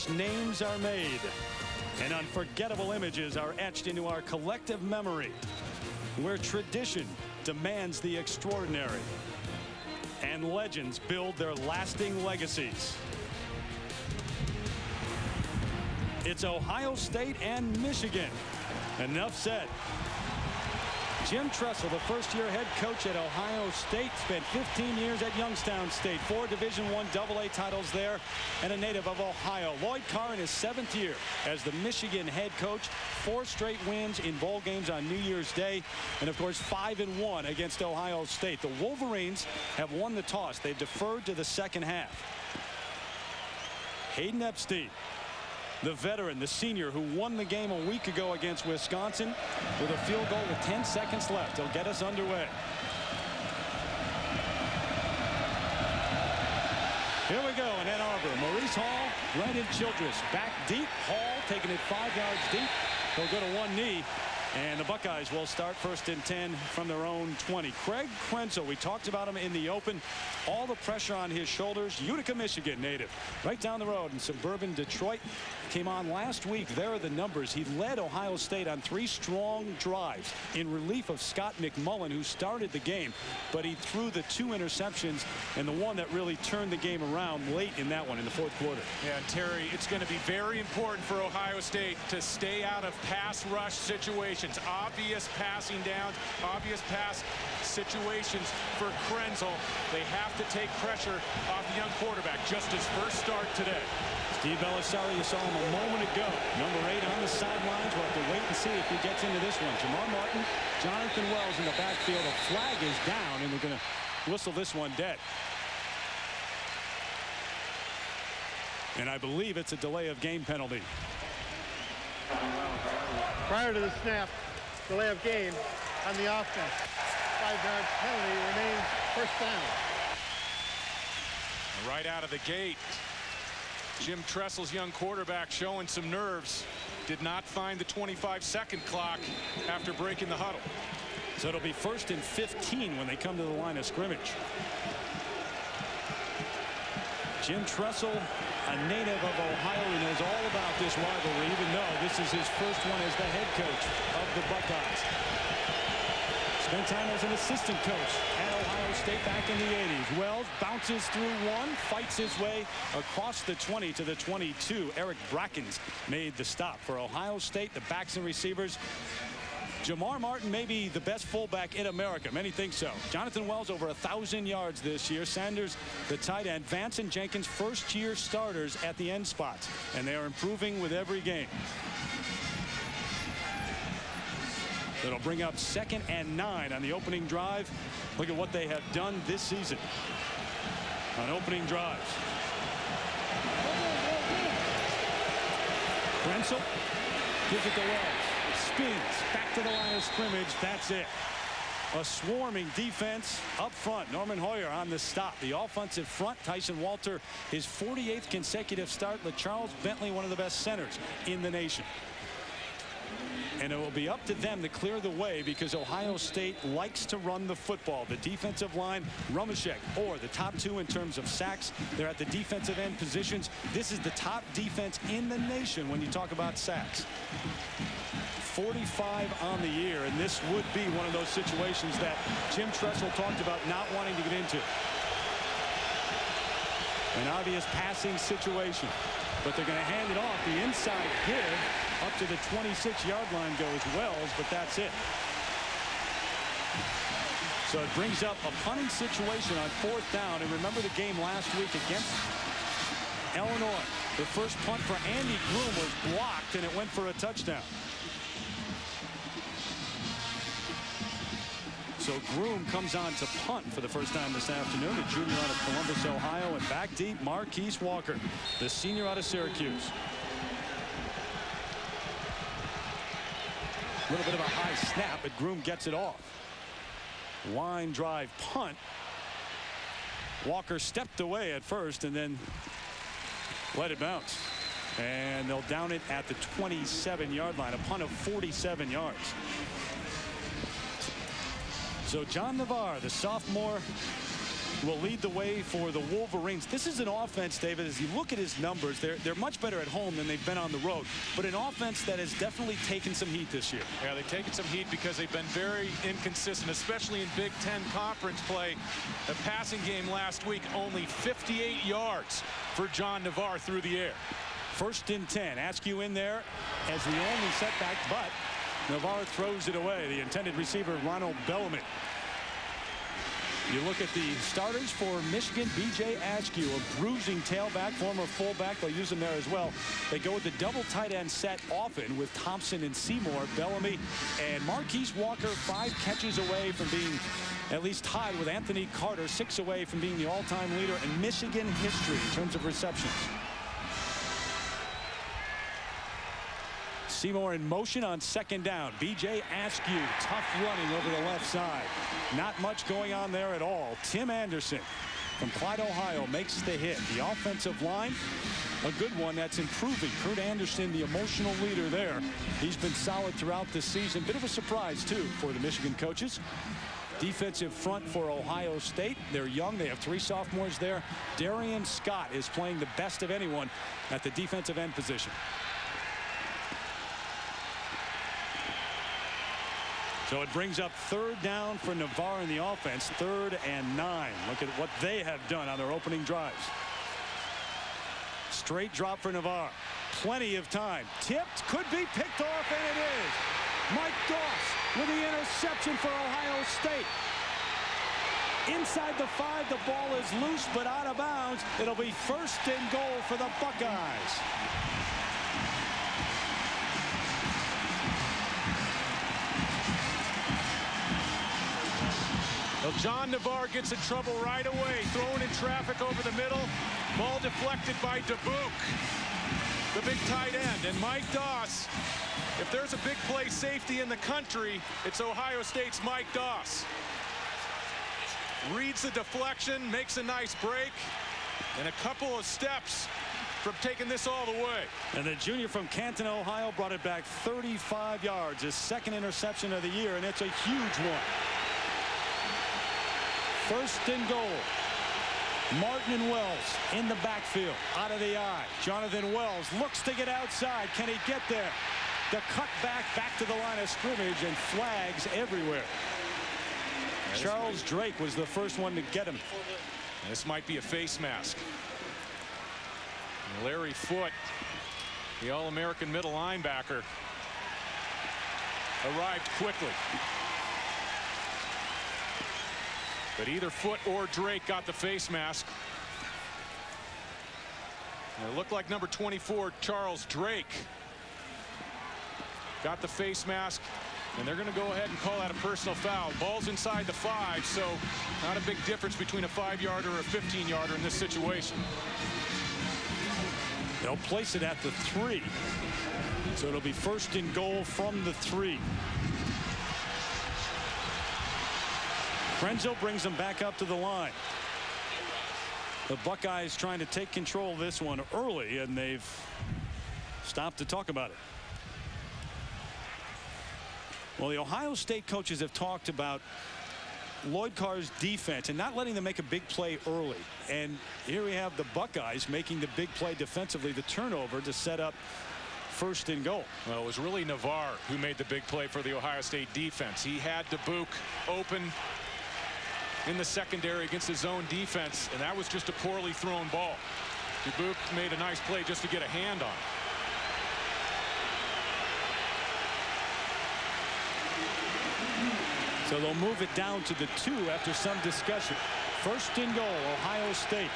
which names are made and unforgettable images are etched into our collective memory, where tradition demands the extraordinary and legends build their lasting legacies. It's Ohio State and Michigan. Enough said. Jim Tressel, the first-year head coach at Ohio State, spent 15 years at Youngstown State, 4 Division I AA titles there, and a native of Ohio. Lloyd Carr in his 7th year as the Michigan head coach, 4 straight wins in bowl games on New Year's Day, and of course 5-1 against Ohio State. The Wolverines have won the toss. They've deferred to the second half. Hayden Epstein, the veteran, the senior who won the game a week ago against Wisconsin, with a field goal with 10 seconds left. He'll get us underway. Here we go in Ann Arbor. Maurice Hall, Brandon Childress back deep. Hall taking it 5 yards deep. He'll go to one knee. And the Buckeyes will start 1st and 10 from their own 20. Craig Krenzel, we talked about him in the open. All the pressure on his shoulders. Utica, Michigan native. Right down the road in suburban Detroit. Came on last week. There are the numbers. He led Ohio State on 3 strong drives in relief of Scott McMullen, who started the game. But he threw the 2 interceptions and the one that really turned the game around late in that one in the 4th quarter. Yeah, and Terry, it's going to be very important for Ohio State to stay out of pass rush situations. Obvious passing downs, obvious pass situations for Krenzel. They have to take pressure off the young quarterback. Just his first start today. Steve Belisario, you saw him a moment ago. Number 8 on the sidelines. We'll have to wait and see if he gets into this one. Jamar Martin, Jonathan Wells in the backfield. A flag is down, and they're going to whistle this one dead. And I believe it's a delay of game penalty. Prior to the snap, delay of game on the offense. 5-yard penalty remains first down. Right out of the gate, Jim Tressel's young quarterback showing some nerves. Did not find the 25-second clock after breaking the huddle. So it'll be 1st and 15 when they come to the line of scrimmage. Jim Tressel, a native of Ohio, who knows all about this rivalry, even though this is his first one as the head coach of the Buckeyes. Spent time as an assistant coach at Ohio State back in the 80s. Wells bounces through one, fights his way across the 20 to the 22. Eric Brackens made the stop for Ohio State. The backs and receivers. Jamar Martin may be the best fullback in America. Many think so. Jonathan Wells over 1,000 yards this year. Sanders, the tight end. Vance and Jenkins, first-year starters at the end spots. And they are improving with every game. That'll bring up 2nd and 9 on the opening drive. Look at what they have done this season on opening drives. Krenzel gives it to Wells. Spins back to the line of scrimmage. That's it. A swarming defense up front. Norman Hoyer on the stop. The offensive front, Tyson Walter, his 48th consecutive start. LaCharles Bentley, one of the best centers in the nation. And it will be up to them to clear the way because Ohio State likes to run the football. The defensive line, Rumashek, or the top 2 in terms of sacks. They're at the defensive end positions. This is the top defense in the nation when you talk about sacks. 45 on the year, and this would be one of those situations that Jim Tressel talked about not wanting to get into. An obvious passing situation, but they're going to hand it off. The inside give up to the 26-yard line goes Wells, but that's it. So it brings up a punting situation on 4th down, and remember the game last week against Illinois. The first punt for Andy Groom was blocked, and it went for a touchdown. So Groom comes on to punt for the first time this afternoon. A junior out of Columbus, Ohio, and back deep, Marquise Walker, the senior out of Syracuse. A little bit of a high snap, but Groom gets it off. Line drive punt. Walker stepped away at first and then let it bounce. And they'll down it at the 27-yard line, a punt of 47 yards. So John Navarre, the sophomore will lead the way for the Wolverines. This is an offense, David, as you look at his numbers, they're much better at home than they've been on the road, but an offense that has definitely taken some heat this year. Yeah, they've taken some heat because they've been very inconsistent, especially in Big Ten conference play. The passing game last week, only 58 yards for John Navarre through the air. 1st and 10. Askew in there as the only setback, but Navarre throws it away. The intended receiver, Ronald Bellamy. You look at the starters for Michigan, B.J. Askew, a bruising tailback, former fullback. They'll use him there as well. They go with the double tight end set often with Thompson and Seymour. Bellamy and Marquise Walker, 5 catches away from being at least tied with Anthony Carter, 6 away from being the all-time leader in Michigan history in terms of receptions. Seymour in motion on 2nd down. B.J. Askew, tough running over the left side. Not much going on there at all. Tim Anderson from Clyde, Ohio, makes the hit. The offensive line, a good one that's improving. Kurt Anderson, the emotional leader there. He's been solid throughout the season. Bit of a surprise, too, for the Michigan coaches. Defensive front for Ohio State. They're young. They have 3 sophomores there. Darian Scott is playing the best of anyone at the defensive end position. So it brings up 3rd down for Navarre in the offense. 3rd and 9. Look at what they have done on their opening drives. Straight drop for Navarre. Plenty of time. Tipped, could be picked off, and it is. Mike Doss with the interception for Ohio State. Inside the 5, the ball is loose but out of bounds. It'll be 1st and goal for the Buckeyes. Well, John Navarre gets in trouble right away, thrown in traffic over the middle. Ball deflected by Dubuque, the big tight end. And Mike Doss, if there's a big play safety in the country, it's Ohio State's Mike Doss. Reads the deflection, makes a nice break, and a couple of steps from taking this all the way. And the junior from Canton, Ohio, brought it back 35 yards. His 2nd interception of the year, and it's a huge one. 1st and goal. Martin and Wells in the backfield, out of the eye. Jonathan Wells looks to get outside. Can he get there? The cut back to the line of scrimmage, and flags everywhere. Charles Drake was the first one to get him. This might be a face mask. And Larry Foote, the All-American middle linebacker, arrived quickly. But either Foote or Drake got the face mask. And it looked like number 24, Charles Drake, got the face mask. And they're going to go ahead and call that a personal foul. Ball's inside the 5, so not a big difference between a 5-yarder or a 15-yarder in this situation. They'll place it at the 3. So it'll be 1st and goal from the 3. Krenzel brings them back up to the line. The Buckeyes trying to take control of this one early, and they've stopped to talk about it. Well, the Ohio State coaches have talked about Lloyd Carr's defense and not letting them make a big play early. And here we have the Buckeyes making the big play defensively, the turnover to set up 1st and goal. Well, it was really Navarre who made the big play for the Ohio State defense. He had Dubuque open in the secondary against his zone defense, and that was just a poorly thrown ball. Dubuque made a nice play just to get a hand on it. So they'll move it down to the 2 after some discussion. 1st and goal, Ohio State.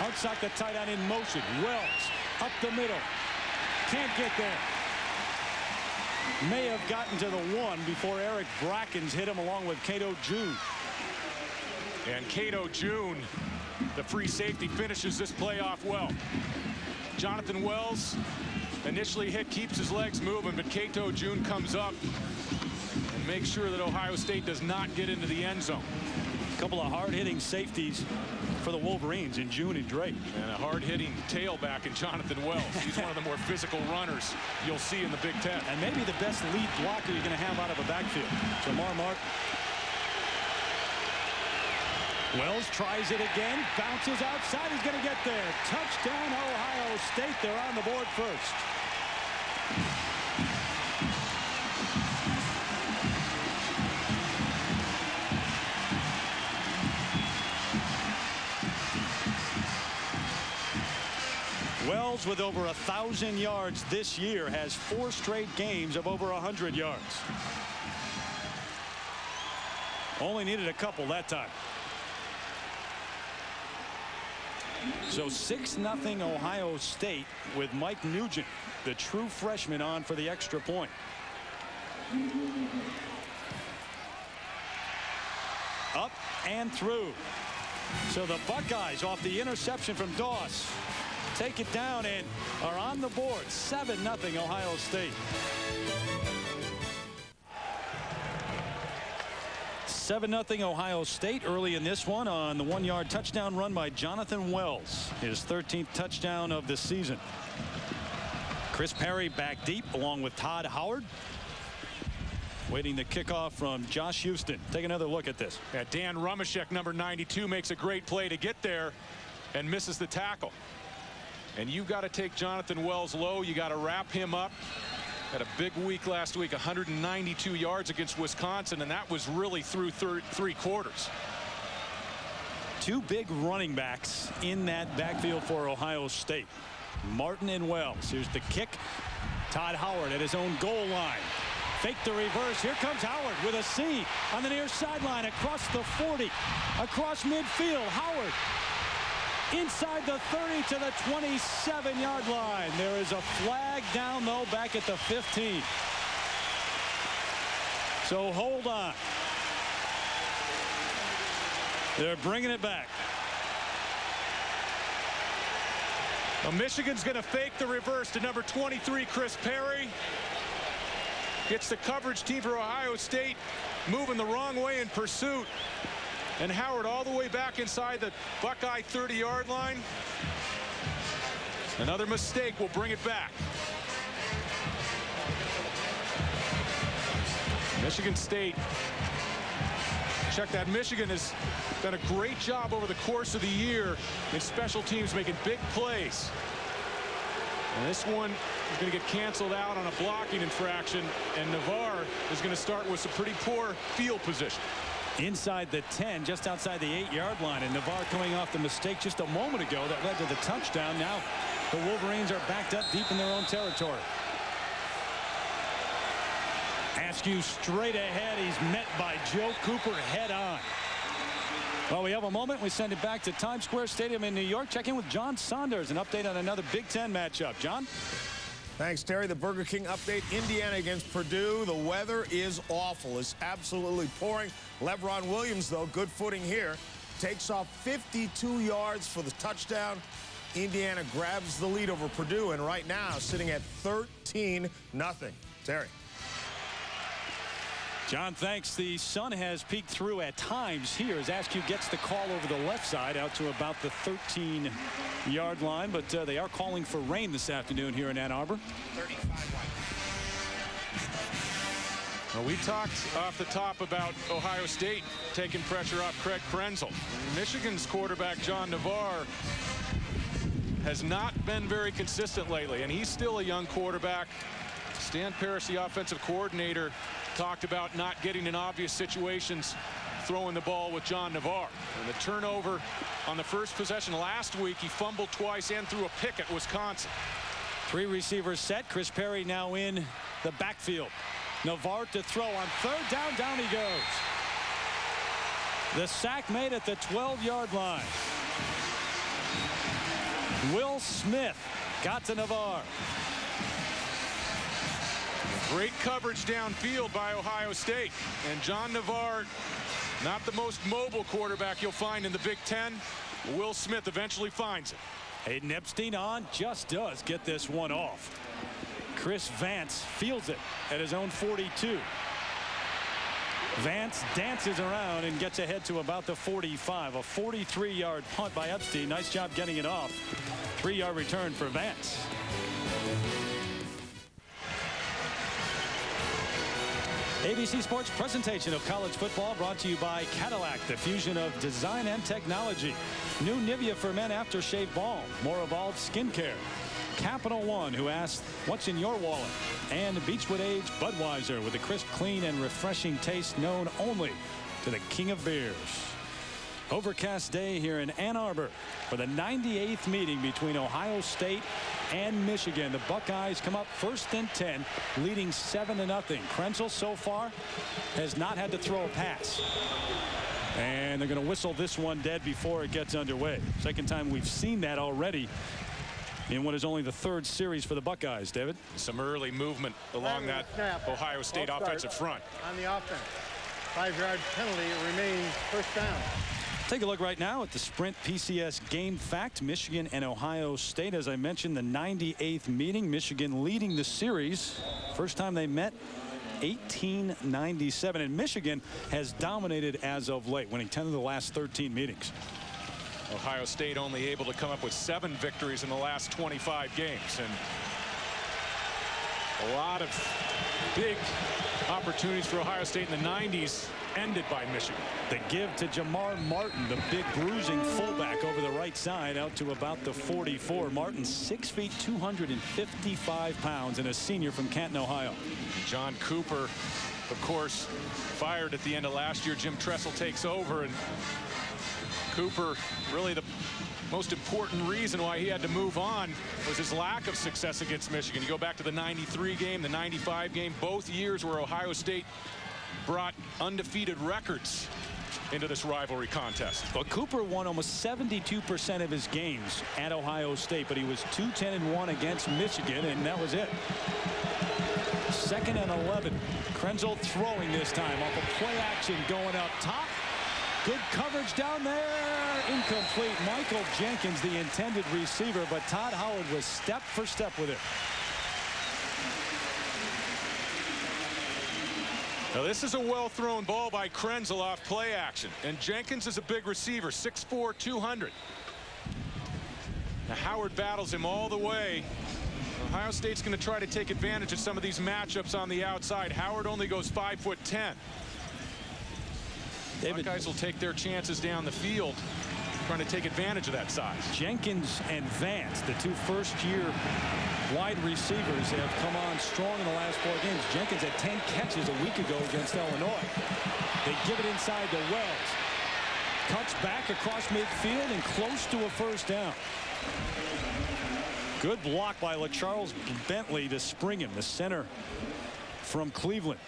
Outside the tight end in motion. Wells up the middle. Can't get there. May have gotten to the 1 before Eric Brackens hit him along with Cato June. And Cato June, the free safety, finishes this play off well. Jonathan Wells initially hit, keeps his legs moving, but Cato June comes up and makes sure that Ohio State does not get into the end zone. A couple of hard-hitting safeties for the Wolverines in June and Drake. And a hard-hitting tailback in Jonathan Wells. He's one of the more physical runners you'll see in the Big Ten. And maybe the best lead blocker you're going to have out of a backfield. Jamar Martin. Wells tries it again, bounces outside. He's going to get there. Touchdown, Ohio State. They're on the board first. Wells, with over 1,000 yards this year, has 4 straight games of over 100 yards. Only needed a couple that time. So 6-0 Ohio State with Mike Nugent, the true freshman, on for the extra point. Up and through. So the Buckeyes, off the interception from Doss, take it down and are on the board. 7-0 Ohio State. 7-0 Ohio State early in this one on the 1-yard touchdown run by Jonathan Wells, his 13th touchdown of the season. Chris Perry back deep along with Todd Howard. Waiting the kickoff from Josh Houston. Take another look at this. Yeah, Dan Rumashek, number 92, makes a great play to get there and misses the tackle. And you've got to take Jonathan Wells low. You got to wrap him up. Had a big week last week, 192 yards against Wisconsin, and that was really through 3 quarters. 2 big running backs in that backfield for Ohio State. Martin and Wells. Here's the kick. Todd Howard at his own goal line. Fake the reverse. Here comes Howard with a seam on the near sideline, across the 40, across midfield. Howard inside the 30 to the 27-yard line. There is a flag down, though, back at the 15. So hold on. They're bringing it back. Well, Michigan's going to fake the reverse to number 23, Chris Perry. Gets the coverage team for Ohio State moving the wrong way in pursuit. And Howard all the way back inside the Buckeye 30-yard line. Another mistake will bring it back. Michigan State. Check that. Michigan has done a great job over the course of the year in special teams, making big plays. And this one is going to get canceled out on a blocking infraction, and Navarre is going to start with some pretty poor field position. Inside the 10, just outside the 8-yard line, and Navarre coming off the mistake just a moment ago that led to the touchdown. Now the Wolverines are backed up deep in their own territory. Askew straight ahead. He's met by Joe Cooper head on. Well, we have a moment. We send it back to Times Square Stadium in New York. Check in with John Saunders. An update on another Big Ten matchup. John? Thanks, Terry. The Burger King update. Indiana against Purdue. The weather is awful. It's absolutely pouring. LeBron Williams, though, good footing here. Takes off 52 yards for the touchdown. Indiana grabs the lead over Purdue, and right now sitting at 13-0. Terry. John, thanks. The sun has peeked through at times here as Askew gets the call over the left side out to about the 13-yard line, but they are calling for rain this afternoon here in Ann Arbor. 35 Well, we talked off the top about Ohio State taking pressure off Craig Krenzel. Michigan's quarterback John Navarre has not been very consistent lately, and he's still a young quarterback. Stan Parrish, the offensive coordinator, talked about not getting in obvious situations throwing the ball with John Navarre. And the turnover on the first possession last week, he fumbled twice and threw a pick at Wisconsin. 3 receivers set. Chris Perry now in the backfield. Navarre to throw on 3rd down. Down he goes. The sack made at the 12-yard line. Will Smith got to Navarre. Great coverage downfield by Ohio State. And John Navarre, not the most mobile quarterback you'll find in the Big Ten. Will Smith eventually finds it. Hayden Epstein on, just does get this one off. Chris Vance fields it at his own 42. Vance dances around and gets ahead to about the 45. A 43-yard punt by Epstein. Nice job getting it off. 3-yard return for Vance. ABC Sports presentation of college football brought to you by Cadillac, the fusion of design and technology. New Nivea for Men aftershave balm, more evolved skincare. Capital One, who asked, what's in your wallet? And Beechwood Age Budweiser, with a crisp, clean, and refreshing taste known only to the king of beers. Overcast day here in Ann Arbor for the 98th meeting between Ohio State and Michigan. The Buckeyes come up first and 10, leading 7-0. Krenzel so far has not had to throw a pass. And they're going to whistle this one dead before it gets underway. Second time we've seen that already in what is only the third series for the Buckeyes. David? Some early movement along that Ohio State offensive front. On the offense. 5-yard penalty remains first down. Take a look right now at the Sprint PCS game fact. Michigan and Ohio State, as I mentioned, the 98th meeting. Michigan leading the series. First time they met, 1897. And Michigan has dominated as of late, winning 10 of the last 13 meetings. Ohio State only able to come up with 7 victories in the last 25 games. And a lot of big opportunities for Ohio State in the 90s ended by Michigan. The give to Jamar Martin, the big bruising fullback, over the right side out to about the 44. Martin 6 feet 255 pounds and a senior from Canton, Ohio. John Cooper, of course, fired at the end of last year. Jim Tressel takes over, and Cooper, really the most important reason why he had to move on was his lack of success against Michigan. You go back to the 93 game, the 95 game, both years where Ohio State brought undefeated records into this rivalry contest. Well, Cooper won almost 72% of his games at Ohio State, but he was 2-10-1 against Michigan, and that was it. 2nd and 11. Krenzel throwing this time off a play action going up top. Good coverage down there. Incomplete. Michael Jenkins, the intended receiver, but Todd Howard was step for step with it. Now this is a well-thrown ball by Krenzel off play action. And Jenkins is a big receiver, 6'4", 200. Now Howard battles him all the way. Ohio State's going to try to take advantage of some of these matchups on the outside. Howard only goes 5'10". Buckeyes will take their chances down the field, trying to take advantage of that size. Jenkins and Vance, the 2 first-year wide receivers, have come on strong in the last 4 games. Jenkins had 10 catches a week ago against Illinois. They give it inside to Wells. Cuts back across midfield and close to a first down. Good block by LaCharles Bentley to spring him, the center from Cleveland.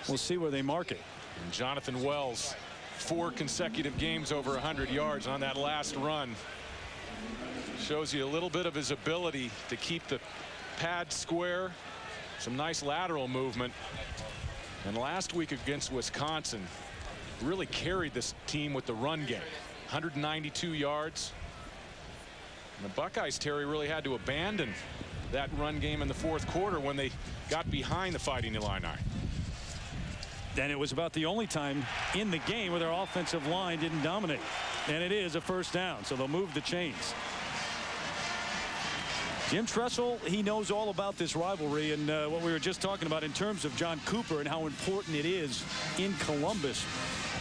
We'll see where they mark it. And Jonathan Wells, 4 consecutive games over 100 yards on that last run. Shows you a little bit of his ability to keep the pad square. Some nice lateral movement. And last week against Wisconsin, really carried this team with the run game. 192 yards. And the Buckeyes, Terry, really had to abandon that run game in the 4th quarter when they got behind the Fighting Illini. And it was about the only time in the game where their offensive line didn't dominate. And it is a first down, so they'll move the chains. Jim Tressel, he knows all about this rivalry and what we were just talking about in terms of John Cooper and how important it is in Columbus.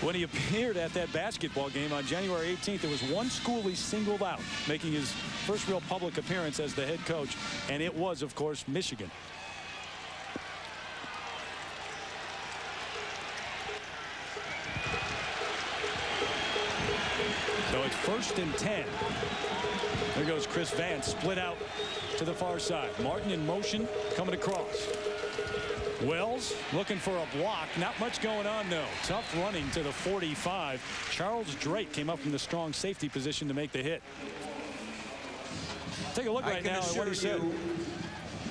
When he appeared at that basketball game on January 18th, there was one school he singled out, making his first real public appearance as the head coach, and it was, of course, Michigan. So it's 1st and 10. There goes Chris Vance, split out to the far side. Martin in motion, coming across. Wells looking for a block. Not much going on, though. Tough running to the 45. Charles Drake came up from the strong safety position to make the hit. Take a look right now at what he said.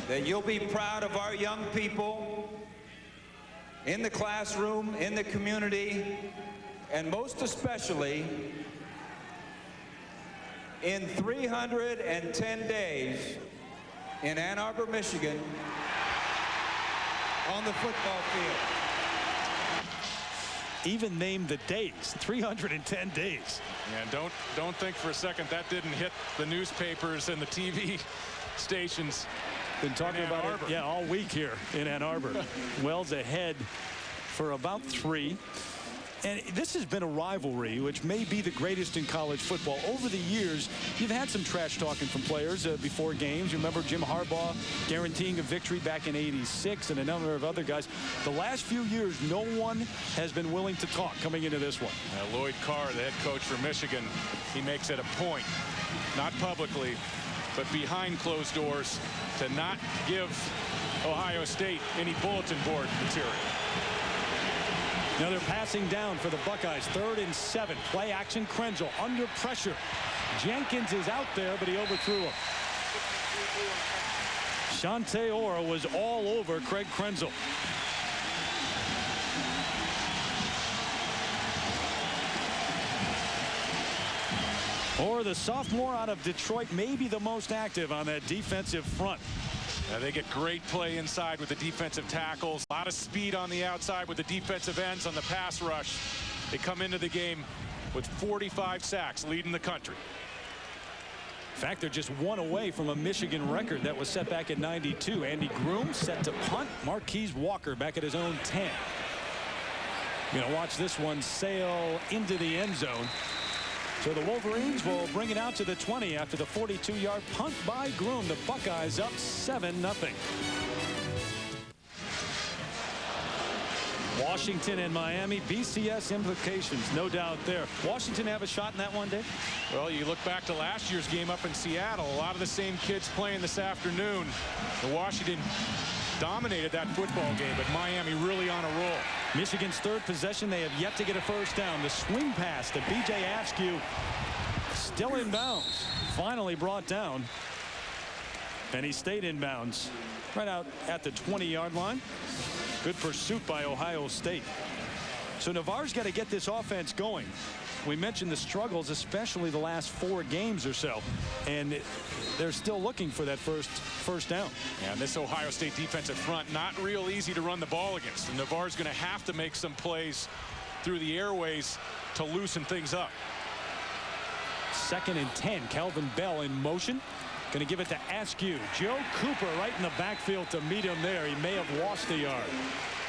That you'll be proud of our young people in the classroom, in the community, and most especially in 310 days in Ann Arbor, Michigan, on the football field. Even named the days, 310 days. And don't think for a second that didn't hit the newspapers and the TV stations Been talking about it, yeah, all week here in Ann Arbor. Wells ahead for about 3. And this has been a rivalry, which may be the greatest in college football. Over the years, you've had some trash talking from players before games. You remember Jim Harbaugh guaranteeing a victory back in '86 and a number of other guys. The last few years, no one has been willing to talk coming into this one. Lloyd Carr, the head coach for Michigan, he makes it a point, not publicly, but behind closed doors, to not give Ohio State any bulletin board material. Now they're passing down for the Buckeyes. 3rd and 7. Play action. Krenzel under pressure. Jenkins is out there, but he overthrew him. Shante Orr was all over Craig Krenzel. Orr, the sophomore out of Detroit, may be the most active on that defensive front. They get great play inside with the defensive tackles. A lot of speed on the outside with the defensive ends on the pass rush. They come into the game with 45 sacks, leading the country. In fact, they're just 1 away from a Michigan record that was set back in '92. Andy Groom set to punt. Marquise Walker back at his own 10. You're going to watch this one sail into the end zone. So the Wolverines will bring it out to the 20 after the 42-yard punt by Groom. The Buckeyes up 7-0. Washington and Miami, BCS implications, no doubt there. Washington have a shot in that one, Dave? Well, you look back to last year's game up in Seattle. A lot of the same kids playing this afternoon. The Washington dominated that football game, but Miami really on a roll. Michigan's 3rd possession. They have yet to get a first down. The swing pass to B.J. Askew, still in bounds. Finally brought down. And he stayed in bounds right out at the 20-yard line. Good pursuit by Ohio State. So Navarre's got to get this offense going. We mentioned the struggles, especially the last 4 games or so, and they're still looking for that first down. Yeah, and this Ohio State defensive front, not real easy to run the ball against. And Navarre's going to have to make some plays through the airways to loosen things up. 2nd and 10. Calvin Bell in motion. Going to give it to Askew. Joe Cooper right in the backfield to meet him there. He may have lost a yard.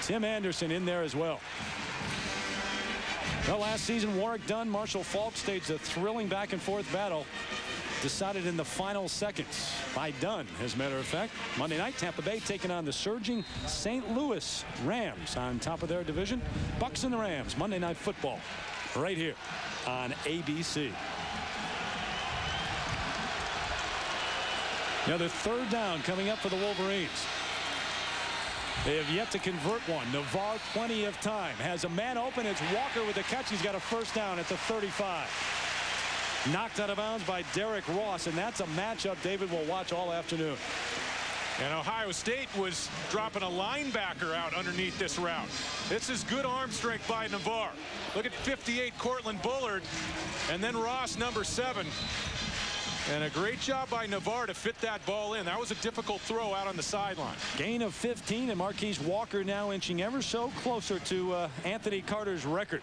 Tim Anderson in there as well. Well, last season, Warwick Dunn, Marshall Faulk staged a thrilling back-and-forth battle. Decided in the final seconds by Dunn, as a matter of fact. Monday night, Tampa Bay taking on the surging St. Louis Rams on top of their division. Bucks and the Rams, Monday Night Football, right here on ABC. Another 3rd down coming up for the Wolverines. They have yet to convert one. Navarre, plenty of time. Has a man open. It's Walker with the catch. He's got a first down at the 35. Knocked out of bounds by Derek Ross, and that's a matchup David will watch all afternoon. And Ohio State was dropping a linebacker out underneath this route. This is good arm strength by Navarre. Look at 58, Cortland Bullard, and then Ross, number 7. And a great job by Navarre to fit that ball in. That was a difficult throw out on the sideline. Gain of 15, and Marquise Walker now inching ever so closer to Anthony Carter's record.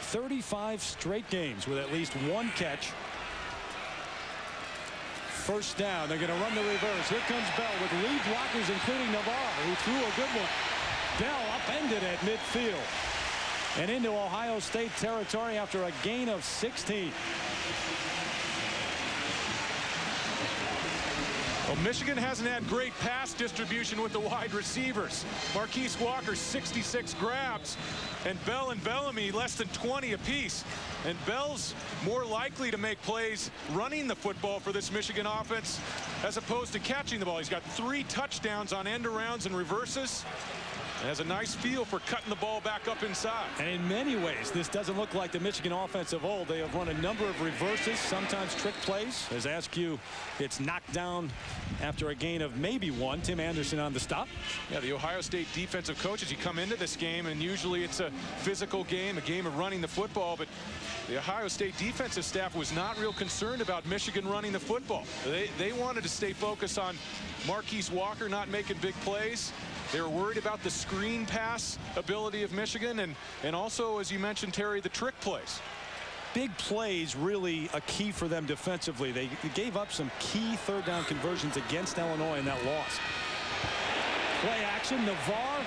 35 straight games with at least 1 catch. First down. They're going to run the reverse. Here comes Bell with lead blockers, including Navarre, who threw a good one. Bell upended at midfield and into Ohio State territory after a gain of 16. Well, Michigan hasn't had great pass distribution with the wide receivers. Marquise Walker, 66 grabs, and Bell and Bellamy less than 20 apiece. And Bell's more likely to make plays running the football for this Michigan offense as opposed to catching the ball. He's got 3 touchdowns on end arounds and reverses. And has a nice feel for cutting the ball back up inside. And in many ways, this doesn't look like the Michigan offense of old. They have run a number of reverses, sometimes trick plays. As Askew, it's knocked down after a gain of maybe 1. Tim Anderson on the stop. Yeah, the Ohio State defensive coaches, you come into this game, and usually it's a physical game, a game of running the football, but the Ohio State defensive staff was not real concerned about Michigan running the football. They wanted to stay focused on Marquise Walker not making big plays. They were worried about the screen pass ability of Michigan and also, as you mentioned, Terry, the trick plays. big plays really a key for them defensively. They gave up some key third down conversions against Illinois in that loss. Play action. Navarre.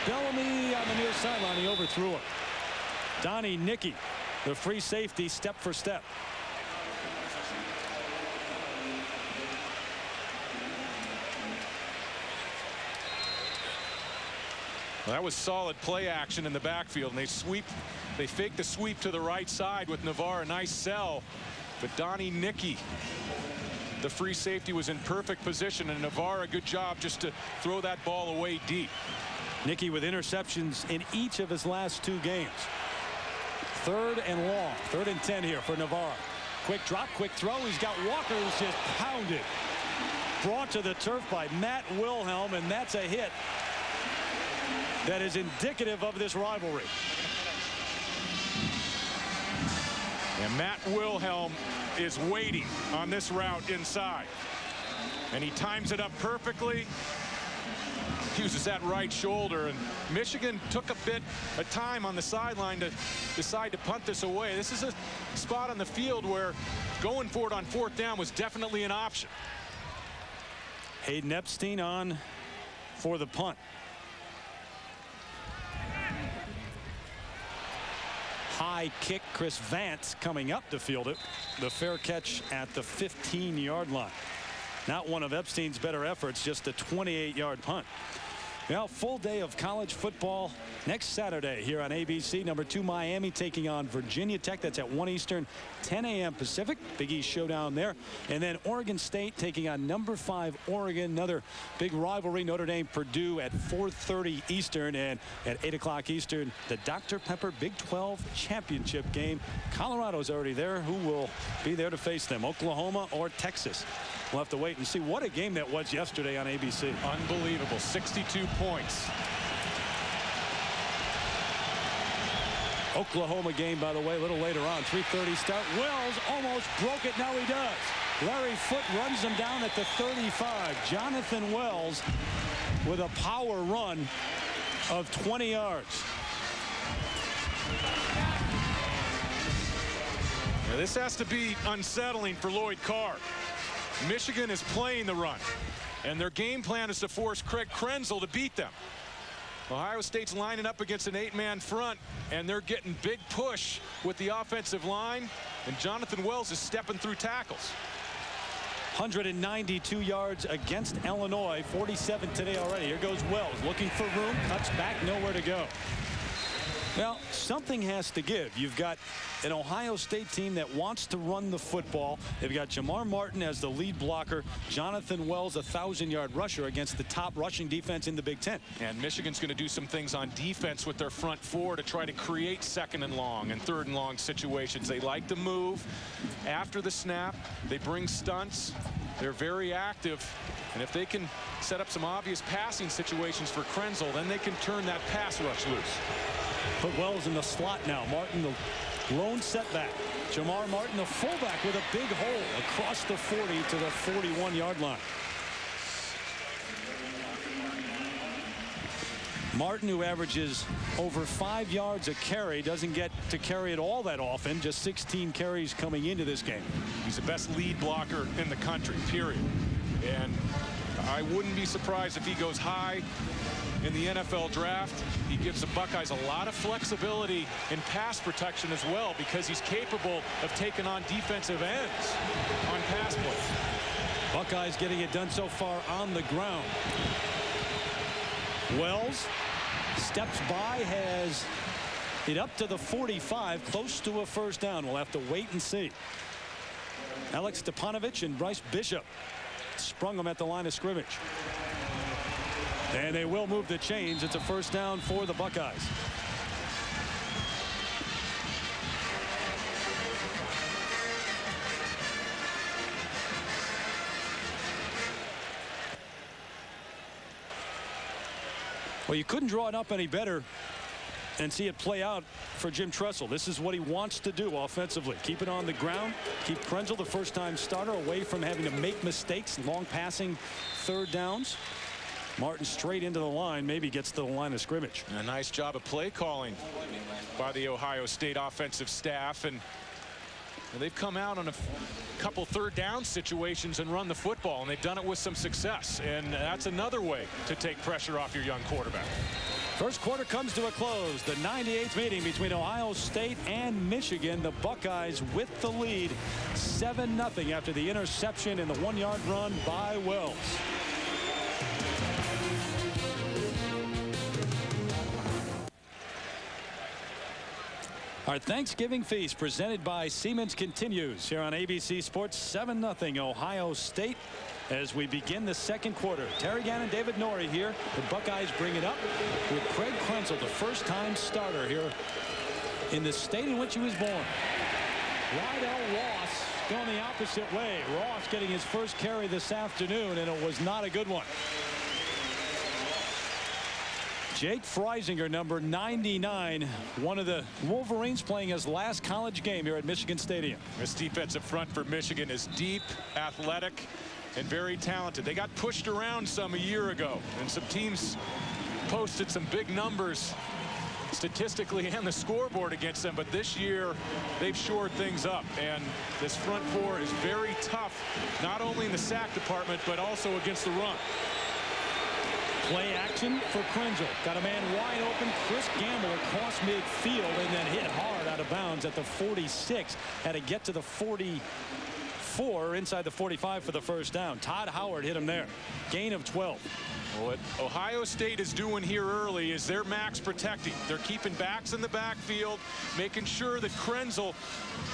Bellamy on the near sideline. He overthrew him. Donnie Nicky, the free safety, step for step. Well, that was solid play action in the backfield, and they faked the sweep to the right side with Navarre, a nice sell. But Donnie Nicky, the free safety, was in perfect position, and Navarre a good job just to throw that ball away deep. Nicky with interceptions in each of his last 2 games. 3rd and long. 3rd and 10 here for Navarre. Quick drop, quick throw. He's got Walker, who's just pounded. Brought to the turf by Matt Wilhelm, and that's a hit that is indicative of this rivalry. And Matt Wilhelm is waiting on this route inside. And he times it up perfectly. Uses that right shoulder, and Michigan took a bit of time on the sideline to decide to punt this away. This is a spot on the field where going for it on 4th down was definitely an option. Hayden Epstein on for the punt. High kick. Chris Vance coming up to field it. The fair catch at the 15-yard line. Not one of Epstein's better efforts, just a 28-yard punt. Now, full day of college football next Saturday here on ABC. Number 2 Miami taking on Virginia Tech. That's at 1 Eastern, 10 a.m. Pacific. Big East showdown there. And then Oregon State taking on number 5 Oregon. Another big rivalry. Notre Dame Purdue at 4:30 Eastern, and at 8 o'clock Eastern, the Dr. Pepper Big 12 championship game. Colorado's already there. Who will be there to face them? Oklahoma or Texas? We'll have to wait and see. What a game that was yesterday on ABC. Unbelievable. 62 points. Oklahoma game, by the way, a little later on. 3:30 start. Wells almost broke it. Now he does. Larry Foote runs him down at the 35. Jonathan Wells with a power run of 20 yards. Now, this has to be unsettling for Lloyd Carr. Michigan is playing the run, and their game plan is to force Craig Krenzel to beat them. Ohio State's lining up against an 8-man front, and they're getting big push with the offensive line, and Jonathan Wells is stepping through tackles. 192 yards against Illinois, 47 today already. Here goes Wells looking for room, cuts back, nowhere to go. Well, something has to give. You've got an Ohio State team that wants to run the football. They've got Jamar Martin as the lead blocker. Jonathan Wells, a 1,000-yard rusher against the top rushing defense in the Big Ten. And Michigan's going to do some things on defense with their front 4 to try to create 2nd and long and 3rd and long situations. They like to move after the snap. They bring stunts. They're very active. And if they can set up some obvious passing situations for Krenzel, then they can turn that pass rush loose. Put Wells in the slot now. Martin, the lone setback. Jamar Martin, the fullback, with a big hole across the 40 to the 41-yard line. Martin, who averages over 5 yards a carry, doesn't get to carry it all that often. Just 16 carries coming into this game. He's the best lead blocker in the country, period. And I wouldn't be surprised if he goes high in the NFL draft. He gives the Buckeyes a lot of flexibility in pass protection as well, because he's capable of taking on defensive ends on pass plays. Buckeyes getting it done so far on the ground. Wells steps by, has it up to the 45, close to a 1st down. We'll have to wait and see. Alex Stepanovich and Bryce Bishop sprung him at the line of scrimmage. And they will move the chains. It's a 1st down for the Buckeyes. Well, you couldn't draw it up any better and see it play out for Jim Tressel. This is what he wants to do offensively. Keep it on the ground. Keep Krenzel, the first-time starter, away from having to make mistakes, long passing 3rd downs. Martin straight into the line, maybe gets to the line of scrimmage. A nice job of play calling by the Ohio State offensive staff, and And they've come out on a couple third down situations and run the football, and they've done it with some success. And that's another way to take pressure off your young quarterback. First quarter comes to a close. The 98th meeting between Ohio State and Michigan. The Buckeyes with the lead 7-0 after the interception and the 1-yard run by Wells. Our Thanksgiving feast presented by Siemens continues here on ABC Sports. 7-0 Ohio State as we begin the second quarter. Terry Gannon, David Norrie here. The Buckeyes bring it up with Craig Krenzel, the first-time starter here in the state in which he was born. Rydell Ross going the opposite way. Ross getting his first carry this afternoon, and it was not a good one. Jake Freisinger, number 99, one of the Wolverines playing his last college game here at Michigan Stadium. This defensive front for Michigan is deep, athletic, and very talented. They got pushed around some a year ago, and some teams posted some big numbers statistically and the scoreboard against them, but this year they've shored things up, and this front four is very tough, not only in the sack department, but also against the run. Play action for Krenzel. Got a man wide open. Chris Gamble across midfield and then hit hard out of bounds at the 46. Had to get to the 44 inside the 45 for the first down. Todd Howard hit him there. Gain of 12. What Ohio State is doing here early is they're max protecting. They're keeping backs in the backfield, making sure that Krenzel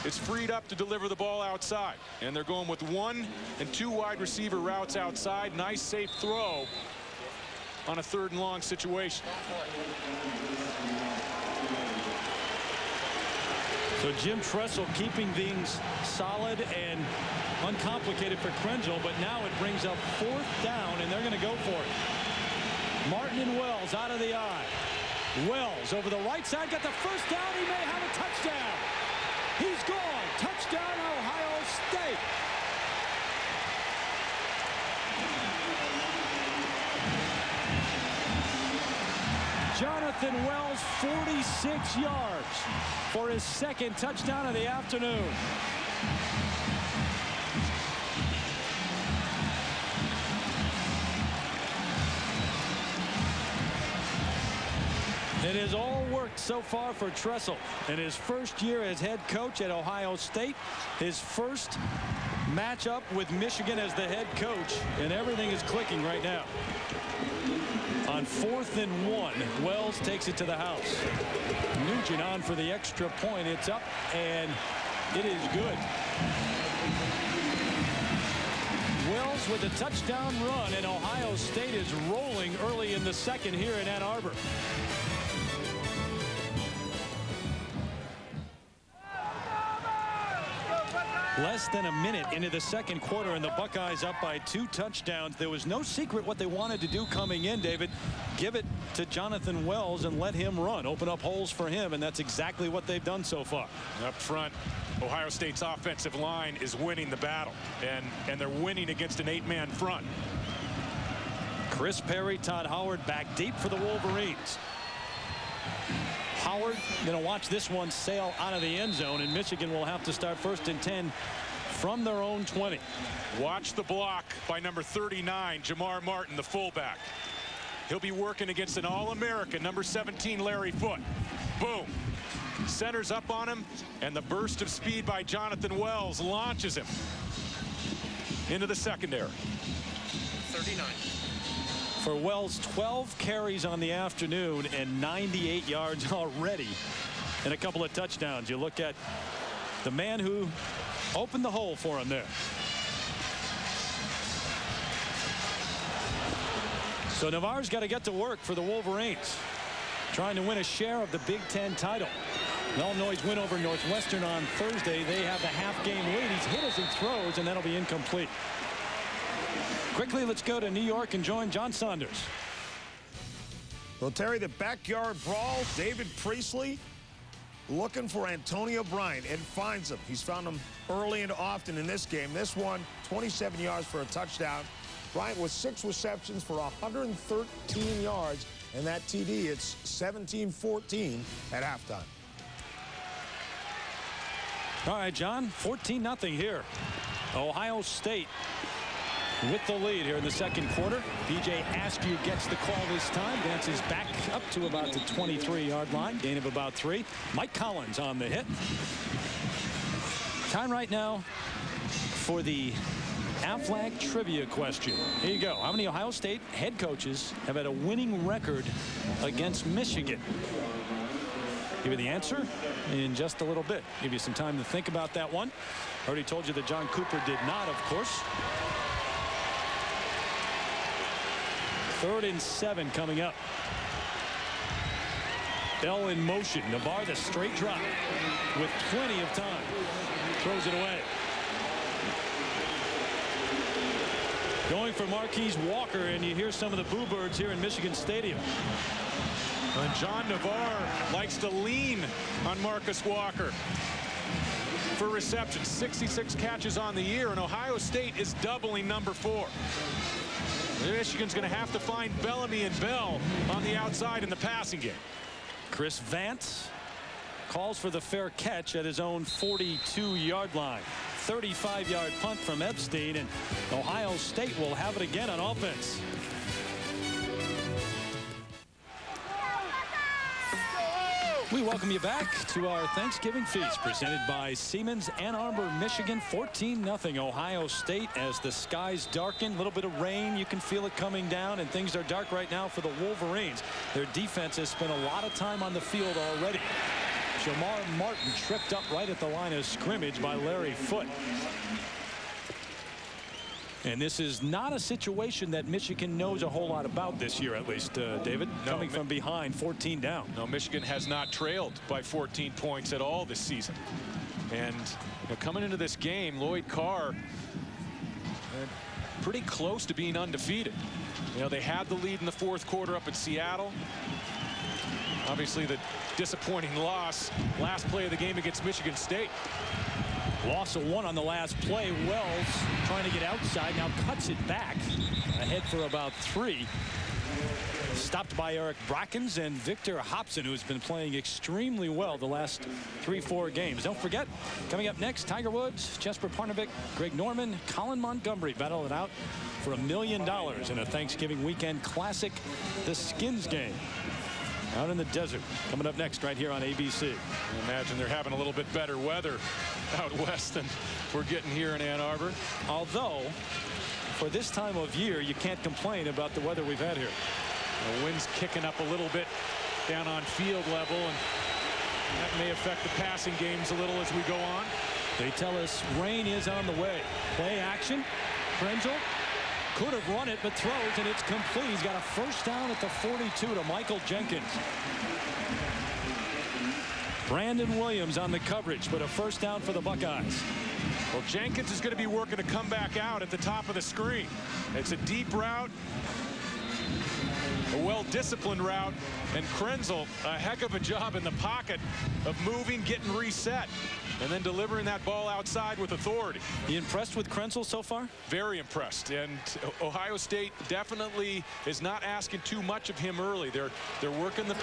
is freed up to deliver the ball outside. And they're going with 1 and 2 wide receiver routes outside. Nice safe throw on a 3rd and long situation. So Jim Tressel keeping things solid and uncomplicated for Krenzel, but now it brings up 4th down, and they're going to go for it. Martin and Wells out of the eye. Wells over the right side, got the first down. He may have a touchdown. He's gone. Touchdown, Ohio State. Jonathan Wells, 46 yards for his 2nd touchdown of the afternoon. It has all worked so far for Tressel in his first year as head coach at Ohio State. His first matchup with Michigan as the head coach, and everything is clicking right now. On 4th and 1, Wells takes it to the house. Nugent on for the extra point. It's up, and it is good. Wells with a touchdown run, and Ohio State is rolling early in the second here in Ann Arbor. Less than a minute into the second quarter, and the Buckeyes up by 2 touchdowns. There was no secret what they wanted to do coming in, David. Give it to Jonathan Wells and let him run. Open up holes for him, and that's exactly what they've done so far. Up front, Ohio State's offensive line is winning the battle, and they're winning against an 8-man front. Chris Perry, Todd Howard back deep for the Wolverines. Howard going to watch this one sail out of the end zone, and Michigan will have to start 1st and 10 from their own 20. Watch the block by number 39, Jamar Martin, the fullback. He'll be working against an All-American, number 17, Larry Foote. Boom. Centers up on him, and the burst of speed by Jonathan Wells launches him into the secondary. 39. For Wells, 12 carries on the afternoon and 98 yards already and a couple of touchdowns. You look at the man who opened the hole for him there. So Navarre's got to get to work for the Wolverines, trying to win a share of the Big Ten title. Illinois' win over Northwestern on Thursday. They have the half-game lead. He's hit as he throws, and that'll be incomplete. Quickly, let's go to New York and join John Saunders. Well, Terry, the backyard brawl. David Priestley looking for Antonio Bryant and finds him. He's found him early and often in this game. This one, 27 yards for a touchdown. Bryant with 6 receptions for 113 yards, and that TD, it's 17-14 at halftime. All right, John, 14-0 here. Ohio State with the lead here in the second quarter. PJ Askew gets the call this time. Dances back up to about the 23-yard line. Gain of about 3. Mike Collins on the hit. Time right now for the Aflac trivia question. Here you go. How many Ohio State head coaches have had a winning record against Michigan? Give you the answer in just a little bit. Give you some time to think about that one. Already told you that John Cooper did not, of course. 3rd and 7 coming up. Bell in motion. Navarre, the straight drop with plenty of time. Throws it away. Going for Marquise Walker, and you hear some of the boo birds here in Michigan Stadium. And John Navarre likes to lean on Marcus Walker for reception. 66 catches on the year, and Ohio State is doubling number 4. Michigan's going to have to find Bellamy and Bell on the outside in the passing game. Chris Vance calls for the fair catch at his own 42-yard line. 35-yard punt from Epstein, and Ohio State will have it again on offense. We welcome you back to our Thanksgiving feast presented by Siemens Ann Arbor, Michigan. 14-0 Ohio State as the skies darken. A little bit of rain. You can feel it coming down, and things are dark right now for the Wolverines. Their defense has spent a lot of time on the field already. Jamar Martin tripped up right at the line of scrimmage by Larry Foote. And this is not a situation that Michigan knows a whole lot about this year, at least, David. No, coming from behind, 14 down. No, Michigan has not trailed by 14 points at all this season. And coming into this game, Lloyd Carr pretty close to being undefeated. They had the lead in the 4th quarter up at Seattle. Obviously, the disappointing loss last play of the game against Michigan State. Loss of 1 on the last play. Wells trying to get outside, now cuts it back ahead for about 3. Stopped by Eric Brackens and Victor Hobson, who's been playing extremely well the last 3-4 games. Don't forget, coming up next, Tiger Woods, Jesper Parnevik, Greg Norman, Colin Montgomery battle it out for $1 million in a Thanksgiving weekend classic, the Skins game out in the desert. Coming up next right here on ABC. I imagine they're having a little bit better weather out west than we're getting here in Ann Arbor. Although, for this time of year, you can't complain about the weather we've had here. The wind's kicking up a little bit down on field level, and that may affect the passing games a little as we go on. They tell us rain is on the way. Play action. Krenzel could have run it, but throws, and it's complete. He's got a first down at the 42 to Michael Jenkins. Brandon Williams on the coverage, but a first down for the Buckeyes. Well, Jenkins is going to be working to come back out at the top of the screen. It's a deep route, a well-disciplined route, and Krenzel, a heck of a job in the pocket of moving, getting reset, and then delivering that ball outside with authority. You impressed with Krenzel so far? Very impressed, and Ohio State definitely is not asking too much of him early. They're working the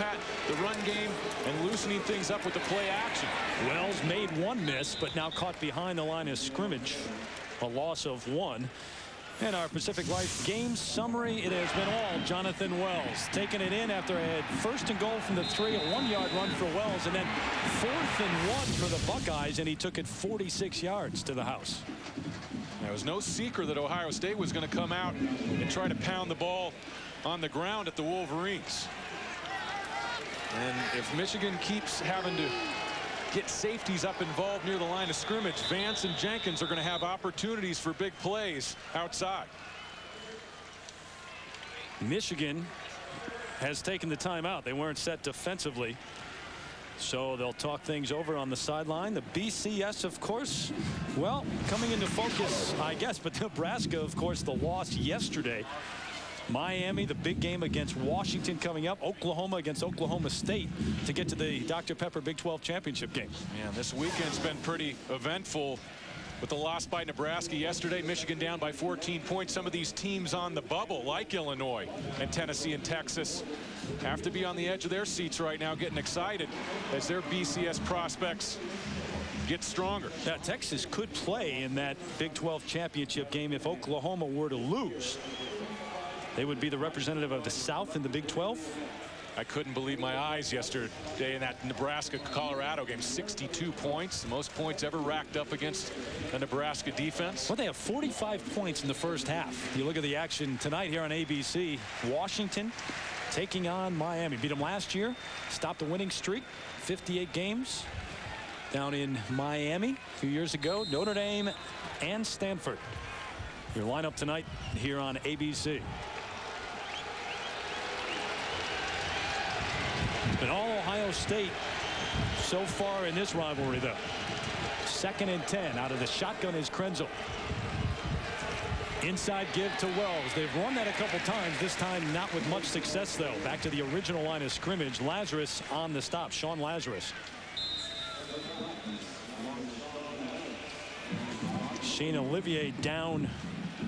run game and loosening things up with the play action. Wells made 1 miss, but now caught behind the line of scrimmage. A loss of 1. And our Pacific Life game summary, it has been all Jonathan Wells. Taking it in after a first and goal from the 3, a 1-yard run for Wells, and then 4th and 1 for the Buckeyes, and he took it 46 yards to the house. There was no secret that Ohio State was going to come out and try to pound the ball on the ground at the Wolverines. And if Michigan keeps having to get safeties up involved near the line of scrimmage, Vance and Jenkins are going to have opportunities for big plays outside. Michigan has taken the timeout. They weren't set defensively, so they'll talk things over on the sideline. The BCS, of course, well, coming into focus, I guess, but Nebraska, of course, the loss yesterday. Miami, the big game against Washington coming up. Oklahoma against Oklahoma State to get to the Dr. Pepper Big 12 championship game. Man, this weekend's been pretty eventful with the loss by Nebraska yesterday. Michigan down by 14 points. Some of these teams on the bubble, like Illinois and Tennessee and Texas, have to be on the edge of their seats right now, getting excited as their BCS prospects get stronger. Now, Texas could play in that Big 12 championship game if Oklahoma were to lose. They would be the representative of the South in the Big 12. I couldn't believe my eyes yesterday in that Nebraska-Colorado game. 62 points, the most points ever racked up against a Nebraska defense. Well, they have 45 points in the first half. You look at the action tonight here on ABC. Washington taking on Miami. Beat them last year. Stopped the winning streak. 58 games down in Miami a few years ago. Notre Dame and Stanford. Your lineup tonight here on ABC. It's been all Ohio State so far in this rivalry, though. 2nd and 10. Out of the shotgun is Krenzel. Inside give to Wells. They've run that a couple times. This time not with much success, though. Back to the original line of scrimmage. Lazarus on the stop. Sean Lazarus. Shane Olivier down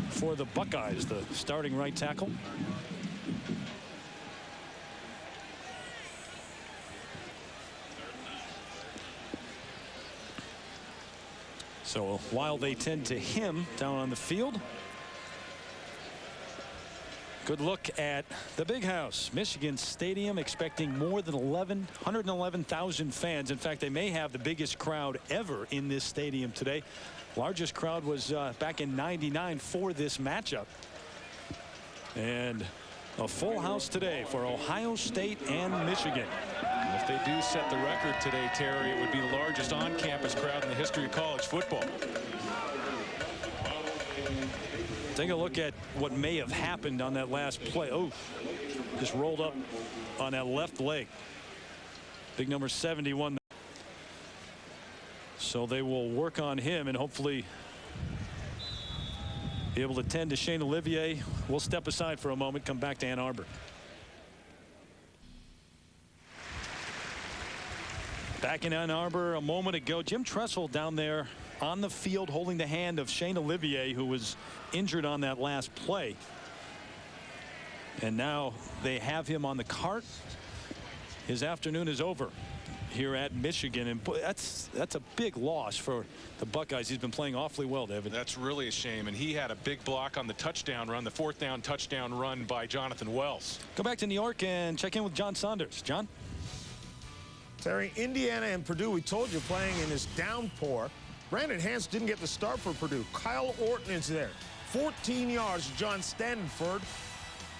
for the Buckeyes, the starting right tackle. So while they tend to him down on the field, good look at the Big House, Michigan Stadium, expecting more than 111,000 fans. In fact, they may have the biggest crowd ever in this stadium today. Largest crowd was back in '99 for this matchup. And a full house today for Ohio State and Michigan. If they do set the record today, Terry, it would be the largest on-campus crowd in the history of college football. Take a look at what may have happened on that last play. Oh, just rolled up on that left leg. Big number 71. So they will work on him and hopefully be able to tend to Shane Olivier. We'll step aside for a moment, come back to Ann Arbor. Back in Ann Arbor a moment ago, Jim Tressel down there on the field holding the hand of Shane Olivier, who was injured on that last play. And now they have him on the cart. His afternoon is over here at Michigan, and that's a big loss for the Buckeyes. He's been playing awfully well, David. That's really a shame, and he had a big block on the touchdown run, the 4th down touchdown run by Jonathan Wells. Go back to New York and check in with John Saunders. John? Terry, Indiana and Purdue, we told you, playing in this downpour. Brandon Hance didn't get the start for Purdue. Kyle Orton is there. 14 yards to John Stanford.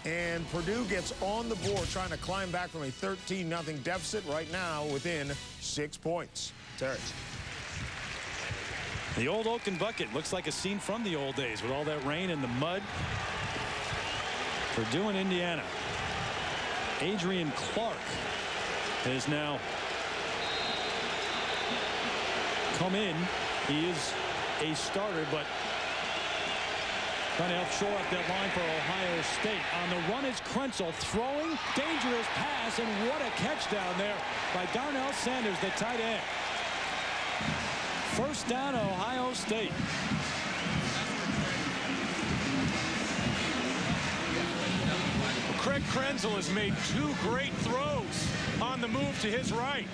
And Purdue gets on the board, trying to climb back from a 13-0 deficit right now within 6 points. Terry. The old Oaken bucket looks like a scene from the old days with all that rain and the mud. Purdue and Indiana. Adrian Clark has now come in. He is a starter, but trying to help shore up that line for Ohio State. On the run is Krenzel throwing, dangerous pass, and what a catch down there by Darnell Sanders, the tight end. First down, Ohio State. Craig Krenzel has made 2 great throws on the move to his right.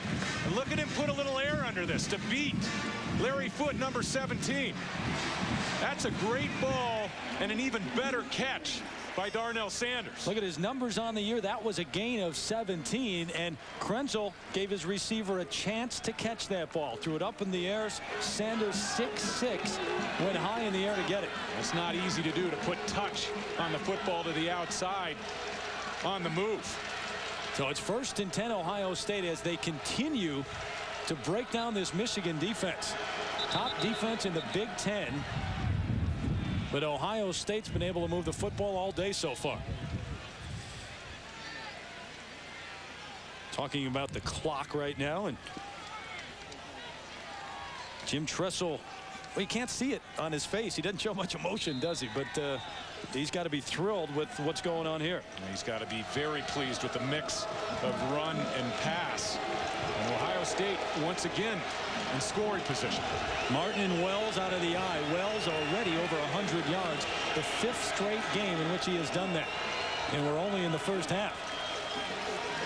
And look at him put a little air under this to beat Larry Foote, number 17. That's a great ball and an even better catch by Darnell Sanders. Look at his numbers on the year. That was a gain of 17, and Krenzel gave his receiver a chance to catch that ball. Threw it up in the air. Sanders 6'6", went high in the air to get it. It's not easy to do, to put touch on the football to the outside on the move. So it's 1st and 10 Ohio State as they continue to break down this Michigan defense. Top defense in the Big Ten. But Ohio State's been able to move the football all day so far. Talking about the clock right now, and Jim Tressel, well, you can't see it on his face. He doesn't show much emotion, does he? But he's got to be thrilled with what's going on here. He's got to be very pleased with the mix of run and pass. And Ohio State once again in scoring position. Martin and Wells out of the eye. Wells already over 100 yards. The 5th straight game in which he has done that. And we're only in the first half.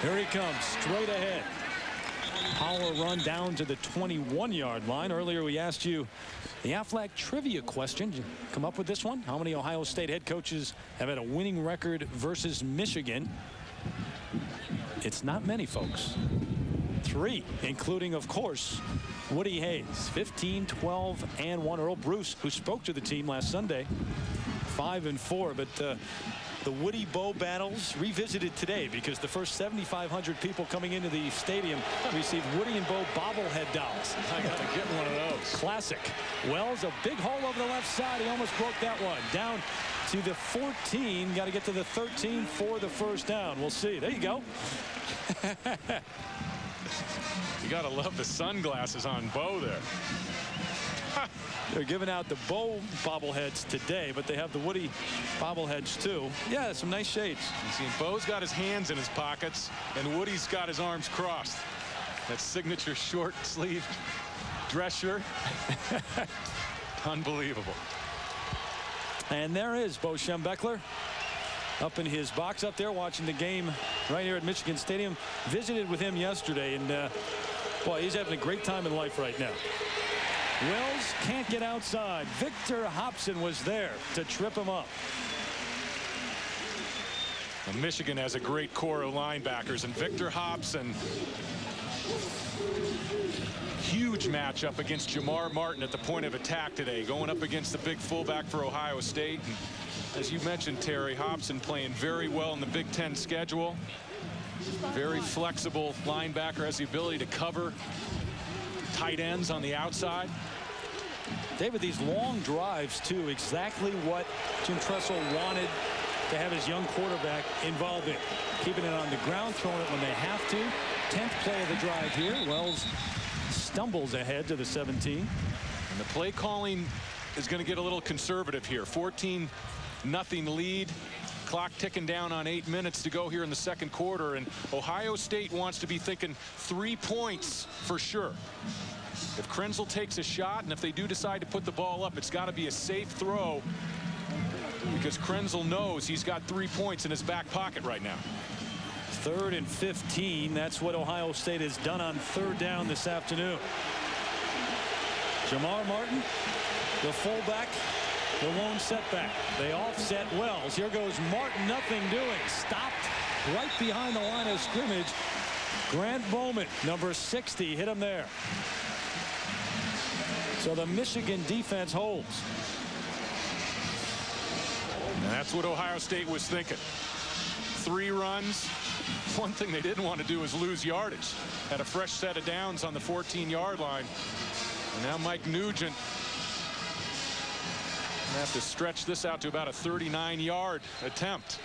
Here he comes, straight ahead. Power run down to the 21-yard line. Earlier we asked you the Aflac trivia question. Did you come up with this one? How many Ohio State head coaches have had a winning record versus Michigan? It's not many, folks. 3, including, of course, Woody Hayes. 15, 12, and 1. Earl Bruce, who spoke to the team last Sunday, 5-4. But the Woody Bo battles revisited today because the first 7,500 people coming into the stadium received Woody and Bo bobblehead dolls. I got to get one of those. Classic. Wells, a big hole over the left side. He almost broke that one. Down to the 14. Got to get to the 13 for the first down. We'll see. There you go. You got to love the sunglasses on Bo there. They're giving out the Bo bobbleheads today, but they have the Woody bobbleheads too. Yeah, some nice shades. You see, Bo's got his hands in his pockets, and Woody's got his arms crossed. That signature short sleeve dress shirt. Unbelievable. And there is Bo Schembechler up in his box up there watching the game right here at Michigan Stadium. Visited with him yesterday, and boy, he's having a great time in life right now. Wells can't get outside. Victor Hobson was there to trip him up. Well, Michigan has a great core of linebackers, and Victor Hobson, huge matchup against Jamar Martin at the point of attack today, going up against the big fullback for Ohio State. And as you mentioned, Terry, Hobson playing very well in the Big Ten schedule. Very flexible linebacker, has the ability to cover tight ends on the outside. David, these long drives too, exactly what Jim Tressel wanted to have his young quarterback involved in. Keeping it on the ground, throwing it when they have to. 10th play of the drive here. Wells stumbles ahead to the 17. And the play calling is going to get a little conservative here. 14-0 lead. Clock ticking down on 8 minutes to go here in the second quarter, and Ohio State wants to be thinking 3 points for sure. If Krenzel takes a shot, and if they do decide to put the ball up, it's got to be a safe throw, because Krenzel knows he's got 3 points in his back pocket right now. 3rd and 15. That's what Ohio State has done on 3rd down this afternoon. Jamar Martin, the fullback, the lone setback. They offset Wells. Here goes Martin, nothing doing. Stopped right behind the line of scrimmage. Grant Bowman, number 60, hit him there. So the Michigan defense holds. And that's what Ohio State was thinking. 3 runs. One thing they didn't want to do is lose yardage. Had a fresh set of downs on the 14-yard line. And now Mike Nugent have to stretch this out to about a 39-yard attempt.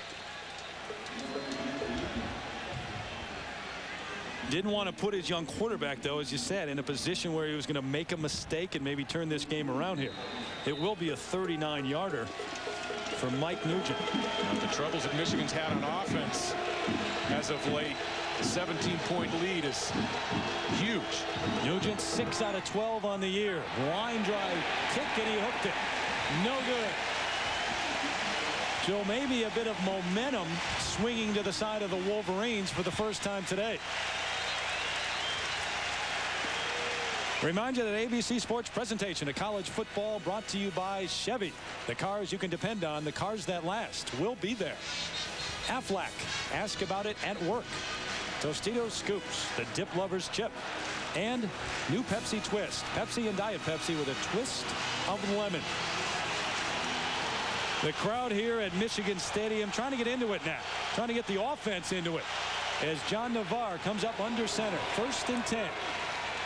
Didn't want to put his young quarterback, though, as you said, in a position where he was going to make a mistake and maybe turn this game around here. It will be a 39-yarder for Mike Nugent. Now, the troubles that Michigan's had on offense as of late, the 17-point lead is huge. Nugent 6 out of 12 on the year. Line drive kick, and he hooked it. No good. So maybe a bit of momentum swinging to the side of the Wolverines for the first time today. Remind you that ABC Sports presentation of college football brought to you by Chevy. The cars you can depend on, the cars that last, will be there. Aflac, ask about it at work. Tostitos Scoops, the dip lover's chip. And new Pepsi Twist. Pepsi and Diet Pepsi with a twist of lemon. The crowd here at Michigan Stadium trying to get into it now. Trying to get the offense into it. As John Navarre comes up under center. 1st and 10.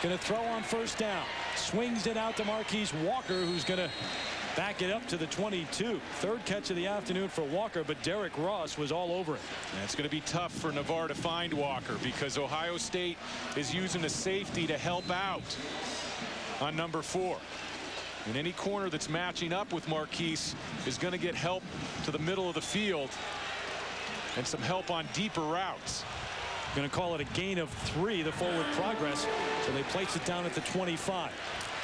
Going to throw on 1st down. Swings it out to Marquise Walker, who's going to back it up to the 22. 3rd catch of the afternoon for Walker, but Derek Ross was all over it. And it's going to be tough for Navarre to find Walker because Ohio State is using a safety to help out on number 4. And any corner that's matching up with Marquise is going to get help to the middle of the field and some help on deeper routes. Going to call it a gain of 3, the forward progress. So they place it down at the 25.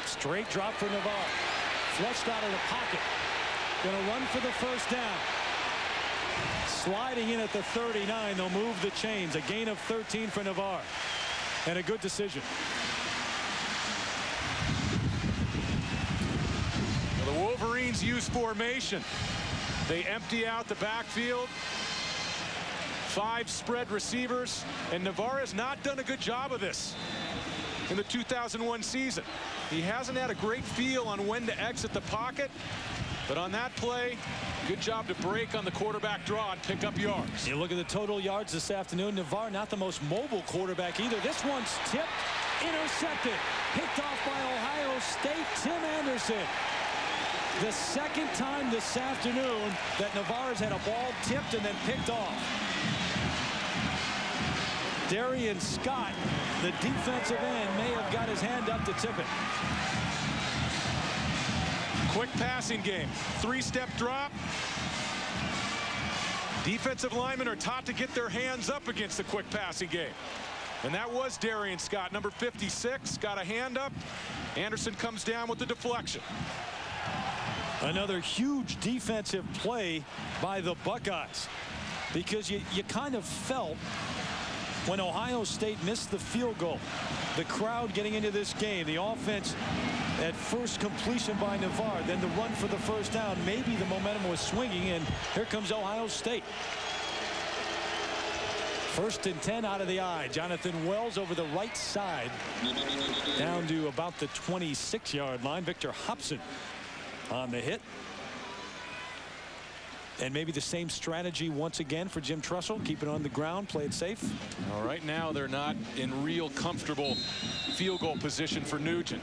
Straight drop for Navarre. Flushed out of the pocket. Going to run for the 1st down. Sliding in at the 39. They'll move the chains. A gain of 13 for Navarre. and a good decision. Well, the Wolverines use formation. They empty out the backfield. 5 spread receivers, and Navarre has not done a good job of this in the 2001 season. He hasn't had a great feel on when to exit the pocket, but on that play, good job to break on the quarterback draw and pick up yards. You look at the total yards this afternoon. Navarre, not the most mobile quarterback either. This one's tipped, intercepted, picked off by Ohio State, Tim Anderson. The second time this afternoon that Navarre's had a ball tipped and then picked off. Darian Scott, the defensive end, may have got his hand up to tip it. Quick passing game. 3-step drop. Defensive linemen are taught to get their hands up against the quick passing game. And that was Darian Scott, number 56, got a hand up. Anderson comes down with the deflection. Another huge defensive play by the Buckeyes, because you kind of felt when Ohio State missed the field goal, the crowd getting into this game, the offense at first completion by Navarre, then the run for the first down, maybe the momentum was swinging, and here comes Ohio State. 1st and 10 out of the eye. Jonathan Wells over the right side down to about the 26-yard line. Victor Hobson on the hit. And maybe the same strategy once again for Jim Tressel. Keep it on the ground, play it safe. Well, right now they're not in real comfortable field goal position for Nugent.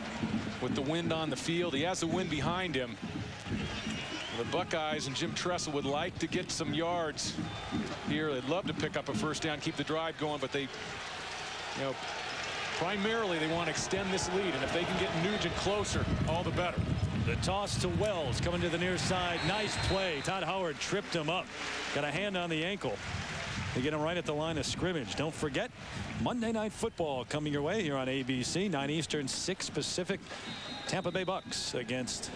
With the wind on the field, he has the wind behind him. The Buckeyes and Jim Tressel would like to get some yards here. They'd love to pick up a first down, keep the drive going, but they, primarily they want to extend this lead, and if they can get Nugent closer, all the better. The toss to Wells coming to the near side. Nice play. Todd Howard tripped him up. Got a hand on the ankle. They get him right at the line of scrimmage. Don't forget, Monday Night Football coming your way here on ABC. 9 Eastern, 6 Pacific. Tampa Bay Bucks against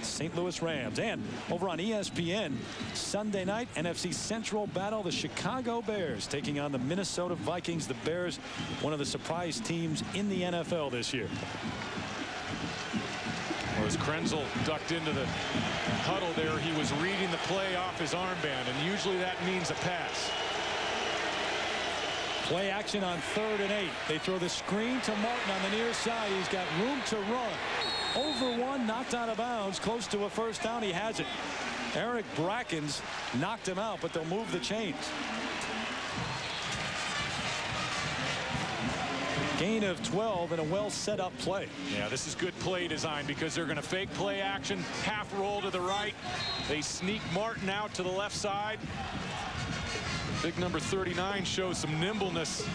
St. Louis Rams. And over on ESPN, Sunday night, NFC Central battle. The Chicago Bears taking on the Minnesota Vikings. The Bears, one of the surprise teams in the NFL this year. As Krenzel ducked into the huddle there, he was reading the play off his armband, and usually that means a pass. Play action on 3rd and 8. They throw the screen to Martin on the near side. He's got room to run. Over one, knocked out of bounds, close to a first down. He has it. Eric Brackens knocked him out, but they'll move the chains. Gain of 12 and a well set up play. Yeah, this is good play design because they're going to fake play action, half roll to the right. They sneak Martin out to the left side. Big number 39 shows some nimbleness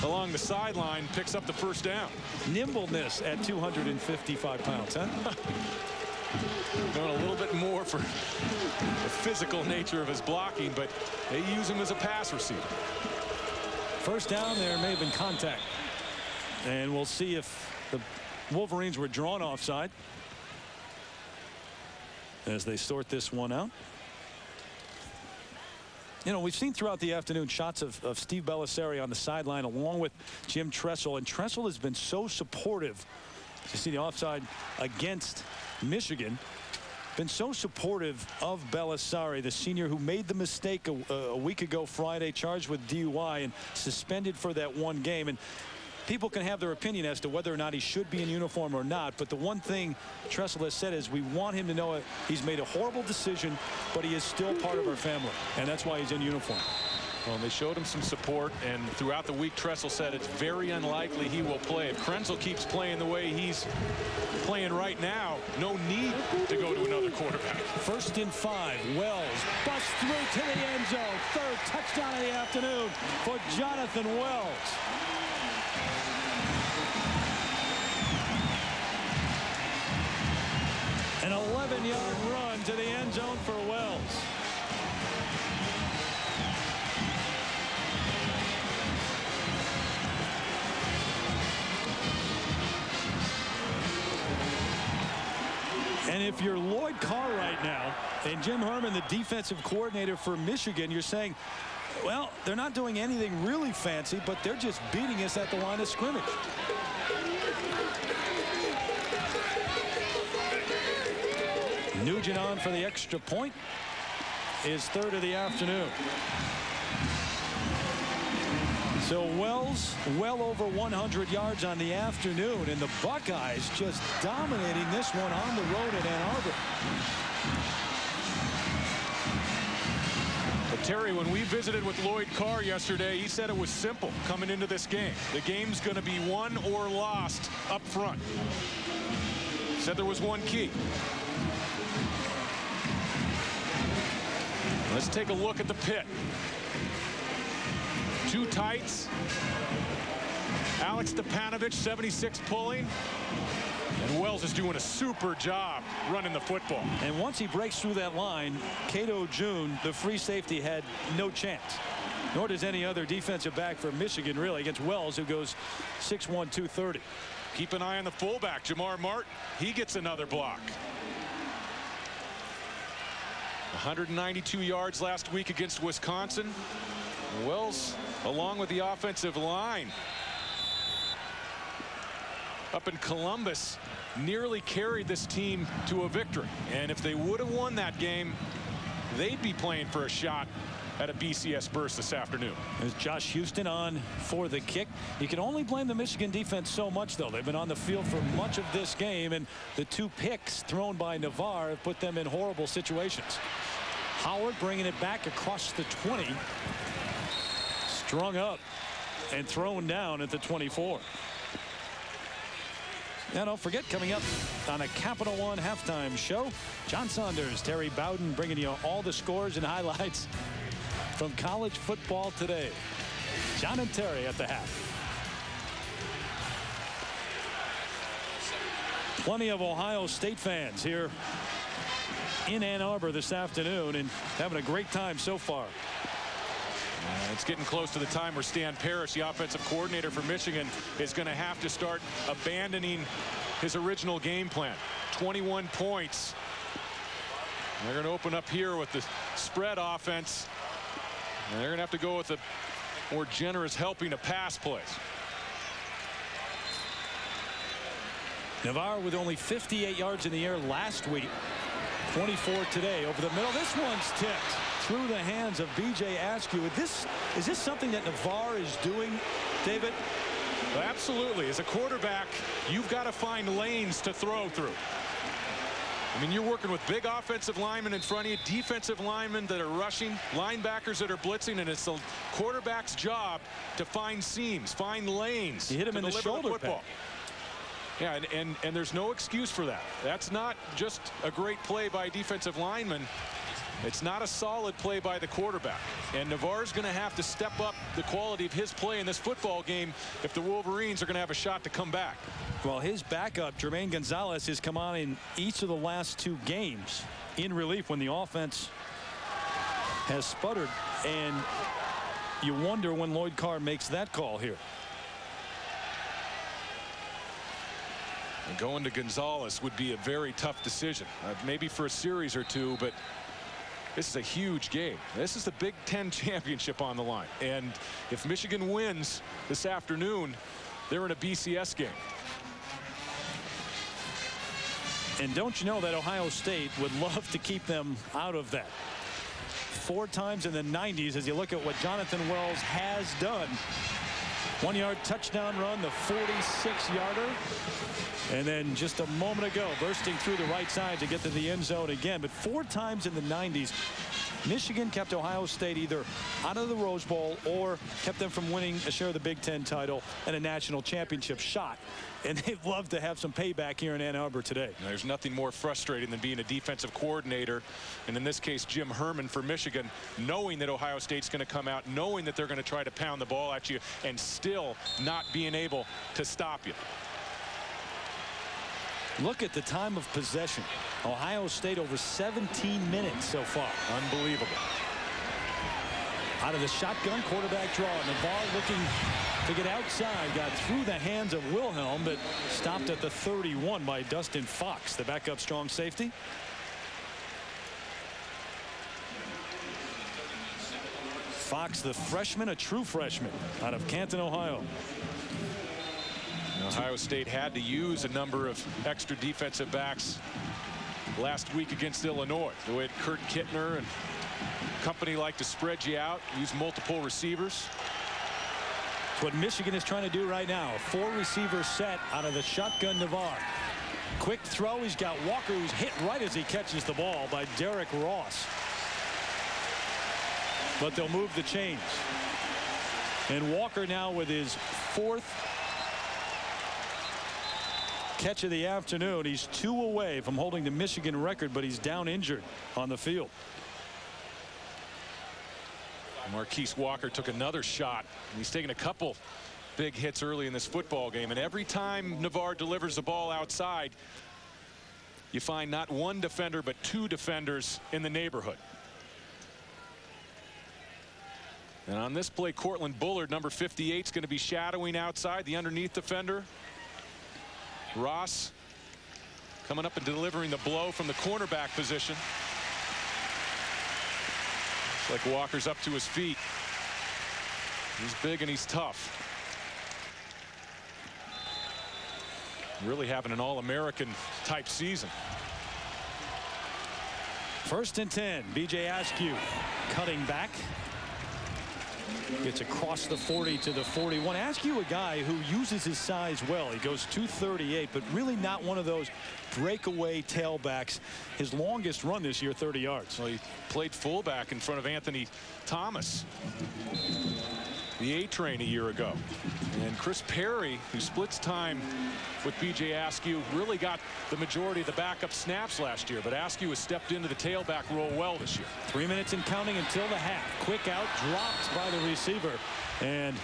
along the sideline, picks up the first down. Nimbleness at 255 pounds, huh? Going a little bit more for the physical nature of his blocking, but they use him as a pass receiver. First down, there may have been contact. And we'll see if the Wolverines were drawn offside as they sort this one out. We've seen throughout the afternoon shots of Steve Bellisari on the sideline along with Jim Tressel. And Tressel has been so supportive. You see the offside against Michigan. Been so supportive of Bellisari, the senior who made the mistake a week ago Friday, charged with DUI and suspended for that one game. And people can have their opinion as to whether or not he should be in uniform or not, but the one thing Tressel has said is we want him to know he's made a horrible decision, but he is still part of our family, and that's why he's in uniform. Well, they showed him some support, and throughout the week Tressel said it's very unlikely he will play. If Krenzel keeps playing the way he's playing right now, no need to go to another quarterback. 1st and 5. Wells busts through to the end zone. 3rd touchdown of the afternoon for Jonathan Wells. An 11-yard run to the end zone for Wells. And if you're Lloyd Carr right now and Jim Herman, the defensive coordinator for Michigan, you're saying, Well, they're not doing anything really fancy, but they're just beating us at the line of scrimmage. Nugent on for the extra point. His third of the afternoon. So Wells well over 100 yards on the afternoon, and the Buckeyes just dominating this one on the road at Ann Arbor. But Terry, when we visited with Lloyd Carr yesterday, he said it was simple coming into this game. The game's going to be won or lost up front. Said there was one key. Let's take a look at the pit. Two tights. Alex Stepanovic, 76 pulling. And Wells is doing a super job running the football. And once he breaks through that line, Cato June, the free safety, had no chance. Nor does any other defensive back for Michigan, really, against Wells, who goes 6'1", 230. Keep an eye on the fullback, Jamar Martin. He gets another block. 192 yards last week against Wisconsin. Wells, along with the offensive line up in Columbus, nearly carried this team to a victory. And if they would have won that game, they'd be playing for a shot at a BCS burst this afternoon. There's Josh Houston on for the kick. You can only blame the Michigan defense so much, though. They've been on the field for much of this game, and the two picks thrown by Navarre have put them in horrible situations. Howard bringing it back across the 20. Strung up and thrown down at the 24. Now, don't forget, coming up on a Capital One halftime show, John Saunders, Terry Bowden bringing you all the scores and highlights from college football today. John and Terry at the half. Plenty of Ohio State fans here in Ann Arbor this afternoon and having a great time so far. It's getting close to the time where Stan Parrish, the offensive coordinator for Michigan, is going to have to start abandoning his original game plan. 21 points. They're going to open up here with the spread offense. And they're going to have to go with a more generous helping of pass plays. Navarre with only 58 yards in the air last week. 24 today over the middle. This one's tipped through the hands of B.J. Askew. Is this something that Navarre is doing, David? Well, absolutely. As a quarterback, you've got to find lanes to throw through. I mean, you're working with big offensive linemen in front of you, defensive linemen that are rushing, linebackers that are blitzing, and it's the quarterback's job to find seams, find lanes. You hit him in the shoulder pad. Yeah, and there's no excuse for that. That's not just a great play by a defensive lineman. It's not a solid play by the quarterback. And Navarre's going to have to step up the quality of his play in this football game if the Wolverines are going to have a shot to come back. Well, his backup, Jermaine Gonzalez, has come on in each of the last two games in relief when the offense has sputtered. And you wonder when Lloyd Carr makes that call here. And going to Gonzalez would be a very tough decision, maybe for a series or two, but this is a huge game. This is the Big Ten championship on the line. And if Michigan wins this afternoon, they're in a BCS game. And don't you know that Ohio State would love to keep them out of that. 4 times in the 90s as you look at what Jonathan Wells has done. 1-yard touchdown run, the 46-yarder. And then just a moment ago, bursting through the right side to get to the end zone again. But 4 times in the 90s, Michigan kept Ohio State either out of the Rose Bowl or kept them from winning a share of the Big Ten title and a national championship shot. And they'd love to have some payback here in Ann Arbor today. There's nothing more frustrating than being a defensive coordinator, and in this case, Jim Herman for Michigan, knowing that Ohio State's going to come out, knowing that they're going to try to pound the ball at you, and still not being able to stop you. Look at the time of possession. Ohio State over 17 minutes so far. Unbelievable. Out of the shotgun, quarterback draw. Navarre looking to get outside. Got through the hands of Wilhelm, but stopped at the 31 by Dustin Fox, the backup strong safety. Fox, the freshman, a true freshman out of Canton, Ohio. Ohio State had to use a number of extra defensive backs last week against Illinois. The way Kurt Kittner and company like to spread you out, use multiple receivers. It's what Michigan is trying to do right now. A 4-receiver set out of the shotgun Navarre. Quick throw. He's got Walker, who's hit right as he catches the ball by Derek Ross. But they'll move the chains. And Walker now with his 4th catch of the afternoon. He's 2 away from holding the Michigan record, but he's down injured on the field. Marquise Walker took another shot. He's taken a couple big hits early in this football game, and every time Navarre delivers the ball outside, you find not one defender but 2 defenders in the neighborhood. And on this play, Cortland Bullard, number 58, is going to be shadowing outside, the underneath defender. Ross coming up and delivering the blow from the cornerback position. Looks like Walker's up to his feet. He's big and he's tough. Really having an All-American type season. 1st and 10. B.J. Askew cutting back. Gets across the 40 to the 41. Askew, a guy who uses his size well. He goes 238, but really not one of those breakaway tailbacks. His longest run this year, 30 yards. Well, he played fullback in front of Anthony Thomas, the A-Train, a year ago. And Chris Perry, who splits time with B.J. Askew, really got the majority of the backup snaps last year. But Askew has stepped into the tailback role well this year. 3 minutes and counting until the half. Quick out, dropped by the receiver. And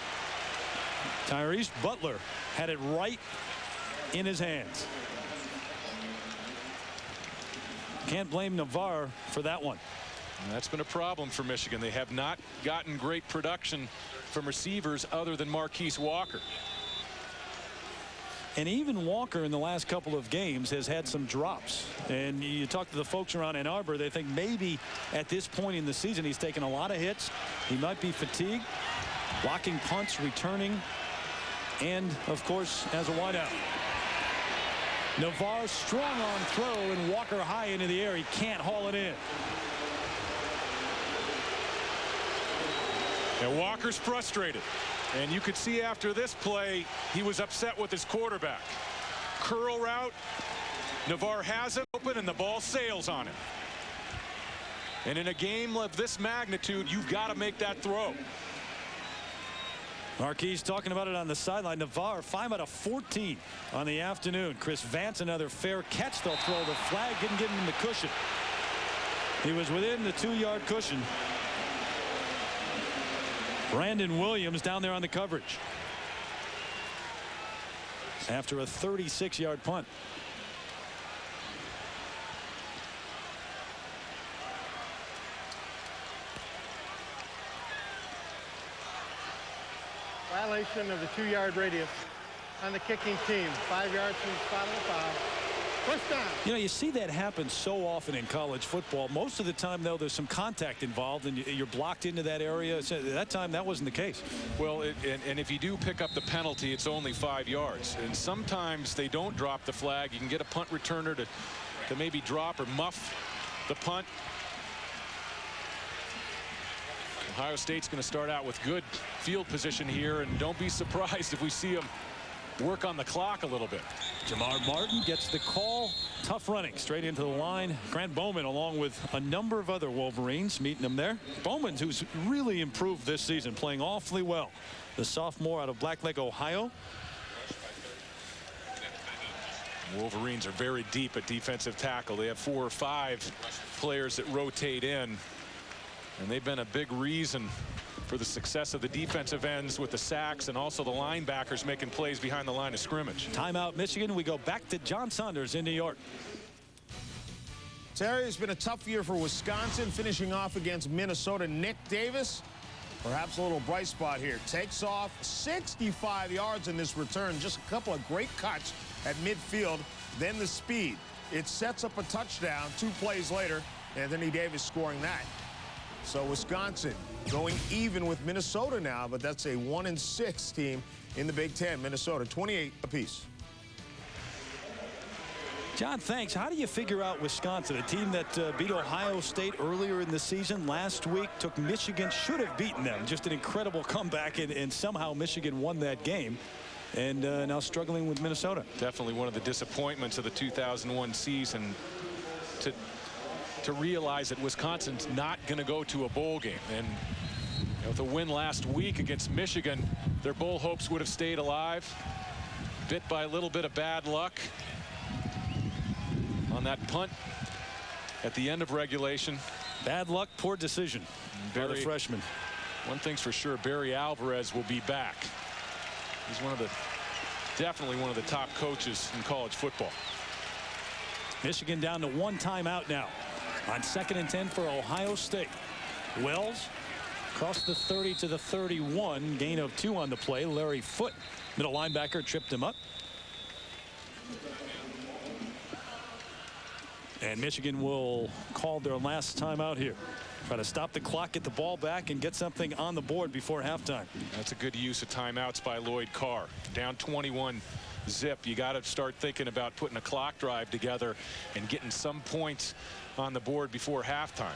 Tyrese Butler had it right in his hands. Can't blame Navarre for that one. And that's been a problem for Michigan. They have not gotten great production from receivers other than Marquise Walker. And even Walker in the last couple of games has had some drops. And you talk to the folks around Ann Arbor, they think maybe at this point in the season he's taken a lot of hits. He might be fatigued, blocking punts, returning, and of course as a wideout. Navarre strong on throw and Walker high into the air. He can't haul it in. And Walker's frustrated. And you could see after this play, he was upset with his quarterback. Curl route. Navarre has it open and the ball sails on him. And in a game of this magnitude, you've got to make that throw. Marquise talking about it on the sideline. Navarre 5 out of 14 on the afternoon. Chris Vance another fair catch. They'll throw the flag. Didn't get him in the cushion. He was within the 2-yard cushion. Brandon Williams down there on the coverage after a 36-yard punt. Violation of the 2-yard radius on the kicking team. 5 yards from the spot of the foul. First down. You know, you see that happen so often in college football. Most of the time, though, there's some contact involved and you're blocked into that area. So that time, that wasn't the case. Well, and if you do pick up the penalty, it's only 5 yards. And sometimes they don't drop the flag. You can get a punt returner to maybe drop or muff the punt. Ohio State's going to start out with good field position here, and don't be surprised if we see them work on the clock a little bit. Jamar Martin gets the call. Tough running straight into the line. Grant Bowman along with a number of other Wolverines meeting him there. Bowman, who's really improved this season, playing awfully well. The sophomore out of Blackleg, Ohio. Wolverines are very deep at defensive tackle. They have 4 or 5 players that rotate in, and they've been a big reason for the success of the defensive ends with the sacks and also the linebackers making plays behind the line of scrimmage. Timeout, Michigan. We go back to John Saunders in New York. Terry, it's been a tough year for Wisconsin, finishing off against Minnesota. Nick Davis, perhaps a little bright spot here, takes off 65 yards in this return. Just a couple of great cuts at midfield, then the speed. It sets up a touchdown 2 plays later. Anthony Davis scoring that. So Wisconsin going even with Minnesota now, but that's a 1-6 team in the Big Ten. Minnesota 28 apiece. John, thanks. How do you figure out Wisconsin, a team that beat Ohio State earlier in the season? Last week took Michigan, should have beaten them. Just an incredible comeback, and somehow Michigan won that game. And now struggling with Minnesota. Definitely one of the disappointments of the 2001 season to realize that Wisconsin's not going to go to a bowl game. And with a win last week against Michigan, their bowl hopes would have stayed alive. Bit by a little bit of bad luck on that punt at the end of regulation. Bad luck, poor decision by the freshman. One thing's for sure, Barry Alvarez will be back. He's definitely one of the top coaches in college football. Michigan down to 1 timeout now on 2nd and 10 for Ohio State. Wells across the 30 to the 31, gain of 2 on the play. Larry Foote, middle linebacker, tripped him up. And Michigan will call their last timeout here. Try to stop the clock, get the ball back, and get something on the board before halftime. That's a good use of timeouts by Lloyd Carr. Down 21 zip. You got to start thinking about putting a clock drive together and getting some points on the board before halftime.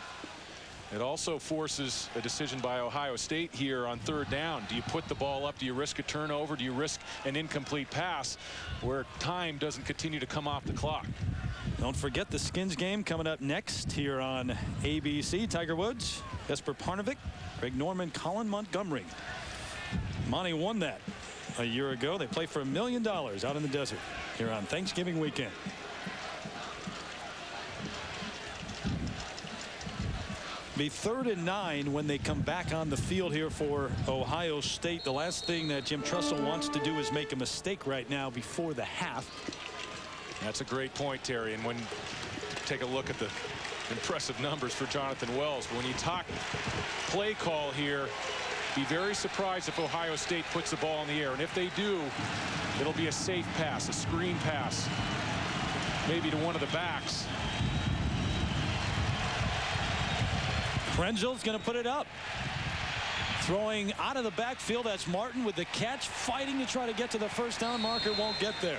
It also forces a decision by Ohio State here on 3rd down. Do you put the ball up? Do you risk a turnover? Do you risk an incomplete pass where time doesn't continue to come off the clock? Don't forget the Skins game coming up next here on ABC. Tiger Woods, Jesper Parnevik, Greg Norman, Colin Montgomery. Monty won that a year ago. They play for $1 million out in the desert here on Thanksgiving weekend. Be 3rd and 9 when they come back on the field here for Ohio State. The last thing that Jim Tressel wants to do is make a mistake right now before the half. That's a great point, Terry. And when you take a look at the impressive numbers for Jonathan Wells, when you talk play call here, be very surprised if Ohio State puts the ball in the air. And if they do, it'll be a safe pass, a screen pass, maybe to one of the backs. Krenzel's going to put it up. Throwing out of the backfield, that's Martin with the catch, fighting to try to get to the first down marker, won't get there.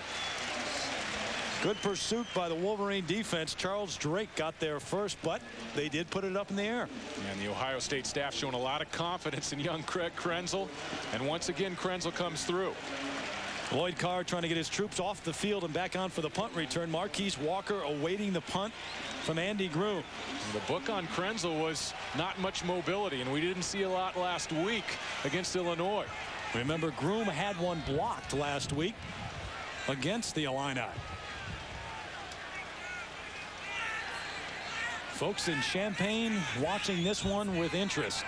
Good pursuit by the Wolverine defense. Charles Drake got there first, but they did put it up in the air. And the Ohio State staff showing a lot of confidence in young Craig Krenzel. And once again, Krenzel comes through. Lloyd Carr trying to get his troops off the field and back on for the punt return. Marquise Walker awaiting the punt from Andy Groom. The book on Krenzel was not much mobility, and we didn't see a lot last week against Illinois. Remember, Groom had one blocked last week against the Illini. Folks in Champaign watching this one with interest.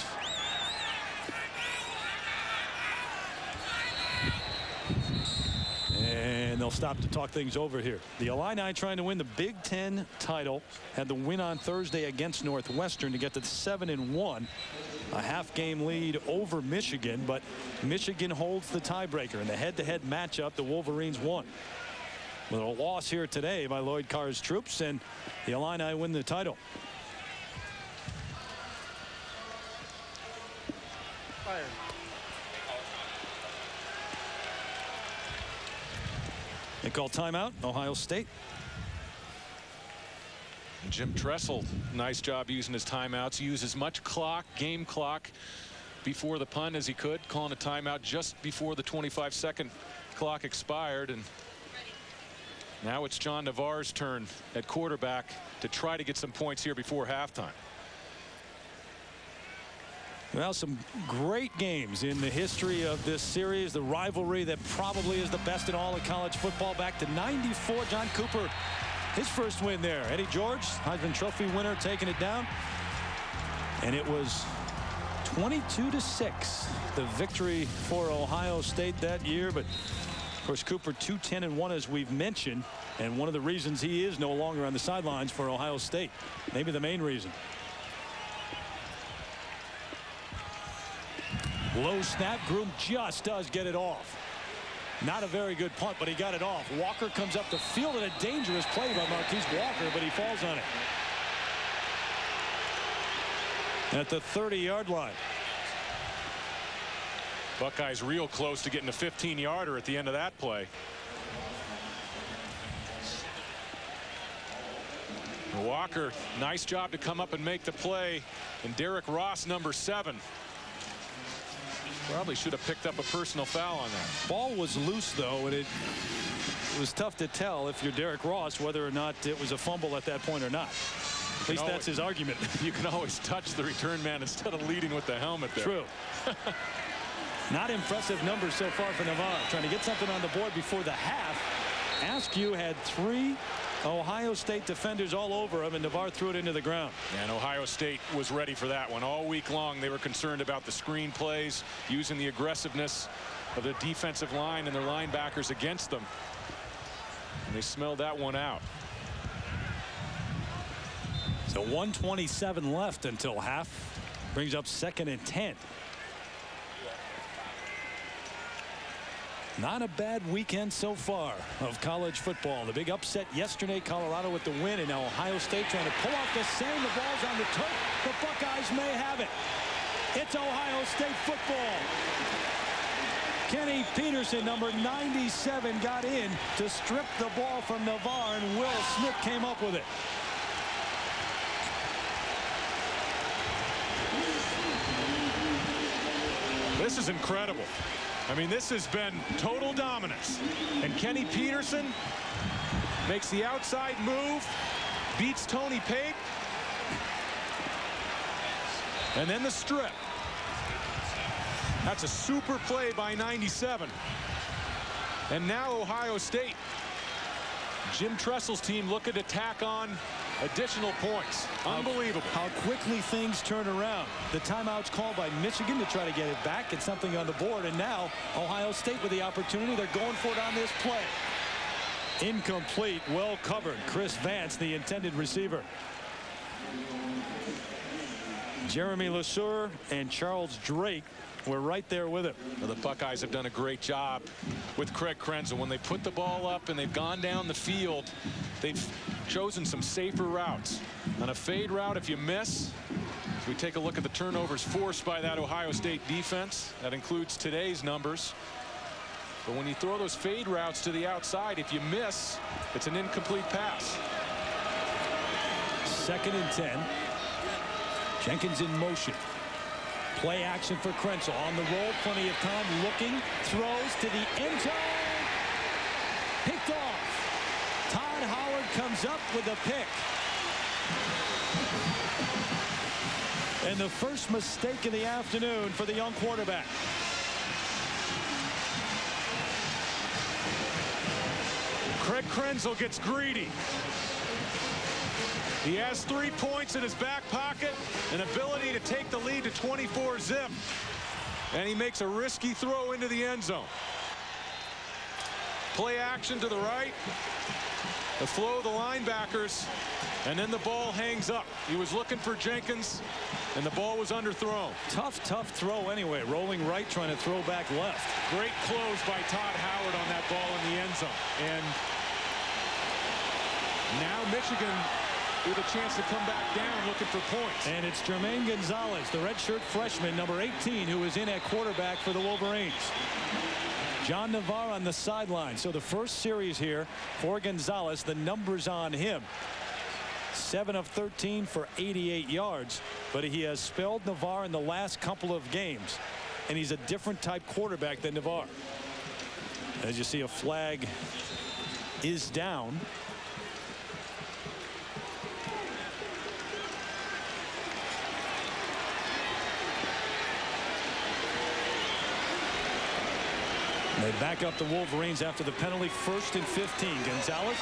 And they'll stop to talk things over here. The Illini trying to win the Big Ten title. Had the win on Thursday against Northwestern to get to 7-1. A half-game lead over Michigan, but Michigan holds the tiebreaker. In the head-to-head matchup, the Wolverines won. With a loss here today by Lloyd Carr's troops, and the Illini win the title. Fired. They call timeout, Ohio State. Jim Tressel, nice job using his timeouts. Use as much clock, game clock, before the punt as he could. Calling a timeout just before the 25-second clock expired. And now it's John Navarre's turn at quarterback to try to get some points here before halftime. Well, some great games in the history of this series. The rivalry that probably is the best in all of college football. Back to '94, John Cooper, his first win there. Eddie George, Heisman Trophy winner, taking it down. And it was 22-6, the victory for Ohio State that year. But, of course, Cooper 2-10-1, as we've mentioned. And one of the reasons he is no longer on the sidelines for Ohio State. Maybe the main reason. Low snap. Groom just does get it off. Not a very good punt, but he got it off. Walker comes up the field, and a dangerous play by Marquise Walker, but he falls on it. At the 30-yard line. Buckeyes real close to getting a 15-yarder at the end of that play. Walker, nice job to come up and make the play. And Derek Ross, number 7. Probably should have picked up a personal foul on that. Ball was loose, though, and it was tough to tell if you're Derek Ross whether or not it was a fumble at that point or not. At least that's his argument. You can always touch the return man instead of leading with the helmet there. True. Not impressive numbers so far for Navarre. Trying to get something on the board before the half. Askew had 3 Ohio State defenders all over him, and Navarre threw it into the ground. And Ohio State was ready for that one. All week long, they were concerned about the screen plays, using the aggressiveness of the defensive line and their linebackers against them. And they smelled that one out. So 1:27 left until half. Brings up 2nd and 10. Not a bad weekend so far of college football. The big upset yesterday, Colorado with the win, and now Ohio State trying to pull off the same. The ball's on the turf. The Buckeyes may have it. It's Ohio State football. Kenny Peterson, number 97, got in to strip the ball from Navarre, and Will Smith came up with it. This is incredible. I mean, this has been total dominance. And Kenny Peterson makes the outside move, beats Tony Pate, and then the strip. That's a super play by 97. And now Ohio State, Jim Tressel's team, looking to tack on additional points. Unbelievable. How quickly things turn around. The timeout's called by Michigan to try to get it back, get something on the board, and now Ohio State with the opportunity. They're going for it on this play. Incomplete, well covered. Chris Vance, the intended receiver. Jeremy LeSueur and Charles Drake were right there with him. Well, the Buckeyes have done a great job with Craig Krenzel. When they put the ball up and they've gone down the field, they've chosen some safer routes. On a fade route, if you miss, if we take a look at the turnovers forced by that Ohio State defense, that includes today's numbers. But when you throw those fade routes to the outside, if you miss, it's an incomplete pass. 2nd and 10. Jenkins in motion. Play action for Krenzel on the roll, plenty of time, looking, throws to the end zone, picked off. Todd Howard comes up with a pick. And the first mistake of the afternoon for the young quarterback. Craig Krenzel gets greedy. He has 3 points in his back pocket, an ability to take the lead to 24-zip. And he makes a risky throw into the end zone. Play action to the right. The flow of the linebackers. And then the ball hangs up. He was looking for Jenkins, and the ball was underthrown. Tough throw anyway. Rolling right, trying to throw back left. Great close by Todd Howard on that ball in the end zone. And now Michigan with a chance to come back down looking for points. And it's Jermaine Gonzalez, the redshirt freshman, number 18, who is in at quarterback for the Wolverines. John Navarre on the sideline. So the first series here for Gonzalez, the numbers on him. 7 of 13 for 88 yards. But he has spelled Navarre in the last couple of games. And he's a different type quarterback than Navarre. As you see, a flag is down. They back up the Wolverines after the penalty. 1st and 15. Gonzalez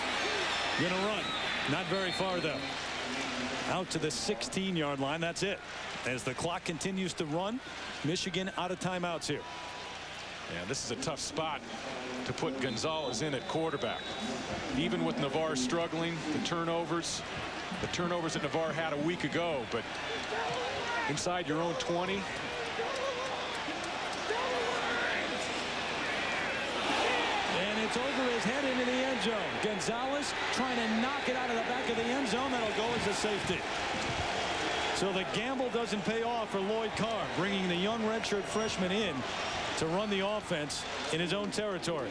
going to run. Not very far, though. Out to the 16-yard line. That's it. As the clock continues to run, Michigan out of timeouts here. Yeah, this is a tough spot to put Gonzalez in at quarterback. Even with Navarre struggling, the turnovers that Navarre had a week ago, but inside your own 20. It's over his head into the end zone. Gonzalez trying to knock it out of the back of the end zone. That'll go as a safety. So the gamble doesn't pay off for Lloyd Carr, bringing the young redshirt freshman in to run the offense in his own territory.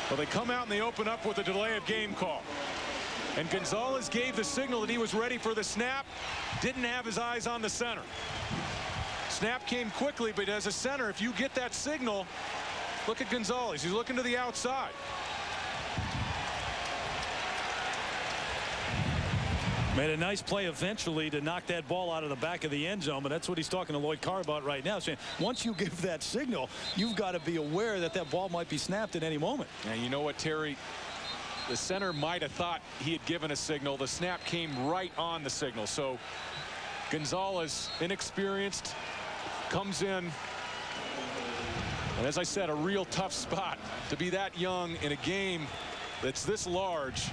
Well, they come out and they open up with a delay of game call. And Gonzalez gave the signal that he was ready for the snap. Didn't have his eyes on the center. Snap came quickly, but as a center, if you get that signal, look at Gonzalez. He's looking to the outside. Made a nice play eventually to knock that ball out of the back of the end zone, but that's what he's talking to Lloyd Carr about right now, saying once you give that signal, you've got to be aware that that ball might be snapped at any moment. And you know what, Terry? The center might have thought he had given a signal. The snap came right on the signal. So Gonzalez, inexperienced, comes in. And as I said, a real tough spot to be that young in a game that's this large.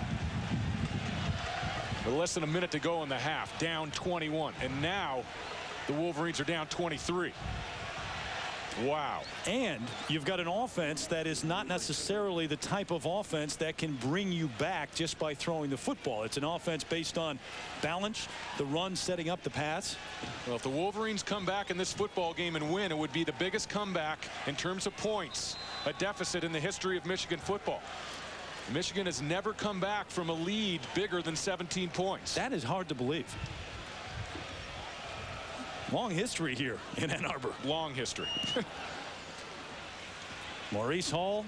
With less than a minute to go in the half, down 21. And now the Wolverines are down 23. Wow. And you've got an offense that is not necessarily the type of offense that can bring you back just by throwing the football. It's an offense based on balance, the run setting up the pass. Well, if the Wolverines come back in this football game and win, it would be the biggest comeback in terms of points, a deficit in the history of Michigan football. Michigan has never come back from a lead bigger than 17 points. That is hard to believe. Long history here in Ann Arbor. Long history. Maurice Hall,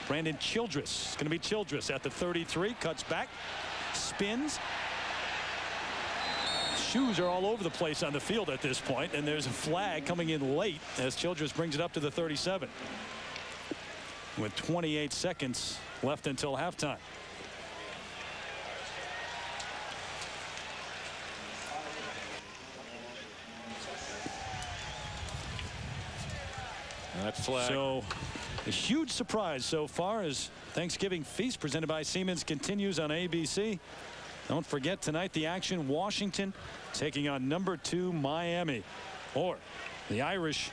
Brandon Childress. It's going to be Childress at the 33. Cuts back, spins. Shoes are all over the place on the field at this point, and there's a flag coming in late as Childress brings it up to the 37. With 28 seconds left until halftime. That flag. So a huge surprise so far as Thanksgiving feast presented by Siemens continues on ABC. Don't forget tonight the action, Washington taking on number 2 Miami, or the Irish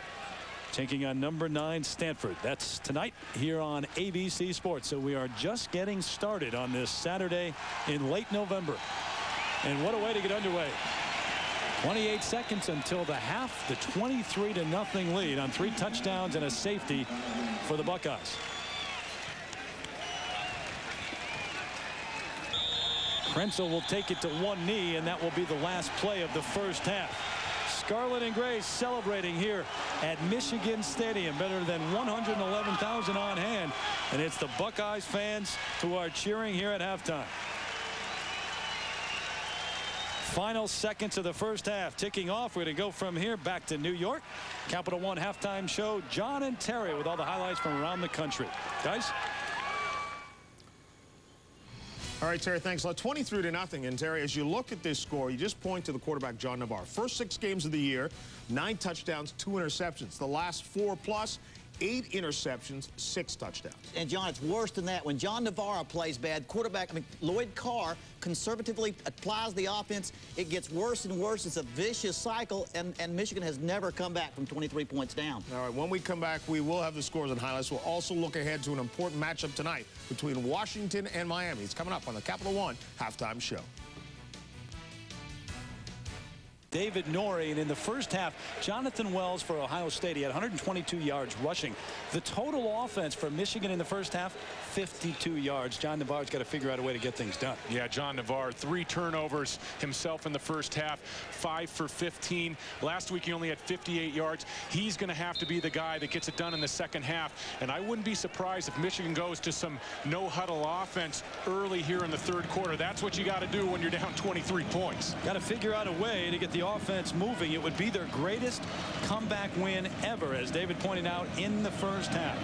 taking on number 9 Stanford. That's tonight here on ABC Sports. So we are just getting started on this Saturday in late November. And what a way to get underway. 28 seconds until the half. The 23-0 lead on 3 touchdowns and a safety for the Buckeyes. Tressel will take it to one knee, and that will be the last play of the first half. Scarlet and Gray celebrating here at Michigan Stadium. Better than 111,000 on hand. And it's the Buckeyes fans who are cheering here at halftime. Final seconds of the first half ticking off. We're going to go from here back to New York. Capital One halftime show. John and Terry with all the highlights from around the country. Guys? All right, Terry, thanks a lot. 23-0. And, Terry, as you look at this score, you just point to the quarterback, John Navarre. First 6 games of the year, 9 touchdowns, 2 interceptions. The last 4 plus, 8 interceptions, 6 touchdowns. And, John, it's worse than that. When John Navarre plays bad, quarterback, Lloyd Carr conservatively applies the offense. It gets worse and worse. It's a vicious cycle, and Michigan has never come back from 23 points down. All right, when we come back, we will have the scores and highlights. We'll also look ahead to an important matchup tonight between Washington and Miami. It's coming up on the Capital One halftime show. David Norrie, and in the first half, Jonathan Wells for Ohio State. He had 122 yards rushing. The total offense for Michigan in the first half, 52 yards. John Navarre's got to figure out a way to get things done. Yeah, John Navarre, 3 turnovers himself in the first half, 5 for 15. Last week he only had 58 yards. He's going to have to be the guy that gets it done in the second half. And I wouldn't be surprised if Michigan goes to some no-huddle offense early here in the third quarter. That's what you got to do when you're down 23 points. Got to figure out a way to get the offense moving. It would be their greatest comeback win ever, as David pointed out, in the first half.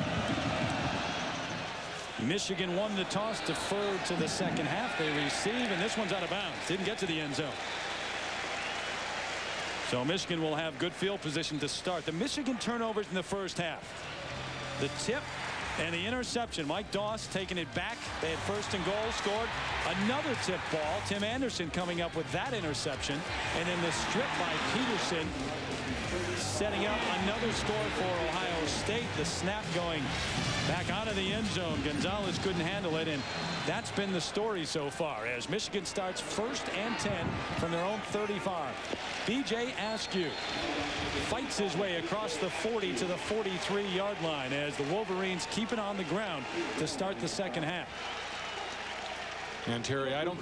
Michigan won the toss, deferred to the second half. They receive, and this one's out of bounds. Didn't get to the end zone. So Michigan will have good field position to start. The Michigan turnovers in the first half. The tip and the interception. Mike Doss taking it back. They had first and goal, scored another tip ball. Tim Anderson coming up with that interception. And then the strip by Peterson setting up another score for Ohio State. The snap going Back out of the end zone. Gonzalez couldn't handle it, and that's been the story so far as Michigan starts 1st and 10 from their own 35. B.J. Askew fights his way across the 40 to the 43-yard line as the Wolverines keep it on the ground to start the second half. And Terry, I don't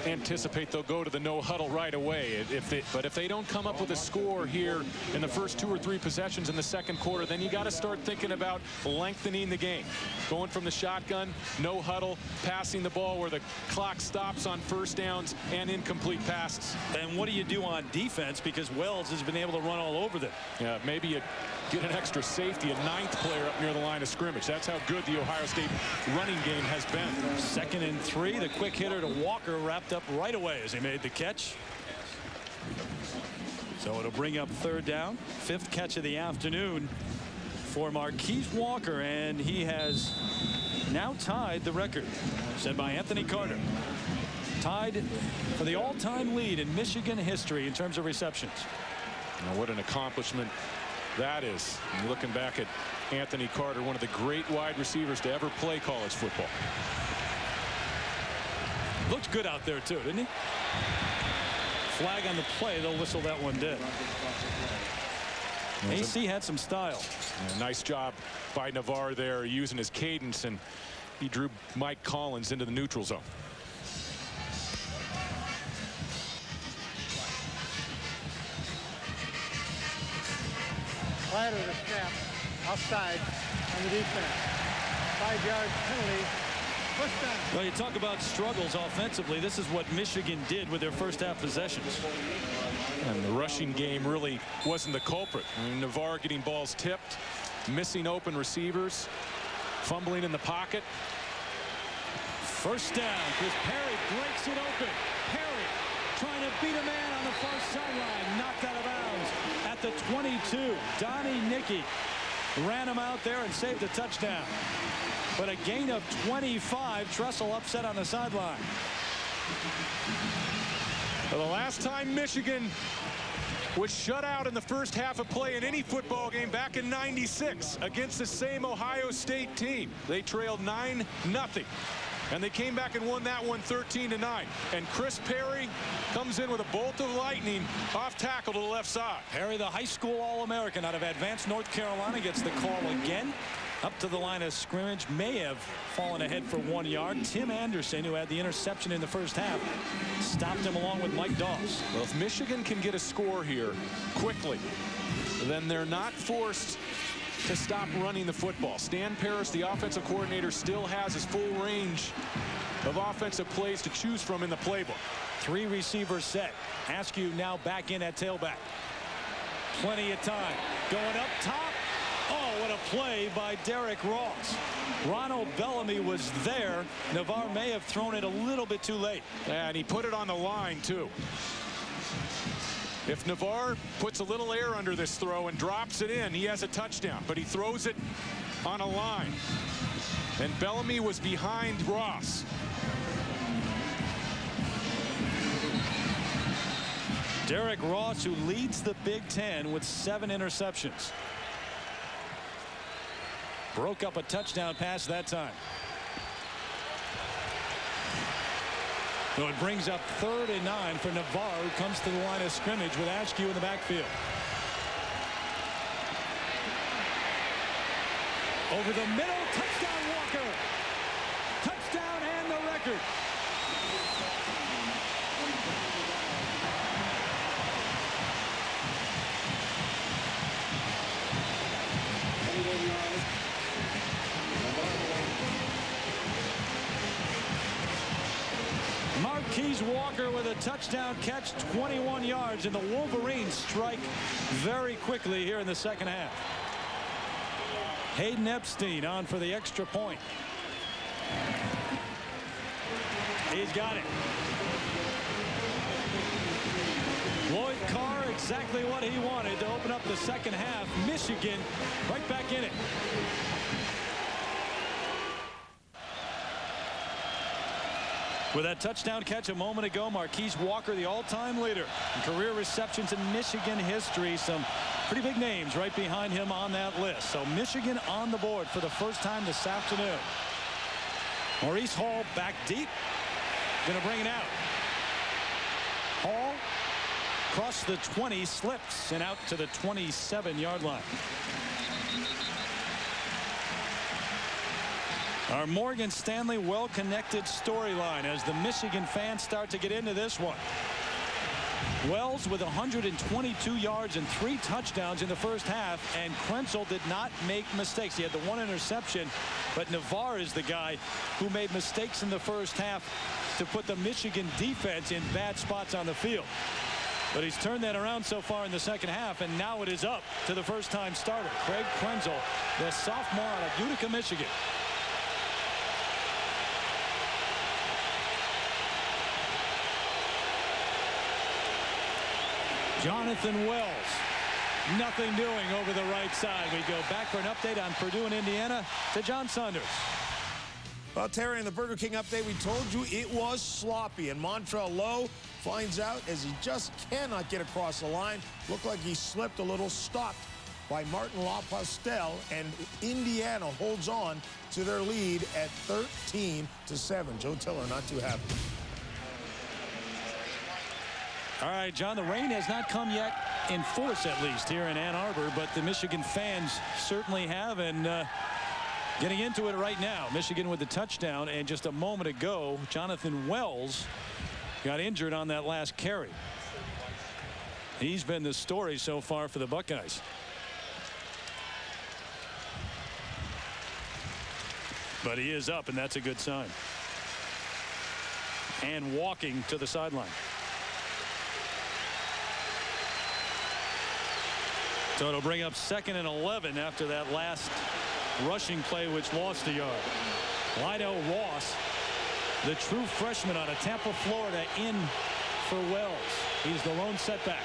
anticipate they'll go to the no huddle right away. But if they don't come up with a score here in the first 2 or 3 possessions in the second quarter, then you got to start thinking about lengthening the game. Going from the shotgun, no huddle, passing the ball where the clock stops on first downs and incomplete passes. And what do you do on defense? Because Wells has been able to run all over them. Yeah, maybe you get an extra safety, a 9th player up near the line of scrimmage. That's how good the Ohio State running game has been. 2nd and 3. The quick hitter to Walker wrapped up right away as he made the catch. So it'll bring up 3rd down. 5th catch of the afternoon for Marquise Walker, and he has now tied the record set by Anthony Carter. Tied for the all-time lead in Michigan history in terms of receptions. Now, what an accomplishment that is. And looking back at Anthony Carter, one of the great wide receivers to ever play college football. Looked good out there too, didn't he? Flag on the play. They'll whistle that one dead. AC had some style. Yeah, nice job by Navarre there, using his cadence, and he drew Mike Collins into the neutral zone. Prior to the snap, offside on the defense. 5-yard penalty. First down. Well, you talk about struggles offensively. This is what Michigan did with their first half possessions. And the rushing game really wasn't the culprit. I mean, Navarre getting balls tipped, missing open receivers, fumbling in the pocket. First down. Chris Perry breaks it open. Perry trying to beat a man on the far sideline. Knocked out of bounds at the 22. Donnie Nicky ran him out there and saved a touchdown. But a gain of 25. Tressel upset on the sideline. Well, the last time Michigan was shut out in the first half of play in any football game back in '96 against the same Ohio State team. They trailed 9-0. And they came back and won that one 13-9. And Chris Perry comes in with a bolt of lightning off tackle to the left side. Perry, the high school All-American out of Advanced, North Carolina, gets the call again. Up to the line of scrimmage, may have fallen ahead for 1 yard. Tim Anderson, who had the interception in the first half, stopped him along with Mike Doss. Well, if Michigan can get a score here quickly, then they're not forced to stop running the football. Stan Parrish, the offensive coordinator, still has his full range of offensive plays to choose from in the playbook. 3 receivers set. Askew now back in at tailback. Plenty of time. Going up top. Oh, what a play by Derek Ross. Ronald Bellamy was there. Navarre may have thrown it a little bit too late. And he put it on the line, too. If Navarre puts a little air under this throw and drops it in, he has a touchdown. But he throws it on a line. And Bellamy was behind Ross. Derek Ross, who leads the Big Ten with 7 interceptions. Broke up a touchdown pass that time. So it brings up 3rd and 9 for Navarre, who comes to the line of scrimmage with Askew in the backfield. Over the middle, touchdown Walker. Touchdown and the record. Marquise Walker with a touchdown catch, 21 yards, and the Wolverines strike very quickly here in the second half. Hayden Epstein on for the extra point. He's got it. Lloyd Carr, exactly what he wanted to open up the second half. Michigan right back in it. With that touchdown catch a moment ago, Marquise Walker, the all-time leader in career receptions in Michigan history. Some pretty big names right behind him on that list. So Michigan on the board for the first time this afternoon. Maurice Hall back deep. Going to bring it out. Hall across the 20, slips and out to the 27-yard line. Our Morgan Stanley well-connected storyline as the Michigan fans start to get into this one. Wells with 122 yards and 3 touchdowns in the first half, and Krenzel did not make mistakes. He had the 1 interception, but Navarre is the guy who made mistakes in the first half to put the Michigan defense in bad spots on the field. But he's turned that around so far in the second half, and now it is up to the first-time starter, Craig Krenzel, the sophomore out of Utica, Michigan. Jonathan Wells, nothing doing over the right side. We go back for an update on Purdue and Indiana to John Saunders. Well, Terry, in the Burger King update, we told you it was sloppy, and Montrell Lowe finds out as he just cannot get across the line. Looked like he slipped a little, stopped by Martin LaPastel, and Indiana holds on to their lead at 13-7. Joe Tiller not too happy. All right, John, the rain has not come yet in force, at least here in Ann Arbor, but the Michigan fans certainly have, and getting into it right now. Michigan with the touchdown, and just a moment ago, Jonathan Wells got injured on that last carry. He's been the story so far for the Buckeyes. But he is up, and that's a good sign. And walking to the sideline. So it'll bring up 2nd and 11 after that last rushing play, which lost a yard. Lydell Ross, the true freshman out of Tampa, Florida, in for Wells. He's the lone setback.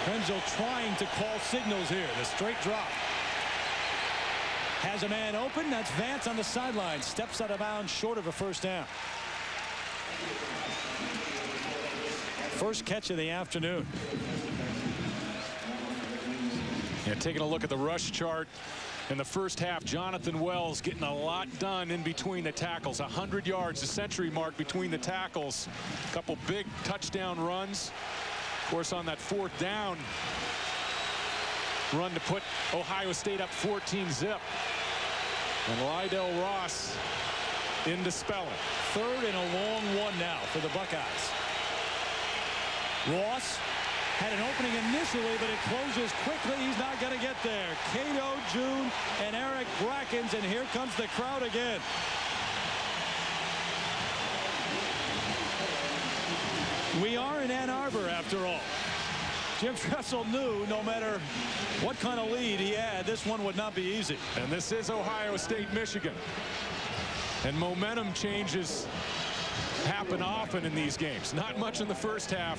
Krenzel trying to call signals here. The straight drop. Has a man open. That's Vance on the sideline. Steps out of bounds short of a first down. First catch of the afternoon. Yeah, taking a look at the rush chart in the first half, Jonathan Wells getting a lot done in between the tackles. 100 yards, the century mark between the tackles. A couple big touchdown runs. Of course, on that 4th down run to put Ohio State up 14-zip. And Lydell Ross into Spelling. 3rd and a long one now for the Buckeyes. Ross had an opening initially, but it closes quickly. He's not going to get there. Cato, June, and Eric Brackens, and here comes the crowd again. We are in Ann Arbor, after all. Jim Tressel knew no matter what kind of lead he had, this one would not be easy. And this is Ohio State, Michigan. And momentum changes happen often in these games. Not much in the first half,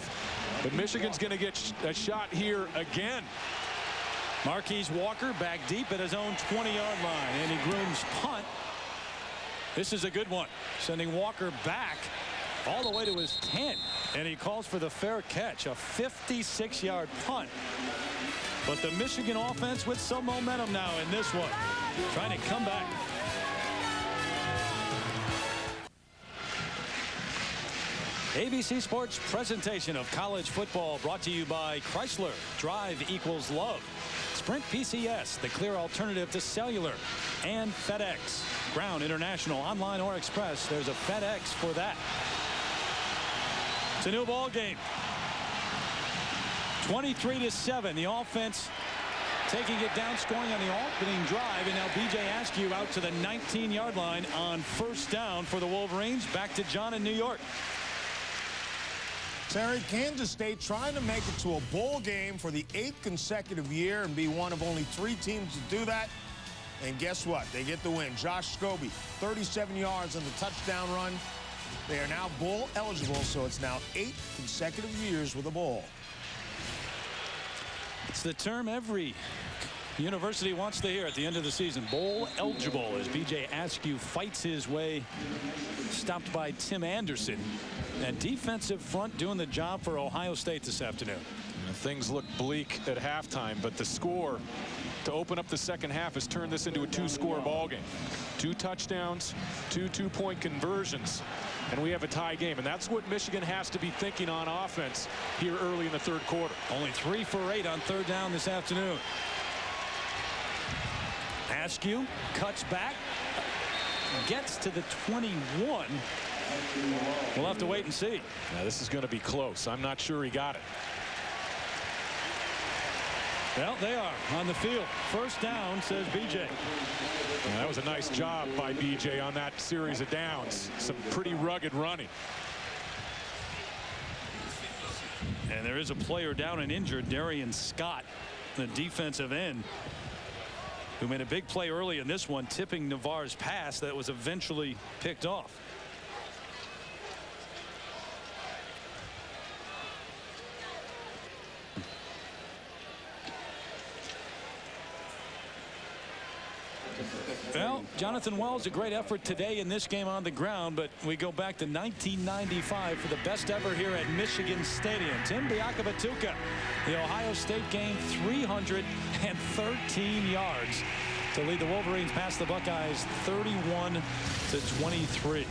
but Michigan's going to get a shot here again. Marquise Walker back deep at his own 20-yard line. Andy Groom's punt. This is a good one. Sending Walker back all the way to his 10. And he calls for the fair catch. A 56-yard punt. But the Michigan offense with some momentum now in this one. Trying to come back. ABC Sports presentation of college football brought to you by Chrysler. Drive equals love. Sprint PCS, the clear alternative to cellular. And FedEx. Ground, international, online or express. There's a FedEx for that. It's a new ball game. 23-7. The offense taking it down, scoring on the opening drive. And now B.J. Askew out to the 19-yard line on 1st down for the Wolverines. Back to John in New York. Terry, Kansas State trying to make it to a bowl game for the 8th consecutive year and be one of only 3 teams to do that. And guess what? They get the win. Josh Scobie, 37 yards on the touchdown run. They are now bowl eligible, so it's now 8 consecutive years with a bowl. It's the term every University wants to hear at the end of the season. Bowl eligible as B.J. Askew fights his way, stopped by Tim Anderson. And defensive front doing the job for Ohio State this afternoon. Things look bleak at halftime, but the score to open up the second half has turned this into a 2-score ball game. 2 touchdowns, 2 two-point conversions, and we have a tie game. And that's what Michigan has to be thinking on offense here early in the third quarter. Only 3 for 8 on third down this afternoon. Askew cuts back, gets to the 21. We'll have to wait and see. Now, this is going to be close. I'm not sure he got it. Well, they are on the field. First down, says B.J. And that was a nice job by B.J. on that series of downs. Some pretty rugged running. And there is a player down and injured, Darian Scott, the defensive end, who made a big play early in this one, tipping Navarre's pass that was eventually picked off. Well, Jonathan Wells, a great effort today in this game on the ground, but we go back to 1995 for the best ever here at Michigan Stadium. Tim Biakabatuka, the Ohio State game, 313 yards to lead the Wolverines past the Buckeyes 31-23.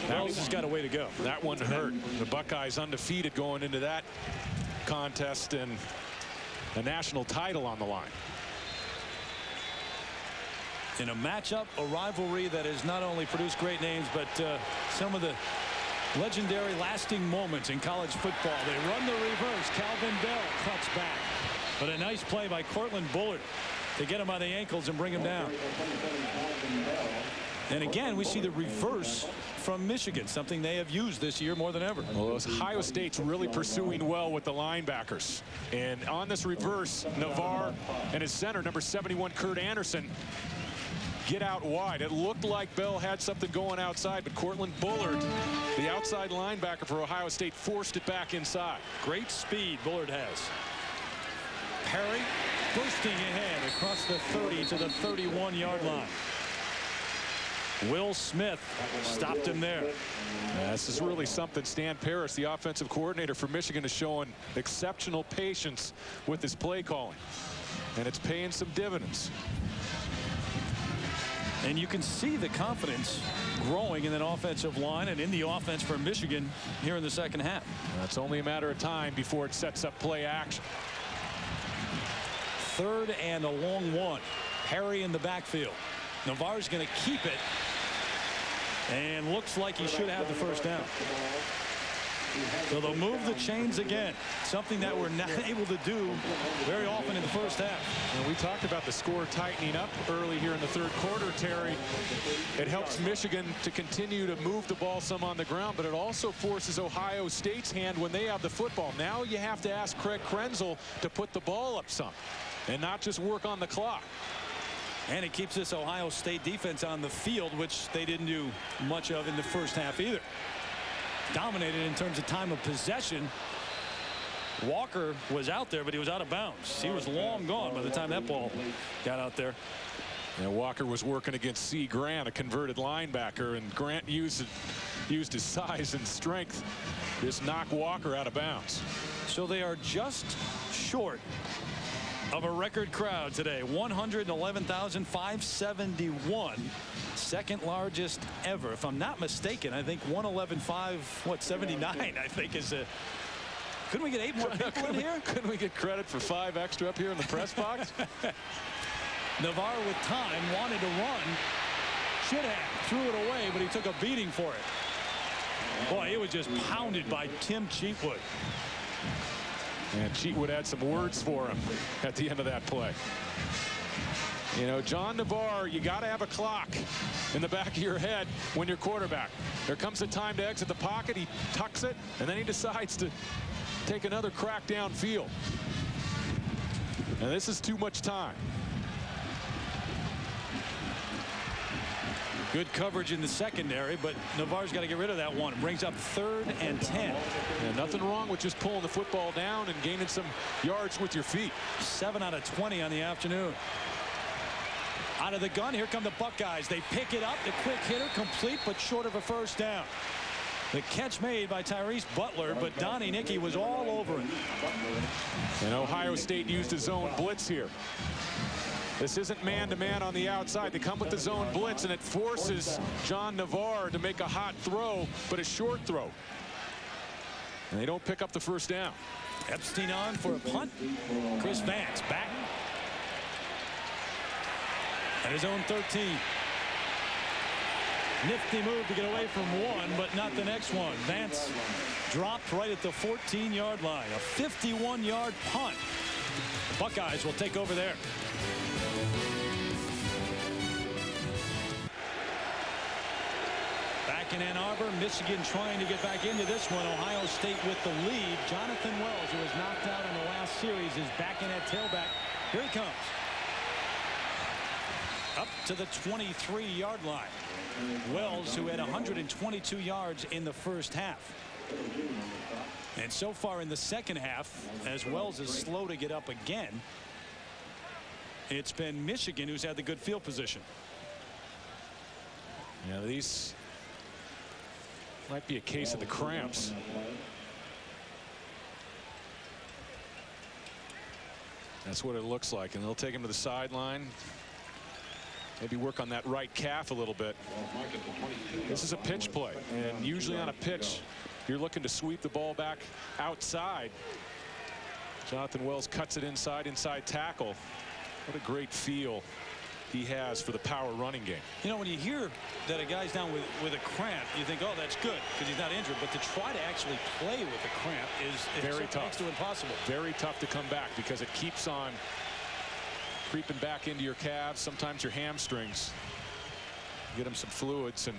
Wells has got a way to go. That one hurt. The Buckeyes undefeated going into that contest, and a national title on the line. In a matchup, a rivalry that has not only produced great names, but some of the legendary lasting moments in college football. They run the reverse. Calvin Bell cuts back. But a nice play by Cortland Bullard to get him by the ankles and bring him down. And again, we see the reverse from Michigan, something they have used this year more than ever. Well, Ohio State's really pursuing well with the linebackers. And on this reverse, Navarre and his center, number 71, Kurt Anderson, get out wide. It looked like Bell had something going outside, but Cortland Bullard, the outside linebacker for Ohio State, forced it back inside. Great speed Bullard has. Perry bursting ahead across the 30 to the 31-yard line. Will Smith stopped him there. Yeah, this is really something. Stan Paris, the offensive coordinator for Michigan, is showing exceptional patience with his play calling, and it's paying some dividends. And you can see the confidence growing in that offensive line and in the offense for Michigan here in the second half. It's only a matter of time before it sets up play action. Third and a long one. Perry in the backfield. Navarre's going to keep it. And looks like he should have the first down. So they'll move the chains again. Something that we're not able to do very often in the first half. And we talked about the score tightening up early here in the third quarter, Terry. It helps Michigan to continue to move the ball some on the ground, but it also forces Ohio State's hand when they have the football. Now you have to ask Craig Krenzel to put the ball up some and not just work on the clock. And it keeps this Ohio State defense on the field, which they didn't do much of in the first half either. Dominated in terms of time of possession. Walker was out there, but he was out of bounds. He was long gone by the time that ball got out there. And Walker was working against C. Grant, a converted linebacker, and Grant used his size and strength to just knock Walker out of bounds. So they are just short of a record crowd today. 111,571. Second largest ever. If I'm not mistaken, I think 111,579, I think is a... Couldn't we get 8 more people in here? Couldn't we get credit for 5 extra up here in the press box? Navarre with time wanted to run. Should have. Threw it away, but he took a beating for it. Boy, it was just pounded by Tim Cheatwood. And Cheatwood had some words for him at the end of that play. You know, John Navarre, you got to have a clock in the back of your head when you're quarterback. There comes a time to exit the pocket. He tucks it, and then he decides to take another crack downfield. And this is too much time. Good coverage in the secondary, but Navarre's got to get rid of that one. Brings up 3rd and 10. Yeah, nothing wrong with just pulling the football down and gaining some yards with your feet. 7 out of 20 on the afternoon. Out of the gun, here come the Buckeyes. They pick it up. The quick hitter complete, but short of a first down. The catch made by Tyrese Butler, but Donnie Nicky was all over it. And Ohio State used a zone blitz here. This isn't man-to-man on the outside. They come with the zone blitz, and it forces John Navarre to make a hot throw, but a short throw. And they don't pick up the first down. Epstein on for a punt. Chris Vance back at his own 13. Nifty move to get away from one, but not the next one. Vance dropped right at the 14-yard line. A 51-yard punt. The Buckeyes will take over there. Back in Ann Arbor, Michigan trying to get back into this one. Ohio State with the lead. Jonathan Wells, who was knocked out in the last series, is back in at tailback. Here he comes. Up to the 23-yard line. Wells, who had 122 yards in the first half. And so far in the second half, as Wells is slow to get up again, it's been Michigan who's had the good field position. Yeah, these might be a case of the cramps. That's what it looks like, and they'll take him to the sideline. Maybe work on that right calf a little bit. This is a pitch play, and usually on a pitch, you're looking to sweep the ball back outside. Jonathan Wells cuts it inside tackle. What a great feel he has for the power running game. You know, when you hear that a guy's down with a cramp, you think, oh, that's good because he's not injured. But to try to actually play with a cramp is very tough. Next to impossible. Very tough to come back because it keeps on creeping back into your calves, sometimes your hamstrings. Get him some fluids, and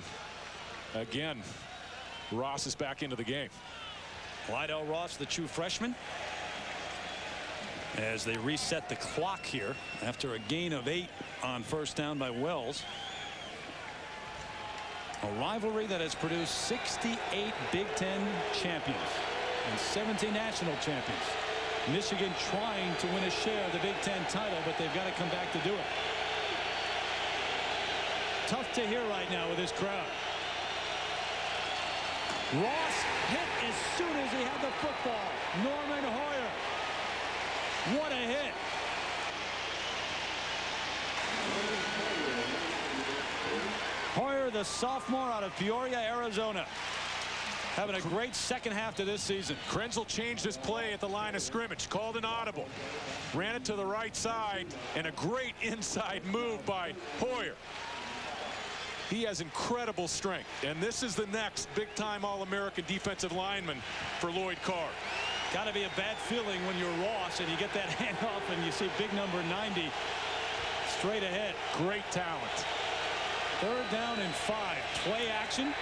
again, Ross is back into the game. Lydell Ross, the true freshman, as they reset the clock here after a gain of 8 on first down by Wells. A rivalry that has produced 68 Big Ten champions and 17 national champions. Michigan trying to win a share of the Big Ten title, but they've got to come back to do it. Tough to hear right now with this crowd. Ross hit as soon as he had the football. Norman Hoyer. What a hit. Hoyer, the sophomore out of Peoria, Arizona, having a great second half to this season. Krenzel changed his play at the line of scrimmage, called an audible, ran it to the right side, and a great inside move by Hoyer. He has incredible strength, and this is the next big-time All-American defensive lineman for Lloyd Carr. Got to be a bad feeling when you're Ross and you get that handoff and you see big number 90 straight ahead. Great talent. 3rd down and 5. Play action.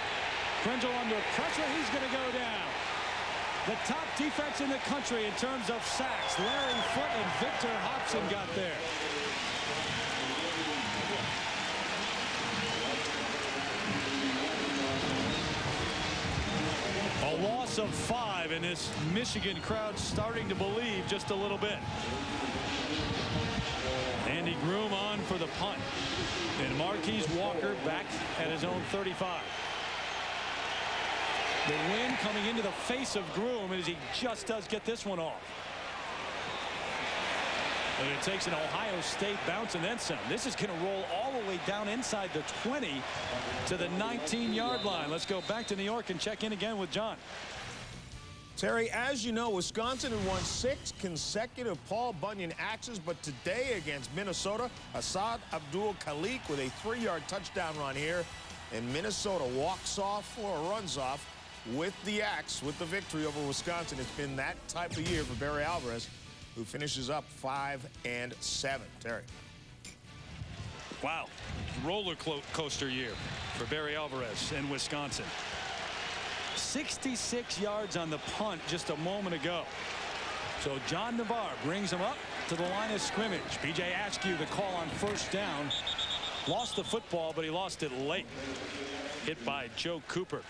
Krenzel under pressure. He's going to go down. The top defense in the country in terms of sacks. Larry Foote and Victor Hobson got there. A loss of 5, and this Michigan crowd starting to believe just a little bit. Andy Groom on for the punt. And Marquise Walker back at his own 35. The wind coming into the face of Groom as he just does get this one off. And it takes an Ohio State bounce and then some. This is going to roll all the way down inside the 20 to the 19-yard line. Let's go back to New York and check in again with John. Terry, as you know, Wisconsin had won 6 consecutive Paul Bunyan axes, but today against Minnesota, Assad Abdul-Khalik with a 3-yard touchdown run here, and Minnesota walks off or runs off with the axe, with the victory over Wisconsin. It's been that type of year for Barry Alvarez, who finishes up 5-7. Terry. Wow. Roller coaster year for Barry Alvarez in Wisconsin. 66 yards on the punt just a moment ago. So John Navarre brings him up to the line of scrimmage. B.J. Askew the call on first down Lost the football, but he lost it late. Hit by Joe Cooper.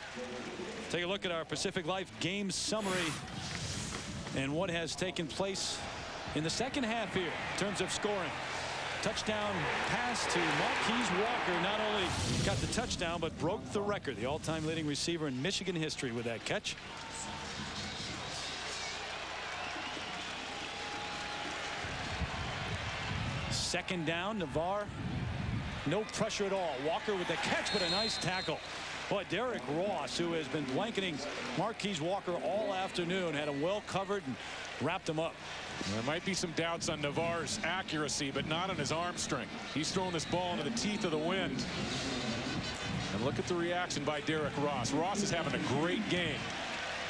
Take a look at our Pacific Life game summary and what has taken place in the second half here in terms of scoring. Touchdown pass to Marquise Walker. Not only got the touchdown, but broke the record. The all-time leading receiver in Michigan history with that catch. Second down, Navarre. No pressure at all. Walker with the catch, but a nice tackle. Boy, Derek Ross, who has been blanketing Marquise Walker all afternoon, had him well covered and wrapped him up. There might be some doubts on Navarre's accuracy, but not on his arm strength. He's throwing this ball into the teeth of the wind. And look at the reaction by Derek Ross. Ross is having a great game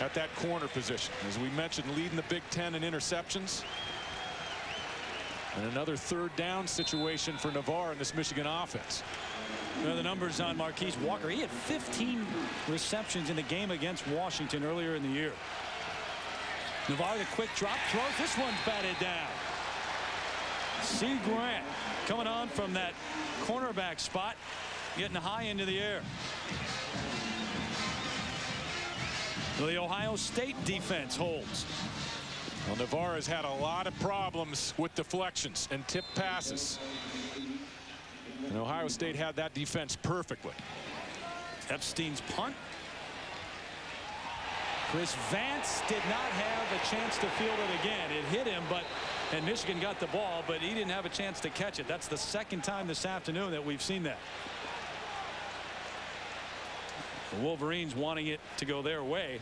at that corner position. As we mentioned, leading the Big Ten in interceptions. And another third down situation for Navarre in this Michigan offense. The numbers on Marquise Walker. He had 15 receptions in the game against Washington earlier in the year. Navarre, the quick drop throws. This one's batted down. C. Grant coming on from that cornerback spot, getting high into the air. So the Ohio State defense holds. Well, Navarre has had a lot of problems with deflections and tip passes. And Ohio State had that defense perfectly. Epstein's punt. Chris Vance did not have a chance to field it again. It hit him, and Michigan got the ball, but he didn't have a chance to catch it. That's the second time this afternoon that we've seen that. The Wolverines wanting it to go their way,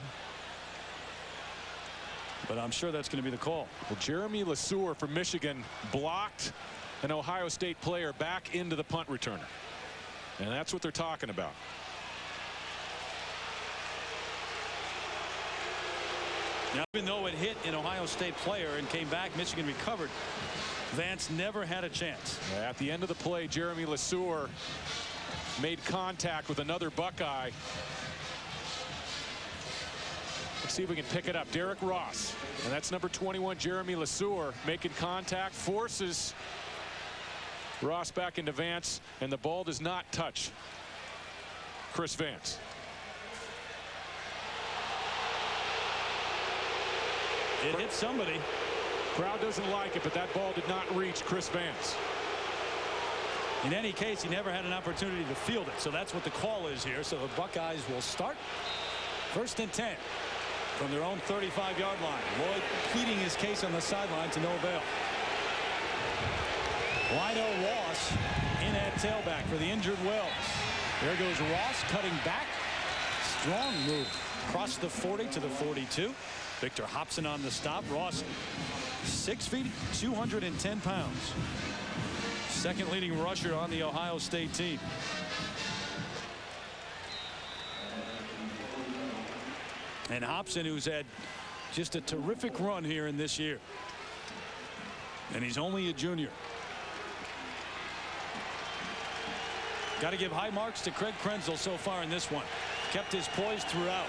but I'm sure that's going to be the call. Well, Jeremy LeSueur from Michigan blocked an Ohio State player back into the punt returner. And that's what they're talking about. Now, even though it hit an Ohio State player and came back, Michigan recovered. Vance never had a chance. At the end of the play, Jeremy LeSueur made contact with another Buckeye. Let's see if we can pick it up. Derek Ross, and that's number 21, Jeremy LeSueur, making contact, forces Ross back into Vance, and the ball does not touch Chris Vance. It hit somebody. Crowd doesn't like it, but that ball did not reach Chris Vance. In any case, he never had an opportunity to field it, so that's what the call is here. So the Buckeyes will start. 1st and 10 from their own 35-yard line. Lloyd pleading his case on the sideline to no avail. Lino Ross in at tailback for the injured Wells. There goes Ross cutting back. Strong move across the 40 to the 42. Victor Hobson on the stop. Ross 6 feet, 210 pounds. Second leading rusher on the Ohio State team. And Hobson, who's had just a terrific run here in this year. And he's only a junior. Got to give high marks to Craig Krenzel so far in this one. Kept his poise throughout.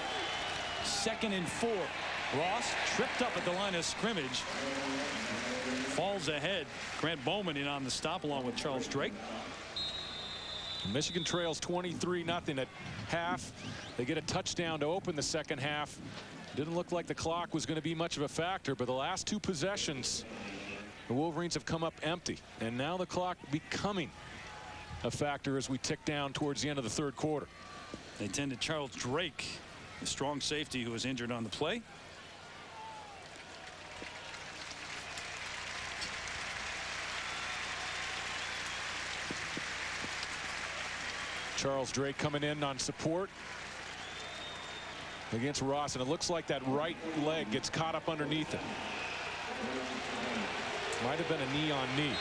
2nd and 4. Ross tripped up at the line of scrimmage. Falls ahead. Grant Bowman in on the stop along with Charles Drake. Michigan trails 23-0 at half. They get a touchdown to open the second half. Didn't look like the clock was going to be much of a factor, but the last 2 possessions, the Wolverines have come up empty. And now the clock becoming a factor as we tick down towards the end of the 3rd quarter. They tend to Charles Drake, the strong safety who was injured on the play. Charles Drake coming in on support against Ross, and it looks like that right leg gets caught up underneath it. Might have been a knee on knee.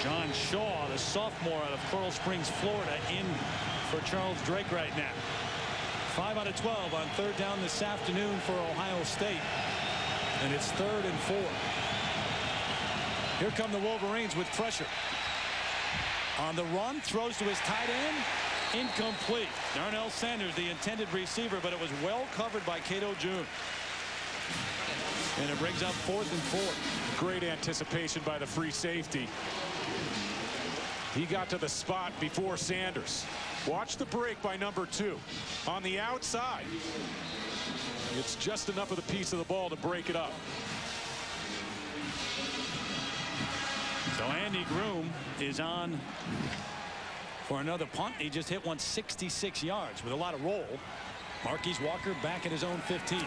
John Shaw, the sophomore out of Coral Springs, Florida, in for Charles Drake right now. 5 out of 12 on 3rd down this afternoon for Ohio State. And it's 3rd and 4. Here come the Wolverines with pressure. On the run, throws to his tight end. Incomplete. Darnell Sanders, the intended receiver, but it was well covered by Cato June. And it brings up 4th and 4. Great anticipation by the free safety. He got to the spot before Sanders. Watch the break by number 2. On the outside. It's just enough of the piece of the ball to break it up. So Andy Groom is on for another punt. He just hit one 66 yards with a lot of roll. Marquise Walker back at his own 15.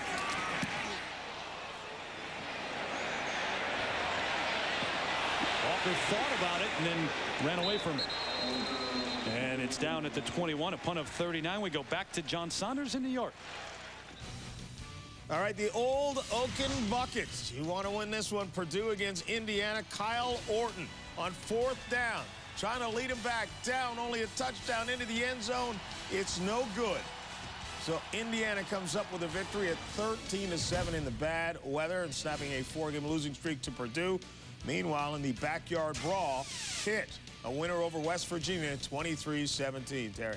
Walker thought about it and then ran away from it. And it's down at the 21, a punt of 39. We go back to John Saunders in New York. All right, the old Oaken Buckets. You want to win this one. Purdue against Indiana. Kyle Orton on 4th down. Trying to lead him back. Down, only a touchdown into the end zone. It's no good. So Indiana comes up with a victory at 13-7 in the bad weather and snapping a 4-game losing streak to Purdue. Meanwhile, in the backyard brawl, Pitt, a winner over West Virginia, 23-17. Terry.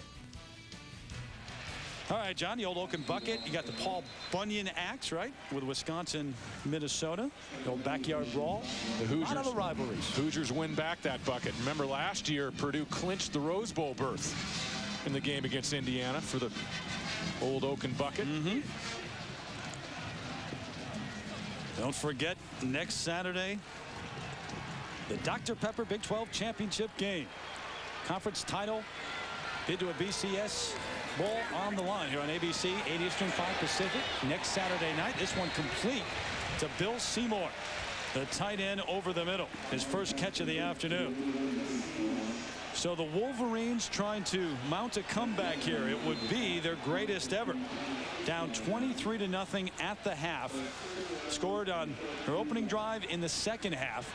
All right, John, the old Oaken Bucket. You got the Paul Bunyan axe, right, with Wisconsin, Minnesota. The old backyard brawl. The Hoosiers. A lot of the rivalries. Hoosiers win back that bucket. Remember last year, Purdue clinched the Rose Bowl berth in the game against Indiana for the old Oaken Bucket. Don't forget, next Saturday, the Dr. Pepper Big 12 Championship game. Conference title, bid to a BCS Bowl on the line here on ABC, 8 Eastern, 5 Pacific. Next Saturday night, this one complete to Bill Seymour, the tight end over the middle. His first catch of the afternoon. So the Wolverines trying to mount a comeback here. It would be their greatest ever. Down 23-0 at the half. Scored on their opening drive in the second half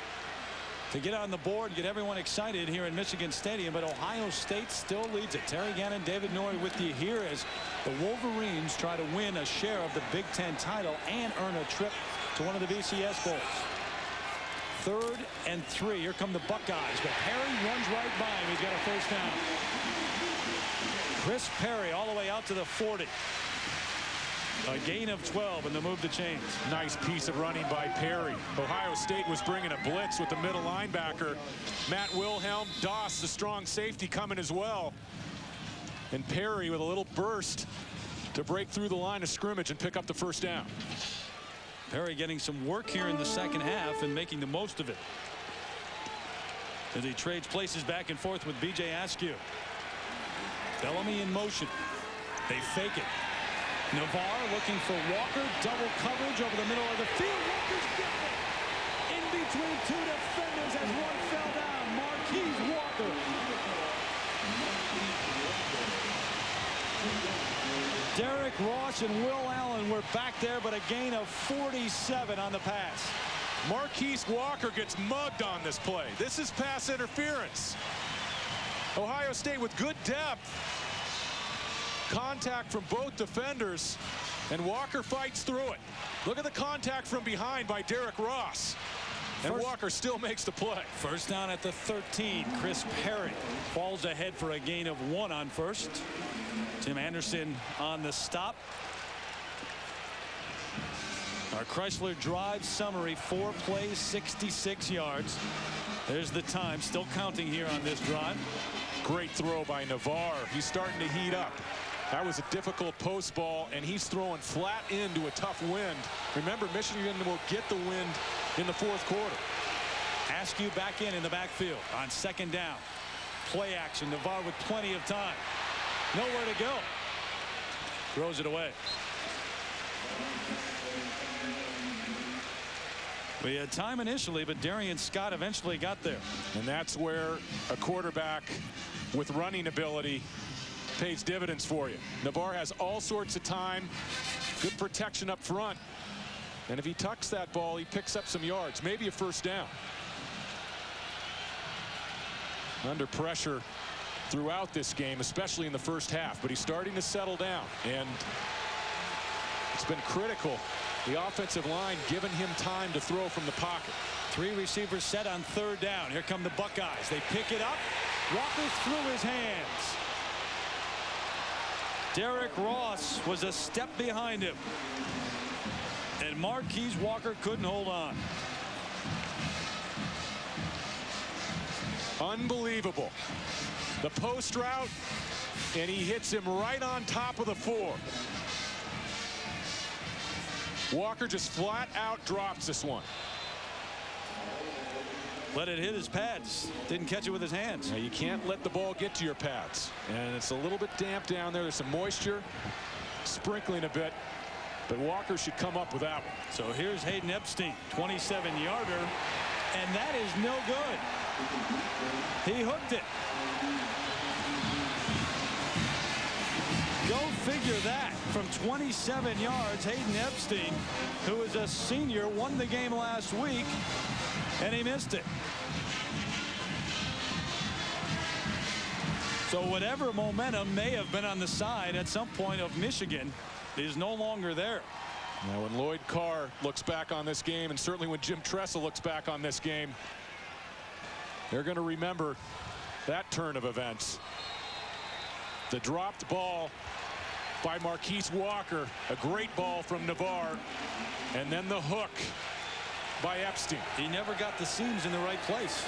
to get on the board, get everyone excited here in Michigan Stadium. But Ohio State still leads it. Terry Gannon, David Norrie with you here as the Wolverines try to win a share of the Big Ten title and earn a trip to one of the BCS Bowls. 3rd and 3. Here come the Buckeyes, but Perry runs right by him. He's got a first down. Chris Perry all the way out to the 40. A gain of 12 and the move to chains. Nice piece of running by Perry. Ohio State was bringing a blitz with the middle linebacker. Matt Wilhelm. Doss, the strong safety, coming as well. And Perry with a little burst to break through the line of scrimmage and pick up the first down. Perry getting some work here in the second half and making the most of it as he trades places back and forth with B.J. Askew. Bellamy in motion. They fake it. Navarre looking for Walker. Double coverage over the middle of the field. Walker's got it. In between 2 defenders as one fell down. Marquise Walker. Derek Ross and Will Allen were back there, but a gain of 47 on the pass. Marquise Walker gets mugged on this play. This is pass interference. Ohio State with good depth. Contact from both defenders, and Walker fights through it. Look at the contact from behind by Derek Ross. And Walker still makes the play. First down at the 13. Chris Perry falls ahead for a gain of 1 on first. Tim Anderson on the stop. Our Chrysler Drive summary: 4 plays, 66 yards. There's the time, still counting here on this drive. Great throw by Navarre. He's starting to heat up. That was a difficult post ball, and he's throwing flat into a tough wind. Remember, Michigan will get the wind in the 4th quarter. Askew back in the backfield on second down. Play action. Navarre with plenty of time. Nowhere to go. Throws it away. We had time initially, but Darian Scott eventually got there. And that's where a quarterback with running ability pays dividends for you. Navarre has all sorts of time, good protection up front, and if he tucks that ball, he picks up some yards, maybe a first down. Under pressure throughout this game, especially in the first half, but he's starting to settle down, and it's been critical. The offensive line giving him time to throw from the pocket. 3 receivers set on 3rd down. Here come the Buckeyes. They pick it up. Walker through his hands. Derek Ross was a step behind him, and Marquise Walker couldn't hold on. Unbelievable. The post route, and he hits him right on top of the 4. Walker just flat out drops this one. Let it hit his pads. Didn't catch it with his hands. Now, you can't let the ball get to your pads. And it's a little bit damp down there. There's some moisture sprinkling a bit. But Walker should come up with that one. So here's Hayden Epstein, 27-yarder. And that is no good. He hooked it. Go figure that. From 27 yards, Hayden Epstein, who is a senior, won the game last week, and he missed it. So whatever momentum may have been on the side at some point of Michigan is no longer there. Now, when Lloyd Carr looks back on this game, and certainly when Jim Tressel looks back on this game, they're going to remember that turn of events. The dropped ball by Marquise Walker, a great ball from Navarre, and then the hook by Epstein. He never got the seams in the right place.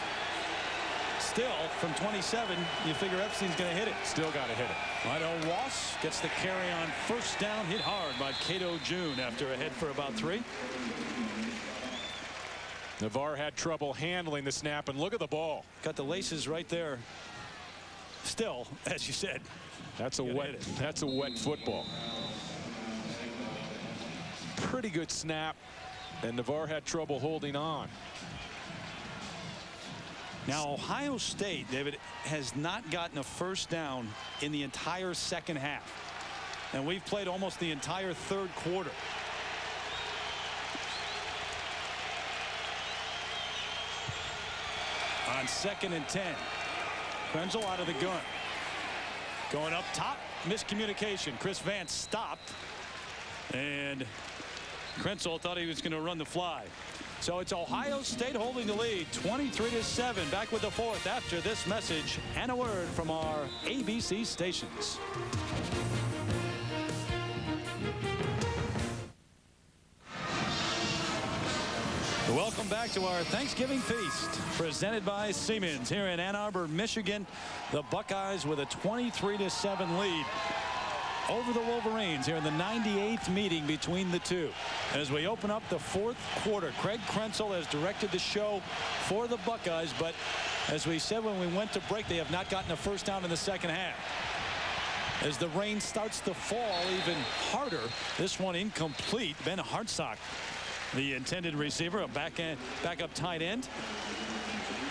Still, from 27, you figure Epstein's going to hit it. Still got to hit it. Milo Ross gets the carry on first down, hit hard by Cato June after a head for about 3. Navarre had trouble handling the snap, and look at the ball. Got the laces right there. Still, as you said, that's a wet football. Pretty good snap, and Navarre had trouble holding on. Now, Ohio State, David, has not gotten a first down in the entire second half. And we've played almost the entire third quarter. On 2nd and 10. Krenzel out of the gun. Going up top, miscommunication. Chris Vance stopped. And Krenzel thought he was going to run the fly. So it's Ohio State holding the lead, 23-7. Back with the 4th after this message and a word from our ABC stations. Welcome back to our Thanksgiving feast presented by Siemens here in Ann Arbor, Michigan. The Buckeyes with a 23-7 lead over the Wolverines here in the 98th meeting between the two. As we open up the 4th quarter, Craig Krenzel has directed the show for the Buckeyes, but as we said when we went to break, they have not gotten a first down in the second half. As the rain starts to fall even harder, this one incomplete. Ben Hartsock, the intended receiver, a backup tight end.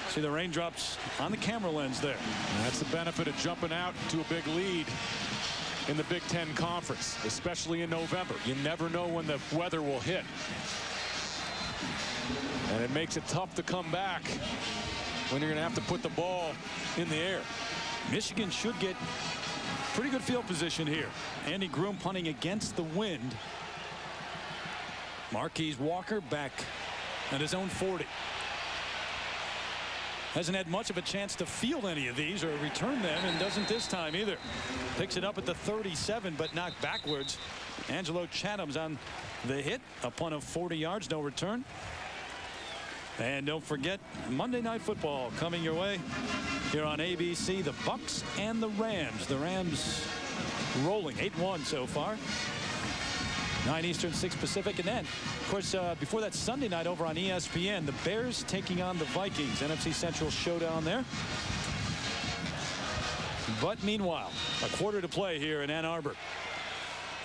See the raindrops on the camera lens there. And that's the benefit of jumping out to a big lead in the Big Ten Conference, especially in November. You never know when the weather will hit. And it makes it tough to come back when you're going to have to put the ball in the air. Michigan should get pretty good field position here. Andy Groom punting against the wind. Marquise Walker back at his own 40. Hasn't had much of a chance to field any of these or return them, and doesn't this time either. Picks it up at the 37, but knocked backwards. Angelo Chatham's on the hit. A punt of 40 yards, no return. And don't forget, Monday Night Football coming your way here on ABC. The Bucks and the Rams. The Rams rolling 8-1 so far. 9 Eastern, 6 Pacific. And then, of course, before that Sunday night over on ESPN, the Bears taking on the Vikings. NFC Central showdown there. But meanwhile, a quarter to play here in Ann Arbor.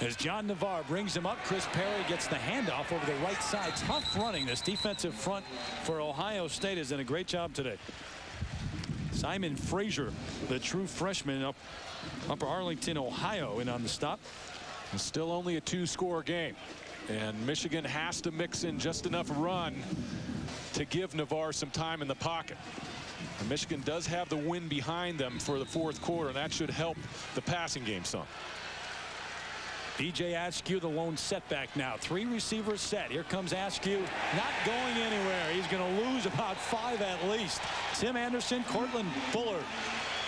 As John Navarre brings him up, Chris Perry gets the handoff over the right side. Tough running. This defensive front for Ohio State has done a great job today. Simon Frazier, the true freshman, Upper Arlington, Ohio, in on the stop. It's still only a 2-score game, and Michigan has to mix in just enough run to give Navarre some time in the pocket. And Michigan does have the wind behind them for the 4th quarter, and that should help the passing game some. B.J. Askew, the lone setback now. 3 receivers set. Here comes Askew, not going anywhere. He's going to lose about 5 at least. Tim Anderson, Cortland Bullard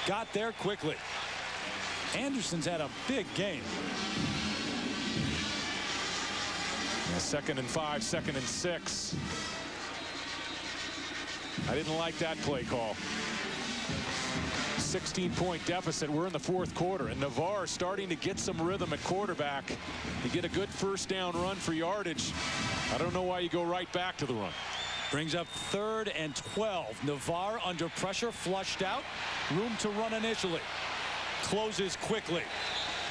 got there quickly. Anderson's had a big game. Yeah, 2nd and 5, 2nd and 6. I didn't like that play call. 16-point deficit. We're in the fourth quarter, and Navarre starting to get some rhythm at quarterback. You get a good first down run for yardage. I don't know why you go right back to the run. Brings up 3rd and 12. Navarre under pressure, flushed out. Room to run initially. Closes quickly.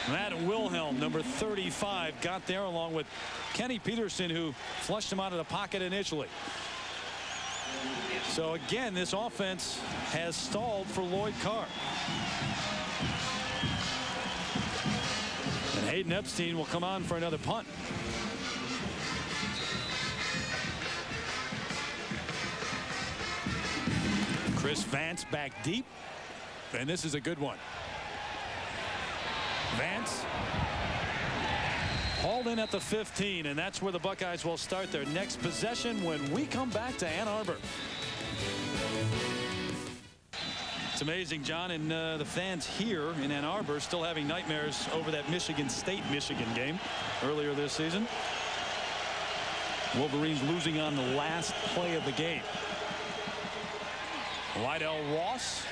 Matt Wilhelm, number 35, got there along with Kenny Peterson, who flushed him out of the pocket initially. So again, this offense has stalled for Lloyd Carr. And Hayden Epstein will come on for another punt. Chris Vance back deep, and this is a good one. Vance hauled in at the 15, and that's where the Buckeyes will start their next possession when we come back to Ann Arbor. It's amazing, John, and the fans here in Ann Arbor still having nightmares over that Michigan State-Michigan game earlier this season. Wolverines losing on the last play of the game. Lydell Ross,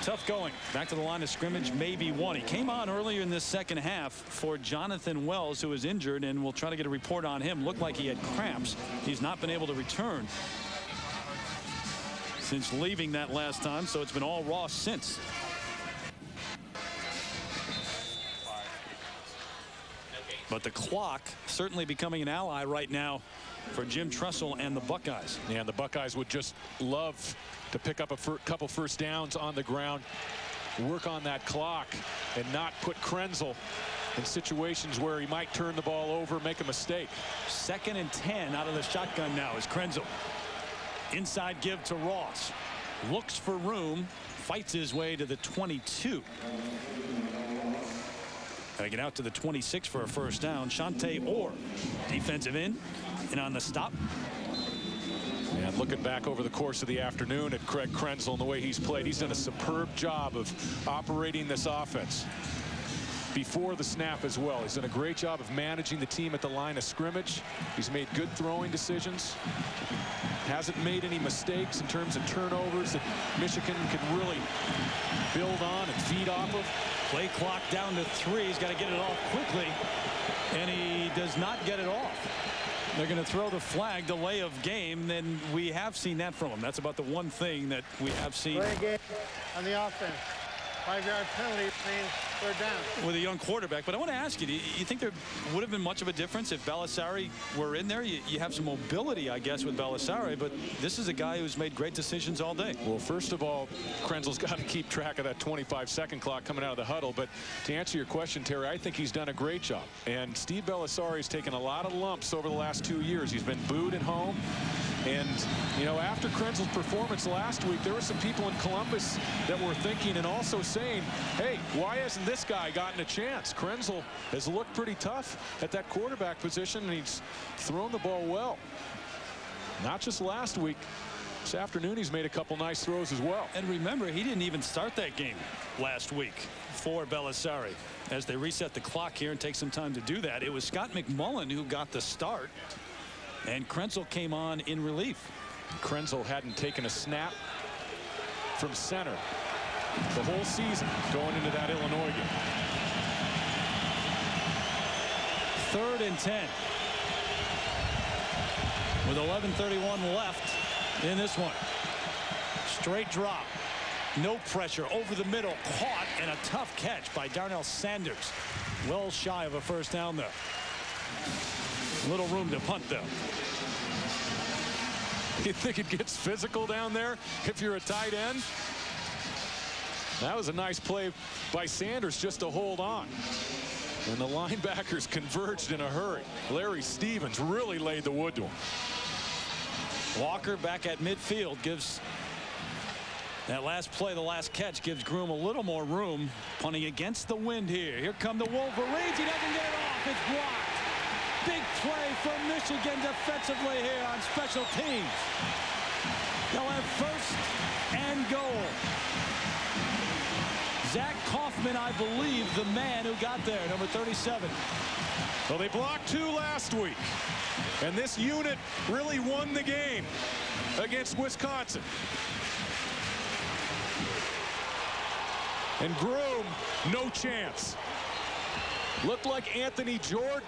tough going. Back to the line of scrimmage, maybe one. He came on earlier in this second half for Jonathan Wells, who was injured, and we'll try to get a report on him. Looked like he had cramps. He's not been able to return since leaving that last time, so it's been all Ross since. But the clock certainly becoming an ally right now for Jim Tressel and the Buckeyes. Yeah, and the Buckeyes would just love to pick up a couple first downs on the ground, work on that clock, and not put Krenzel in situations where he might turn the ball over, make a mistake. 2nd and 10 out of the shotgun now is Krenzel. Inside give to Ross. Looks for room, fights his way to the 22. Gotta get out to the 26 for a first down. Shante Orr, defensive end, and on the stop. And looking back over the course of the afternoon at Craig Krenzel and the way he's played, he's done a superb job of operating this offense before the snap as well. He's done a great job of managing the team at the line of scrimmage. He's made good throwing decisions. Hasn't made any mistakes in terms of turnovers that Michigan can really build on and feed off of. Play clock down to 3. He's got to get it off quickly, and he does not get it off. They're going to throw the flag, delay of game, and we have seen that from him. That's about the one thing that we have seen. Play game on the offense. 5-yard penalty means 3rd down. With a young quarterback. But I want to ask you, do you think there would have been much of a difference if Belisari were in there? You have some mobility, I guess, with Belisari, but this is a guy who's made great decisions all day. Well, first of all, Krenzel's got to keep track of that 25-second clock coming out of the huddle. But to answer your question, Terry, I think he's done a great job. And Steve Belisari's taken a lot of lumps over the last 2 years. He's been booed at home. And, you know, after Krenzel's performance last week, there were some people in Columbus that were thinking and also saying, hey, why hasn't this guy gotten a chance? Krenzel has looked pretty tough at that quarterback position, and he's thrown the ball well. Not just last week. This afternoon, he's made a couple nice throws as well. And remember, he didn't even start that game last week for Belisari. As they reset the clock here and take some time to do that, it was Scott McMullen who got the start, and Krenzel came on in relief. Krenzel hadn't taken a snap from center the whole season going into that Illinois game. 3rd and 10. With 11:31 left in this one. Straight drop. No pressure. Over the middle. Caught, and a tough catch by Darnell Sanders. Well shy of a first down there. Little room to punt, though. You think it gets physical down there if you're a tight end? That was a nice play by Sanders just to hold on. And the linebackers converged in a hurry. Larry Stevens really laid the wood to him. Walker back at midfield gives that last play, the last catch, gives Groom a little more room. Punting against the wind here. Here come the Wolverines. He doesn't get it off. It's blocked. Big play from Michigan defensively here on special teams. They'll have 1st and goal. Zach Kaufman, I believe, the man who got there, number 37. Well, they blocked 2 last week, and this unit really won the game against Wisconsin. And Groom, no chance. Looked like Anthony Jordan,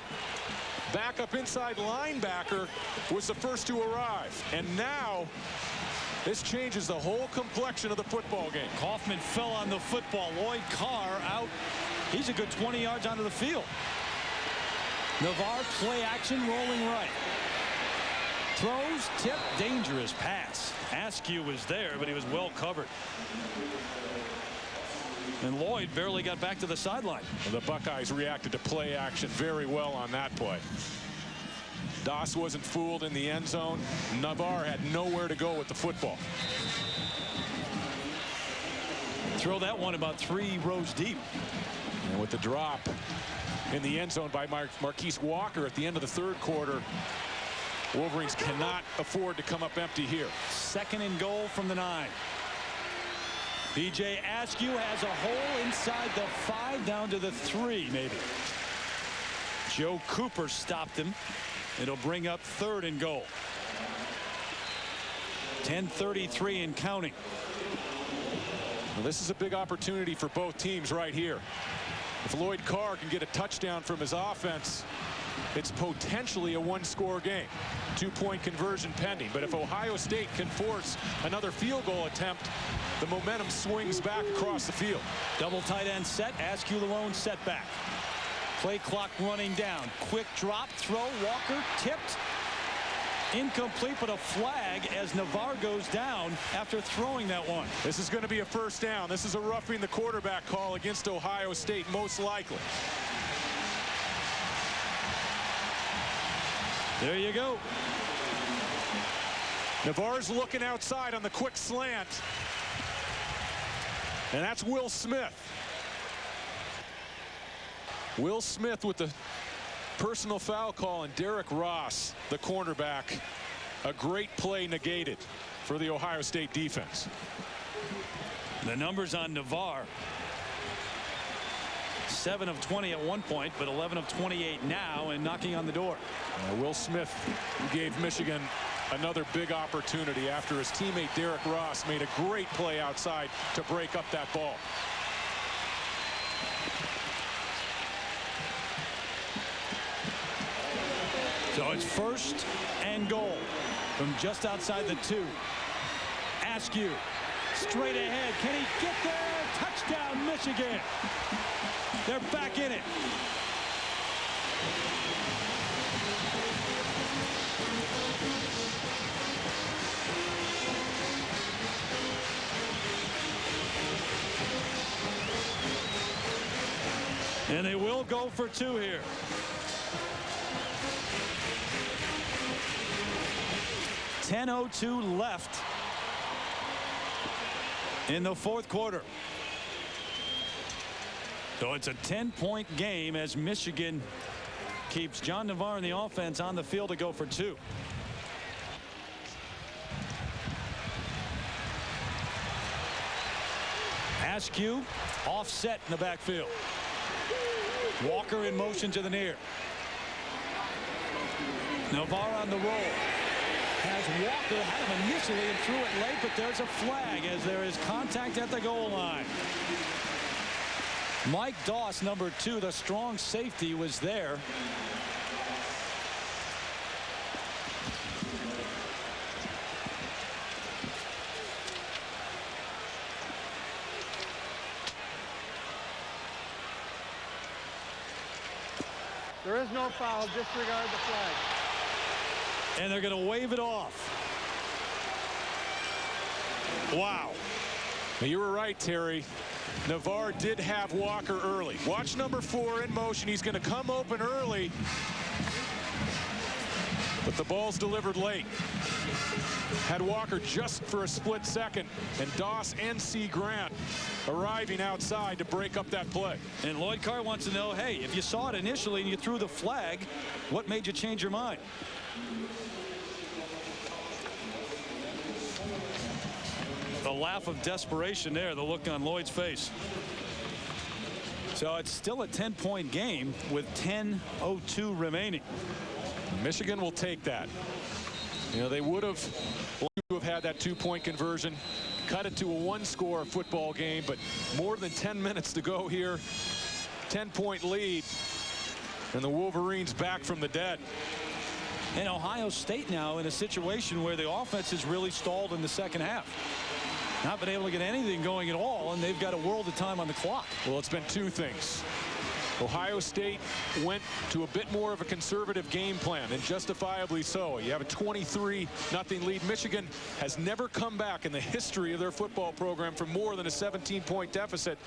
backup inside linebacker, was the first to arrive. And now this changes the whole complexion of the football game. Kaufman fell on the football. Lloyd Carr out. He's a good 20 yards onto the field. Navarre play action, rolling right. Throws, tip, dangerous pass. Askew was there, but he was well covered. And Lloyd barely got back to the sideline. And the Buckeyes reacted to play action very well on that play. Doss wasn't fooled in the end zone. Navarre had nowhere to go with the football. Throw that one about 3 rows deep. And with the drop in the end zone by Marquise Walker at the end of the third quarter, Wolverines cannot afford to come up empty here. 2nd and goal from the 9. B.J. Askew has a hole inside the 5 down to the 3 maybe. Joe Cooper stopped him. It'll bring up 3rd and goal. 10:33 and counting. Well, this is a big opportunity for both teams right here. If Lloyd Carr can get a touchdown from his offense, it's potentially a 1-score game. 2-point conversion pending. But if Ohio State can force another field goal attempt, the momentum swings back across the field. Double tight end set. Askew the lone setback. Play clock running down. Quick drop, throw, Walker tipped. Incomplete, but a flag as Navarre goes down after throwing that one. This is going to be a first down. This is a roughing the quarterback call against Ohio State, most likely. There you go. Navarre's looking outside on the quick slant. And that's Will Smith. Will Smith with the personal foul call, and Derek Ross, the cornerback, a great play negated for the Ohio State defense. The numbers on Navarre: 7 of 20 at one point, but 11 of 28 now, and knocking on the door. Will Smith gave Michigan another big opportunity after his teammate Derek Ross made a great play outside to break up that ball. So it's 1st and goal from just outside the 2. Askew straight ahead. Can he get there? Touchdown, Michigan. They're back in it. And they will go for 2 here. .10:02 left in the 4th quarter. So it's a 10-point game as Michigan keeps John Navarre in the offense on the field to go for 2. Askew offset in the backfield. Walker in motion to the near. Navarre on the roll. Has Walker, had him initially and threw it late, but there's a flag as there is contact at the goal line. Mike Doss, number 2, the strong safety, was there. There is no foul. Disregard the flag. And they're going to wave it off. Wow. You were right, Terry. Navarre did have Walker early. Watch number 4 in motion. He's going to come open early. But the ball's delivered late. Had Walker just for a split second. And Doss and C. Grant arriving outside to break up that play. And Lloyd Carr wants to know, hey, if you saw it initially and you threw the flag, what made you change your mind? A laugh of desperation there, the look on Lloyd's face. So it's still a 10-point game with 10:02 remaining. Michigan will take that. You know, they would have have had that two-point conversion, cut it to a one-score football game, but more than 10 minutes to go here. 10-point lead, and the Wolverines back from the dead. And Ohio State now in a situation where the offense is really stalled in the second half. Not been able to get anything going at all, and they've got a world of time on the clock. Well, it's been two things. Ohio State went to a bit more of a conservative game plan, and justifiably so. You have a 23-0 lead. Michigan has never come back in the history of their football program from more than a 17-point deficit.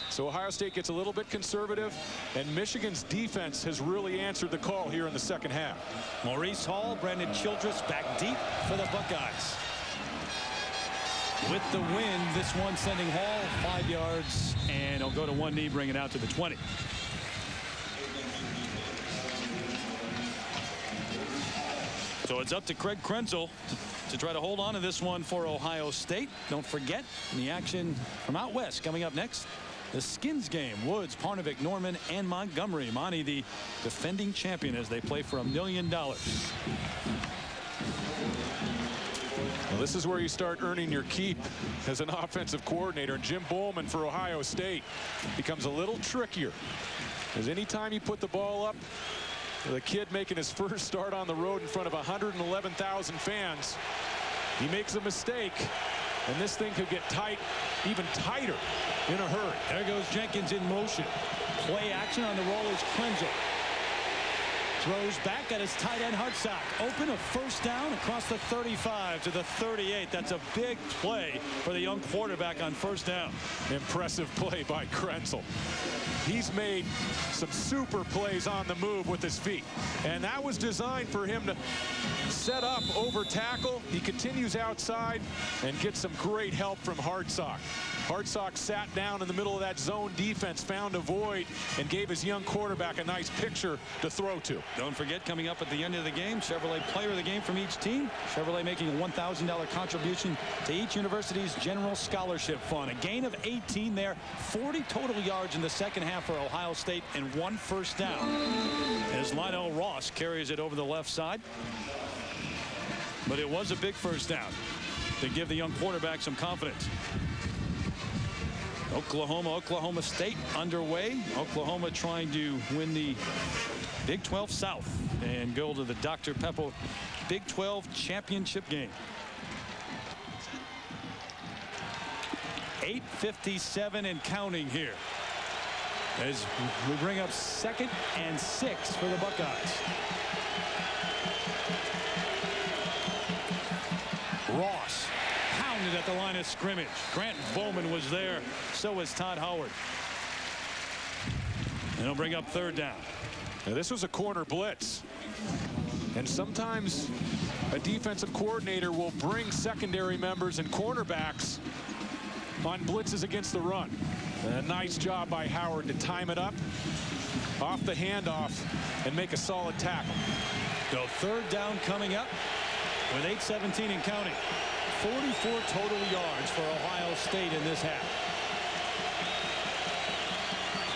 So Ohio State gets a little bit conservative, and Michigan's defense has really answered the call here in the second half. Maurice Hall, Brandon Childress back deep for the Buckeyes. With the win, this one sending Hall 5 yards, and he'll go to one knee, bring it out to the 20. So it's up to Craig Krenzel to try to hold on to this one for Ohio State. Don't forget the action from out west coming up next. The Skins game. Woods, Parnevik, Norman, and Montgomery. Monty, the defending champion, as they play for $1 million. Well, this is where you start earning your keep as an offensive coordinator. And Jim Bowman for Ohio State becomes a little trickier, because anytime you put the ball up, the kid making his first start on the road in front of 111,000 fans, he makes a mistake, and this thing could get tight, even tighter in a hurry. There goes Jenkins in motion. Play action on the roll is Krenzel. Throws back at his tight end Hartsock. Open, a first down across the 35 to the 38. That's a big play for the young quarterback on first down. Impressive play by Krenzel. He's made some super plays on the move with his feet, and that was designed for him to set up over tackle. He continues outside and gets some great help from Hartsock. Hartsock sat down in the middle of that zone defense, found a void, and gave his young quarterback a nice picture to throw to. Don't forget, coming up at the end of the game, Chevrolet player of the game from each team. Chevrolet making a $1,000 contribution to each university's general scholarship fund. A gain of 18 there, 40 total yards in the second half for Ohio State, and one first down. As Lionel Ross carries it over the left side. But it was a big first down to give the young quarterback some confidence. Oklahoma State underway. Oklahoma trying to win the Big 12 South and go to the Dr. Pepper Big 12 championship game. 8:57 and counting here as we bring up 2nd and 6 for the Buckeyes. Ross pounded at the line of scrimmage. Grant Bowman was there. So was Todd Howard. And he'll bring up 3rd down. Now, this was a corner blitz, and sometimes a defensive coordinator will bring secondary members and cornerbacks on blitzes against the run. A nice job by Howard to time it up off the handoff and make a solid tackle. So 3rd down coming up with 8:17 and counting. 44 total yards for Ohio State in this half.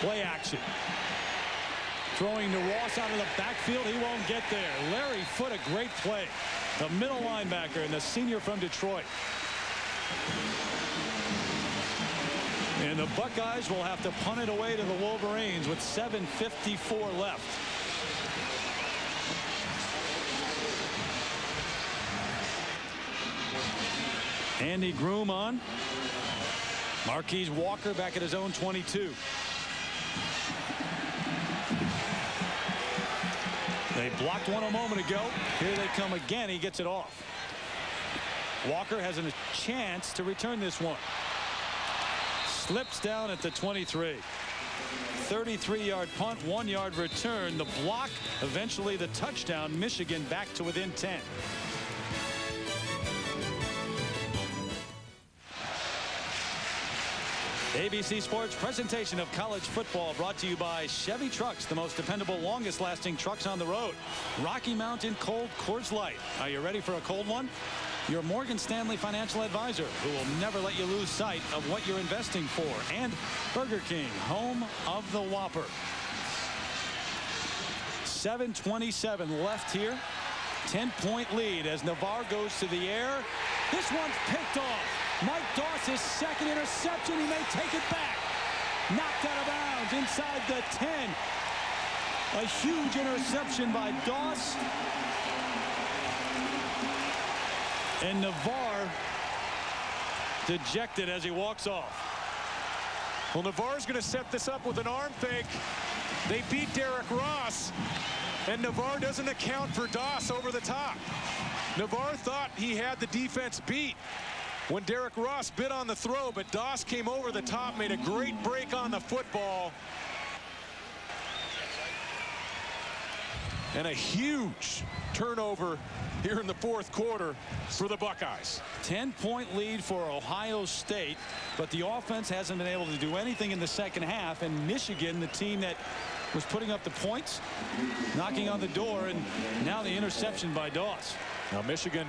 Play action. Throwing to Ross out of the backfield. He won't get there. Larry Foote, a great play. The middle linebacker and the senior from Detroit. And the Buckeyes will have to punt it away to the Wolverines with 7:54 left. Andy Groom on. Marquise Walker back at his own 22. They blocked one a moment ago. Here they come again. He gets it off. Walker has a chance to return this one. Slips down at the 23. 33-yard punt, 1-yard return. The block, eventually the touchdown. Michigan back to within 10. ABC Sports presentation of college football brought to you by Chevy Trucks, the most dependable, longest lasting trucks on the road. Rocky Mountain Cold Coors Light. Are you ready for a cold one? Your Morgan Stanley financial advisor, who will never let you lose sight of what you're investing for. And Burger King, home of the Whopper. 7:27 left here 10-point lead as Navarre goes to the air. This one's picked off. Mike Doss, his second interception. He may take it back. Knocked out of bounds inside the 10. A huge interception by Doss. And Navarre dejected as he walks off. Well, Navarre's going to set this up with an arm fake. They beat Derek Ross, and Navarre doesn't account for Doss over the top. Navarre thought he had the defense beat when Derek Ross bit on the throw, but Doss came over the top, made a great break on the football. And a huge turnover here in the fourth quarter for the Buckeyes. 10-point lead for Ohio State, but the offense hasn't been able to do anything in the second half. And Michigan, the team that was putting up the points, knocking on the door, and now the interception by Doss. Now Michigan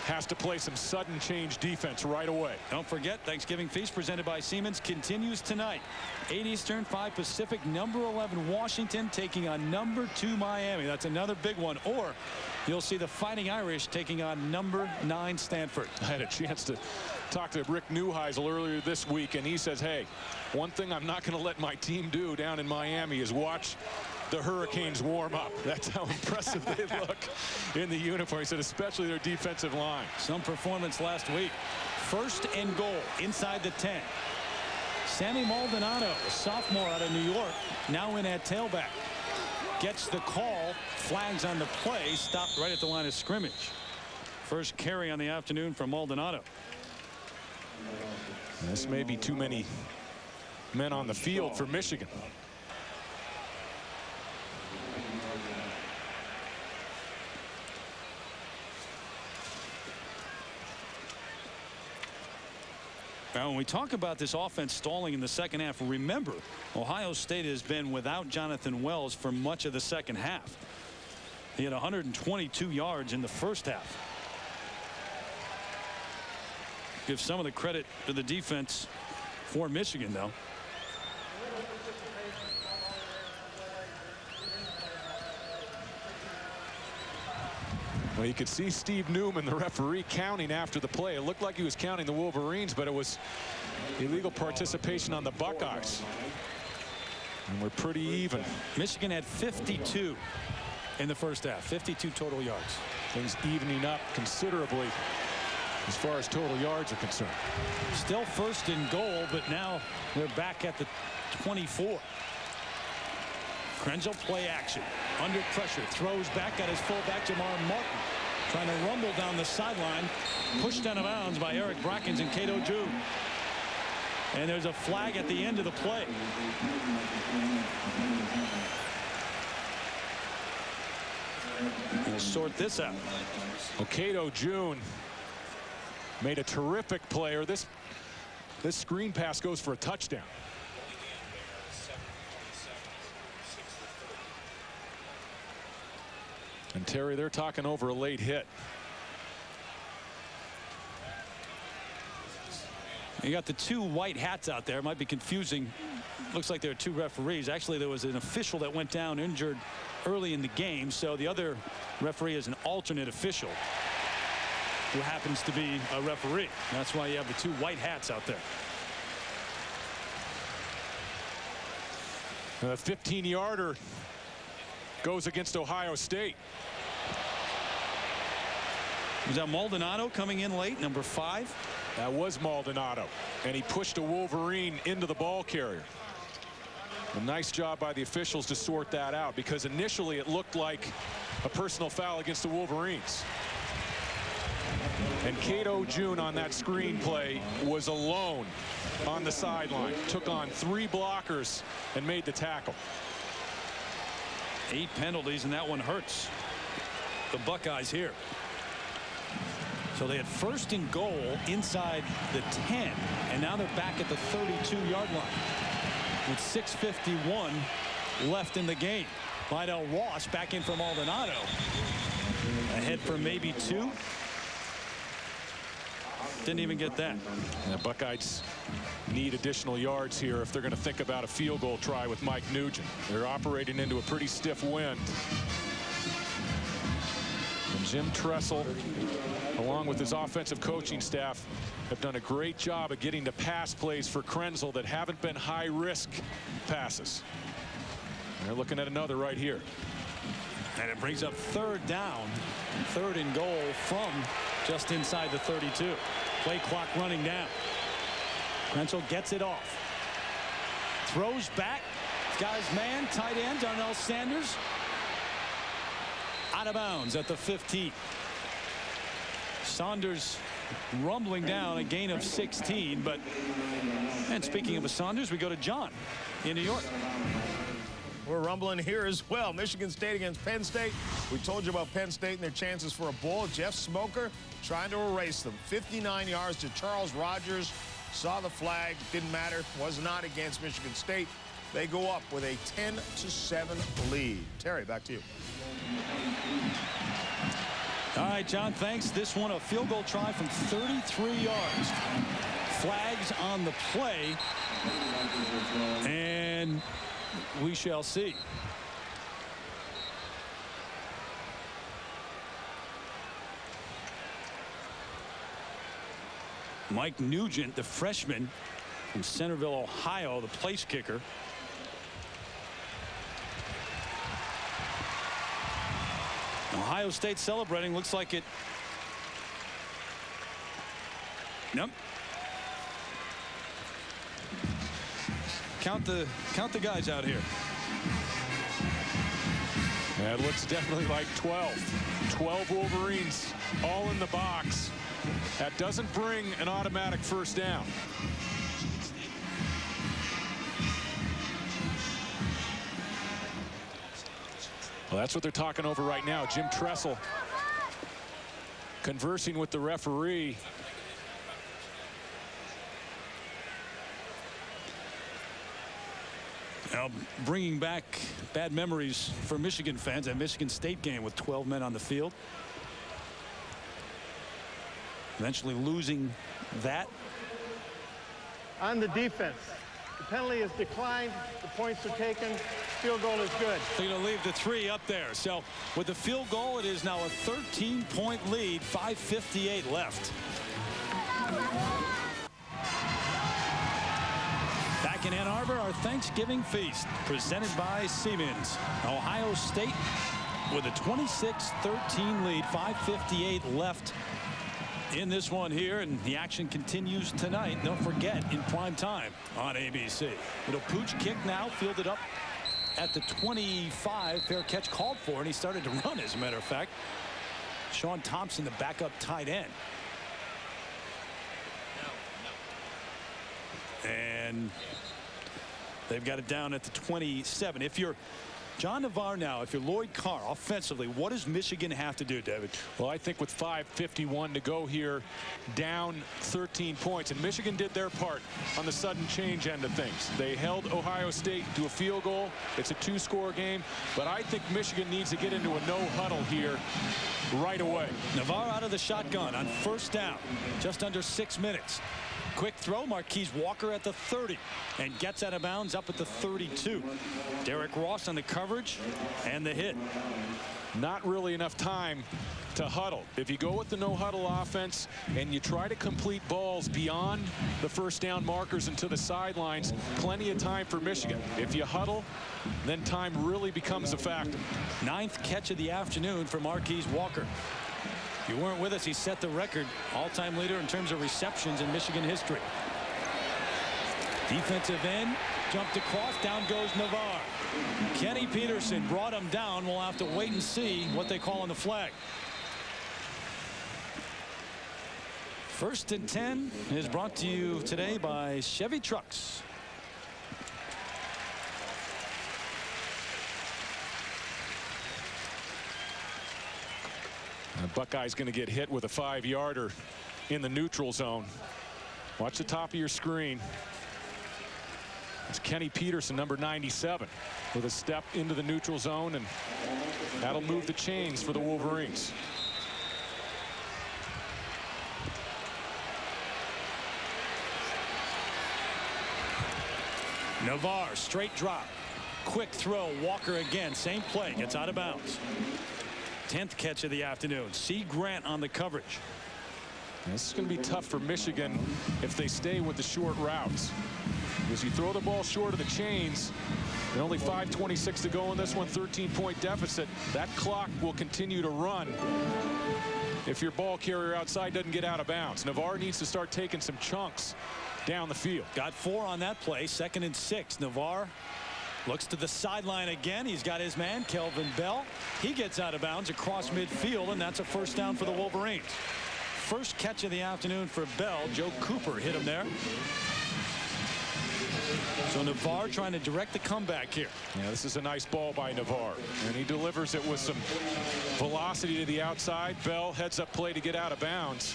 has to play some sudden change defense right away. Don't forget, Thanksgiving Feast presented by Siemens continues tonight. 8 Eastern, 5 Pacific. Number 11 Washington taking on number 2 Miami. That's another big one. Or you'll see the Fighting Irish taking on number 9 Stanford. I had a chance to talk to Rick Neuheisel earlier this week, and he says, hey, one thing I'm not going to let my team do down in Miami is watch the Hurricanes warm up. That's how impressive they look in the uniform. He said especially their defensive line. Some performance last week. 1st and goal inside the 10. Sammy Maldonado, a sophomore out of New York, now in at tailback. Gets the call, flags on the play, stopped right at the line of scrimmage. First carry on the afternoon for Maldonado. This may be too many men on the field for Michigan. Now, when we talk about this offense stalling in the second half, remember, Ohio State has been without Jonathan Wells for much of the second half. He had 122 yards in the first half. Give some of the credit to the defense for Michigan, though. Well, you could see Steve Newman, the referee, counting after the play. It looked like he was counting the Wolverines, but it was illegal participation on the Buckeyes. And we're pretty even. Michigan had 52 in the first half, 52 total yards. Things evening up considerably as far as total yards are concerned. Still 1st and goal, but now they're back at the 24. Krenzel play action. Under pressure. Throws back at his fullback, Jamar Martin. Trying to rumble down the sideline. Pushed out of bounds by Eric Brackens and Cato June. And there's a flag at the end of the play. We'll sort this out. Well, Cato June made a terrific player. This screen pass goes for a touchdown. And Terry, they're talking over a late hit. You got the 2 white hats out there. It might be confusing. Looks like there are 2 referees. Actually, there was an official that went down injured early in the game, so the other referee is an alternate official who happens to be a referee. That's why you have the 2 white hats out there. A 15-yarder goes against Ohio State. Was that Maldonado coming in late, number 5? That was Maldonado, and he pushed a Wolverine into the ball carrier. A nice job by the officials to sort that out, because initially it looked like a personal foul against the Wolverines. And Cato June on that screen play was alone on the sideline. Took on 3 blockers and made the tackle. 8 penalties, and that one hurts the Buckeyes here. So they had 1st and goal inside the 10, and now they're back at the 32-yard line with 6:51 left in the game. Lydell Ross back in for Maldonado. Ahead for maybe 2. Didn't even get that. The Buckeyes need additional yards here if they're going to think about a field goal try with Mike Nugent. They're operating into a pretty stiff wind. Jim Tressel, along with his offensive coaching staff, have done a great job of getting to pass plays for Krenzel that haven't been high-risk passes. They're looking at another right here. And it brings up third down, third and goal from just inside the 32. Play clock running down. Krenzel gets it off. Throws back. Got his man, tight end, Darnell Sanders. Out of bounds at the 15. Saunders rumbling down, a gain of 16. But, and speaking of a Saunders, we go to John in New York. We're rumbling here as well. Michigan State against Penn State. We told you about Penn State and their chances for a bowl. Jeff Smoker trying to erase them. 59 yards to Charles Rogers. Saw the flag. Didn't matter. Was not against Michigan State. They go up with a 10-7 lead. Terry, back to you. All right, John, thanks. This one a field goal try from 33 yards. Flags on the play. And we shall see. Mike Nugent, the freshman from Centerville, Ohio, the place kicker. Ohio State celebrating. Looks like it. Nope. Count the guys out here. Yeah, it looks definitely like 12. 12 Wolverines all in the box. That doesn't bring an automatic first down. Well, that's what they're talking over right now. Jim Tressel conversing with the referee. Now, bringing back bad memories for Michigan fans. That Michigan State game with 12 men on the field. Eventually losing that. On the defense, the penalty is declined. The points are taken. Field goal is good. They're going to leave the 3 up there. So with the field goal, it is now a 13-point lead. 5:58 left. Back in Ann Arbor, our Thanksgiving feast presented by Siemens. Ohio State with a 26-13 lead. 5:58 left in this one here, and the action continues tonight. Don't forget, in prime time on ABC. Little pooch kick now, fielded up at the 25. Fair catch called for, and he started to run, as a matter of fact. Sean Thompson, the backup tight end. And they've got it down at the 27. If you're John Navarre now, if you're Lloyd Carr, offensively, what does Michigan have to do, David? Well, I think with 5:51 to go here, down 13 points. And Michigan did their part on the sudden change end of things. They held Ohio State to a field goal. It's a 2-score game. But I think Michigan needs to get into a no-huddle here right away. Navarre out of the shotgun on first down. Just under 6 minutes. Quick throw, Marquise Walker at the 30 and gets out of bounds up at the 32. Derek Ross on the coverage and the hit. Not really enough time to huddle. If you go with the no-huddle offense and you try to complete balls beyond the first down markers and to the sidelines, plenty of time for Michigan. If you huddle, then time really becomes a factor. 9th catch of the afternoon for Marquise Walker. If you weren't with us, he set the record, all-time leader in terms of receptions in Michigan history. Defensive end, jumped across, down goes Navarre. Kenny Peterson brought him down. We'll have to wait and see what they call on the flag. 1st and 10 is brought to you today by Chevy Trucks. The Buckeye's going to get hit with a 5-yarder in the neutral zone. Watch the top of your screen. It's Kenny Peterson, number 97, with a step into the neutral zone, and that'll move the chains for the Wolverines. Navarre, straight drop. Quick throw, Walker again, same play, gets out of bounds. 10th catch of the afternoon. C. Grant on the coverage. This is going to be tough for Michigan if they stay with the short routes. Because you throw the ball short of the chains, and only 5:26 to go in this one, 13-point deficit. That clock will continue to run if your ball carrier outside doesn't get out of bounds. Navarre needs to start taking some chunks down the field. Got 4 on that play. 2nd and 6. Navarre looks to the sideline again. He's got his man, Kelvin Bell. He gets out of bounds across midfield, and that's a first down for the Wolverines. First catch of the afternoon for Bell. Joe Cooper hit him there. So Navarre trying to direct the comeback here. Yeah, this is a nice ball by Navarre, and he delivers it with some velocity to the outside. Bell heads up play to get out of bounds.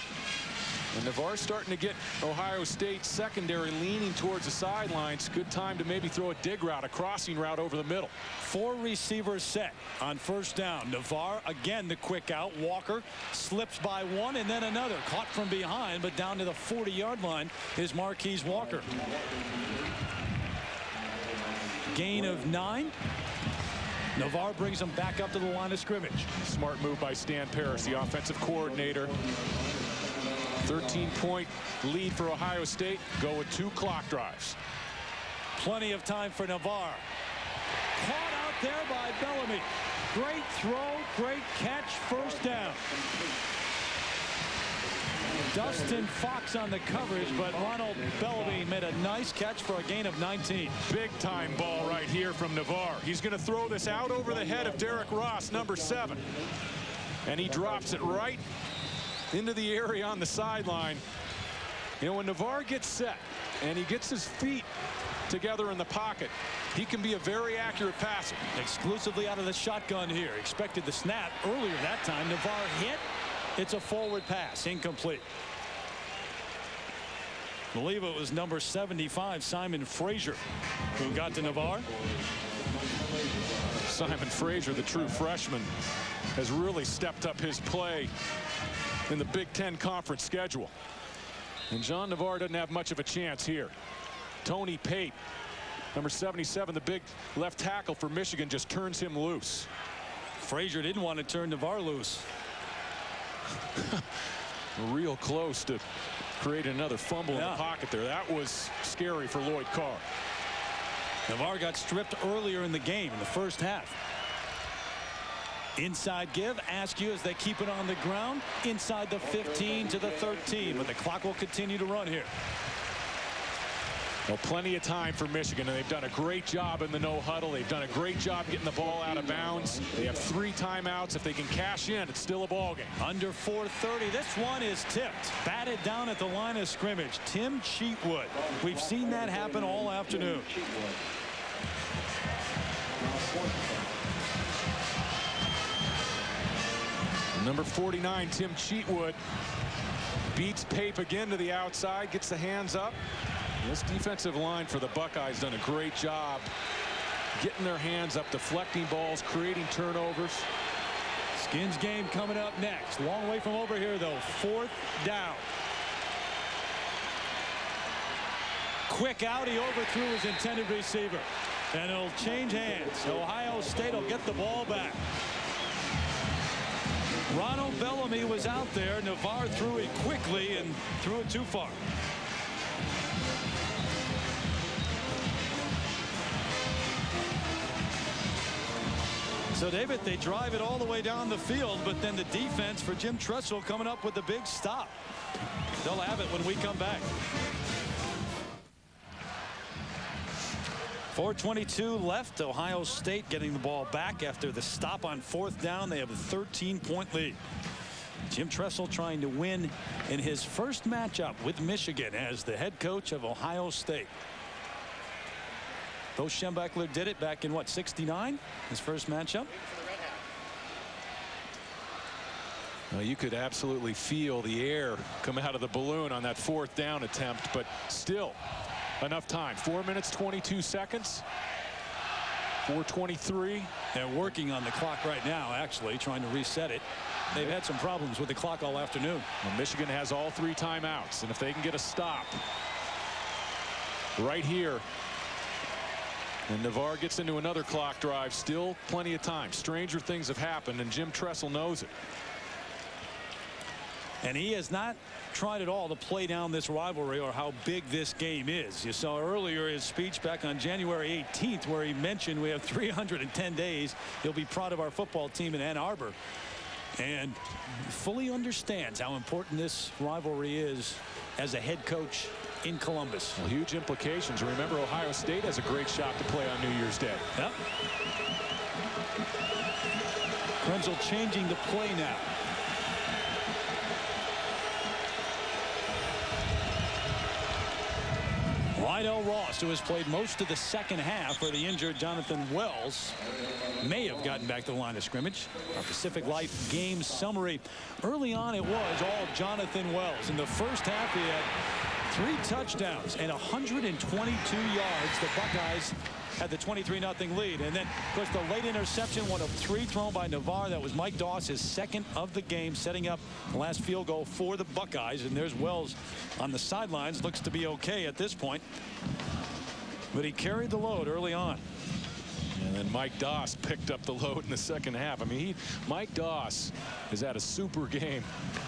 And Navarre's starting to get Ohio State secondary leaning towards the sidelines. Good time to maybe throw a dig route, a crossing route over the middle. 4 receivers set on first down. Navarre again the quick out. Walker slips by one and then another. Caught from behind, but down to the 40-yard line is Marquise Walker. Gain of 9. Navarre brings him back up to the line of scrimmage. Smart move by Stan Parrish, the offensive coordinator. 13-point lead for Ohio State. Go with 2 clock drives. Plenty of time for Navarre. Caught out there by Bellamy. Great throw, great catch, first down. Dustin Fox on the coverage, but Ronald Bellamy made a nice catch for a gain of 19. Big time ball right here from Navarre. He's going to throw this out over the head of Derek Ross, number 7. And he drops it right into the area on the sideline. You know, when Navarre gets set and he gets his feet together in the pocket, he can be a very accurate passer. Exclusively out of the shotgun here. Expected the snap earlier that time. Navarre hit. It's a forward pass, incomplete. I believe it was number 75, Simon Frazier, who got to Navarre. Simon Frazier, the true freshman, has really stepped up his play in the Big Ten conference schedule. And John Navarre doesn't have much of a chance here. Tony Pate, number 77, the big left tackle for Michigan, just turns him loose. Frazier didn't want to turn Navarre loose. Real close to creating another fumble in the pocket there. That was scary for Lloyd Carr. Navarre got stripped earlier in the game in the first half. Inside give, Askew as they keep it on the ground inside the 15 to the 13, but the clock will continue to run here. Well, plenty of time for Michigan, and they've done a great job in the no huddle. They've done a great job getting the ball out of bounds. They have 3 timeouts. If they can cash in, it's still a ball game. Under 4:30. This one is tipped. Batted down at the line of scrimmage. Tim Cheatwood. We've seen that happen all afternoon. Number 49, Tim Cheatwood, beats Pape again to the outside, gets the hands up. This defensive line for the Buckeyes done a great job getting their hands up, deflecting balls, creating turnovers. Skins game coming up next. Long way from over here, though. 4th down. Quick out. He overthrew his intended receiver. And it'll change hands. Ohio State will get the ball back. Ronald Bellamy was out there. Navarre threw it quickly and threw it too far. So, David, they drive it all the way down the field, but then the defense for Jim Tressel coming up with a big stop. They'll have it when we come back. 4:22 left. Ohio State getting the ball back after the stop on 4th down. They have a 13-point lead. Jim Tressel trying to win in his first matchup with Michigan as the head coach of Ohio State. Bo Schembechler did it back in, what, 69? His first matchup? Well, you could absolutely feel the air come out of the balloon on that 4th down attempt, but still enough time. 4 minutes, 22 seconds. 4:23. They're working on the clock right now, actually, trying to reset it. They've had some problems with the clock all afternoon. Well, Michigan has all 3 timeouts, and if they can get a stop right here And Navarre gets into another clock drive. Still plenty of time. Stranger things have happened, and Jim Tressel knows it. And he has not tried at all to play down this rivalry or how big this game is. You saw earlier his speech back on January 18th where he mentioned we have 310 days. He'll be proud of our football team in Ann Arbor. And fully understands how important this rivalry is as a head coach in Columbus. Well, huge implications. Remember, Ohio State has a great shot to play on New Year's Day. Yep. Krenzel changing the play now. Lydell Ross, who has played most of the second half for the injured Jonathan Wells, may have gotten back to the line of scrimmage. Our Pacific Life game summary. Early on, it was all Jonathan Wells. In the first half, he had 3 touchdowns and 122 yards. The Buckeyes had the 23-0 lead. And then, of course, the late interception, one of 3 thrown by Navarre. That was Mike Doss, his second of the game, setting up the last field goal for the Buckeyes. And there's Wells on the sidelines. Looks to be okay at this point. But he carried the load early on. And then Mike Doss picked up the load in the second half. I mean, Mike Doss has had a super game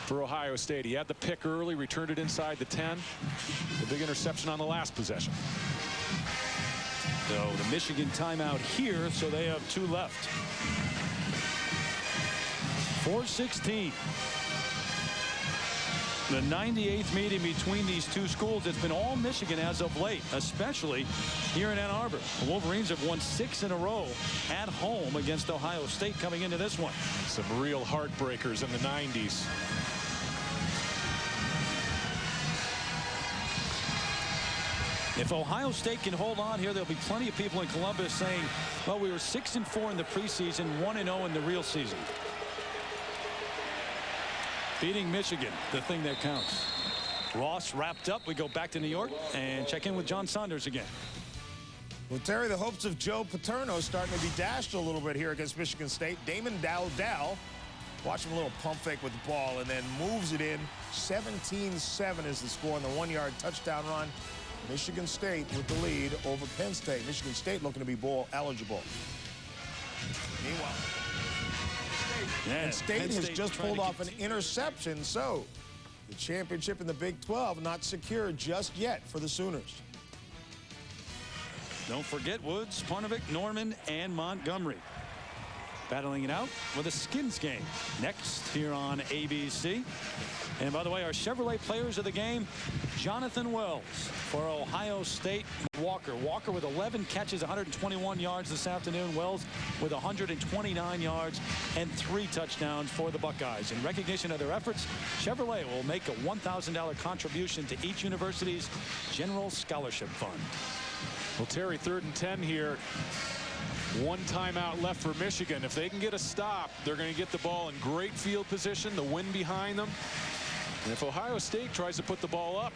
for Ohio State. He had the pick early, returned it inside the 10. The big interception on the last possession. So the Michigan timeout here, so they have 2 left. 4:16. The 98th meeting between these 2 schools. It's been all Michigan as of late, especially here in Ann Arbor. The Wolverines have won 6 in a row at home against Ohio State coming into this one. Some real heartbreakers in the 90s. If Ohio State can hold on here, there'll be plenty of people in Columbus saying, well, we were 6-4 in the preseason, 1-0 in the real season. Beating Michigan, the thing that counts. Ross wrapped up. We go back to New York and check in with John Saunders again. Well, Terry, the hopes of Joe Paterno starting to be dashed a little bit here against Michigan State. Damon Dowdell, watch him a little pump fake with the ball and then moves it in. 17-7 is the score on the 1-yard touchdown run. Michigan State with the lead over Penn State. Michigan State looking to be bowl eligible. Meanwhile, Penn State has just pulled off an interception, so the championship in the Big 12 not secure just yet for the Sooners. Don't forget Woods, Parnevik, Norman, and Montgomery battling it out with a Skins game next here on ABC. And by the way, our Chevrolet players of the game, Jonathan Wells for Ohio State. Walker with 11 catches, 121 yards this afternoon. Wells with 129 yards and 3 touchdowns for the Buckeyes. In recognition of their efforts, Chevrolet will make a $1,000 contribution to each university's general scholarship fund. Well, Terry, 3rd and 10 here. 1 timeout left for Michigan. If they can get a stop, they're going to get the ball in great field position, the wind behind them. And if Ohio State tries to put the ball up,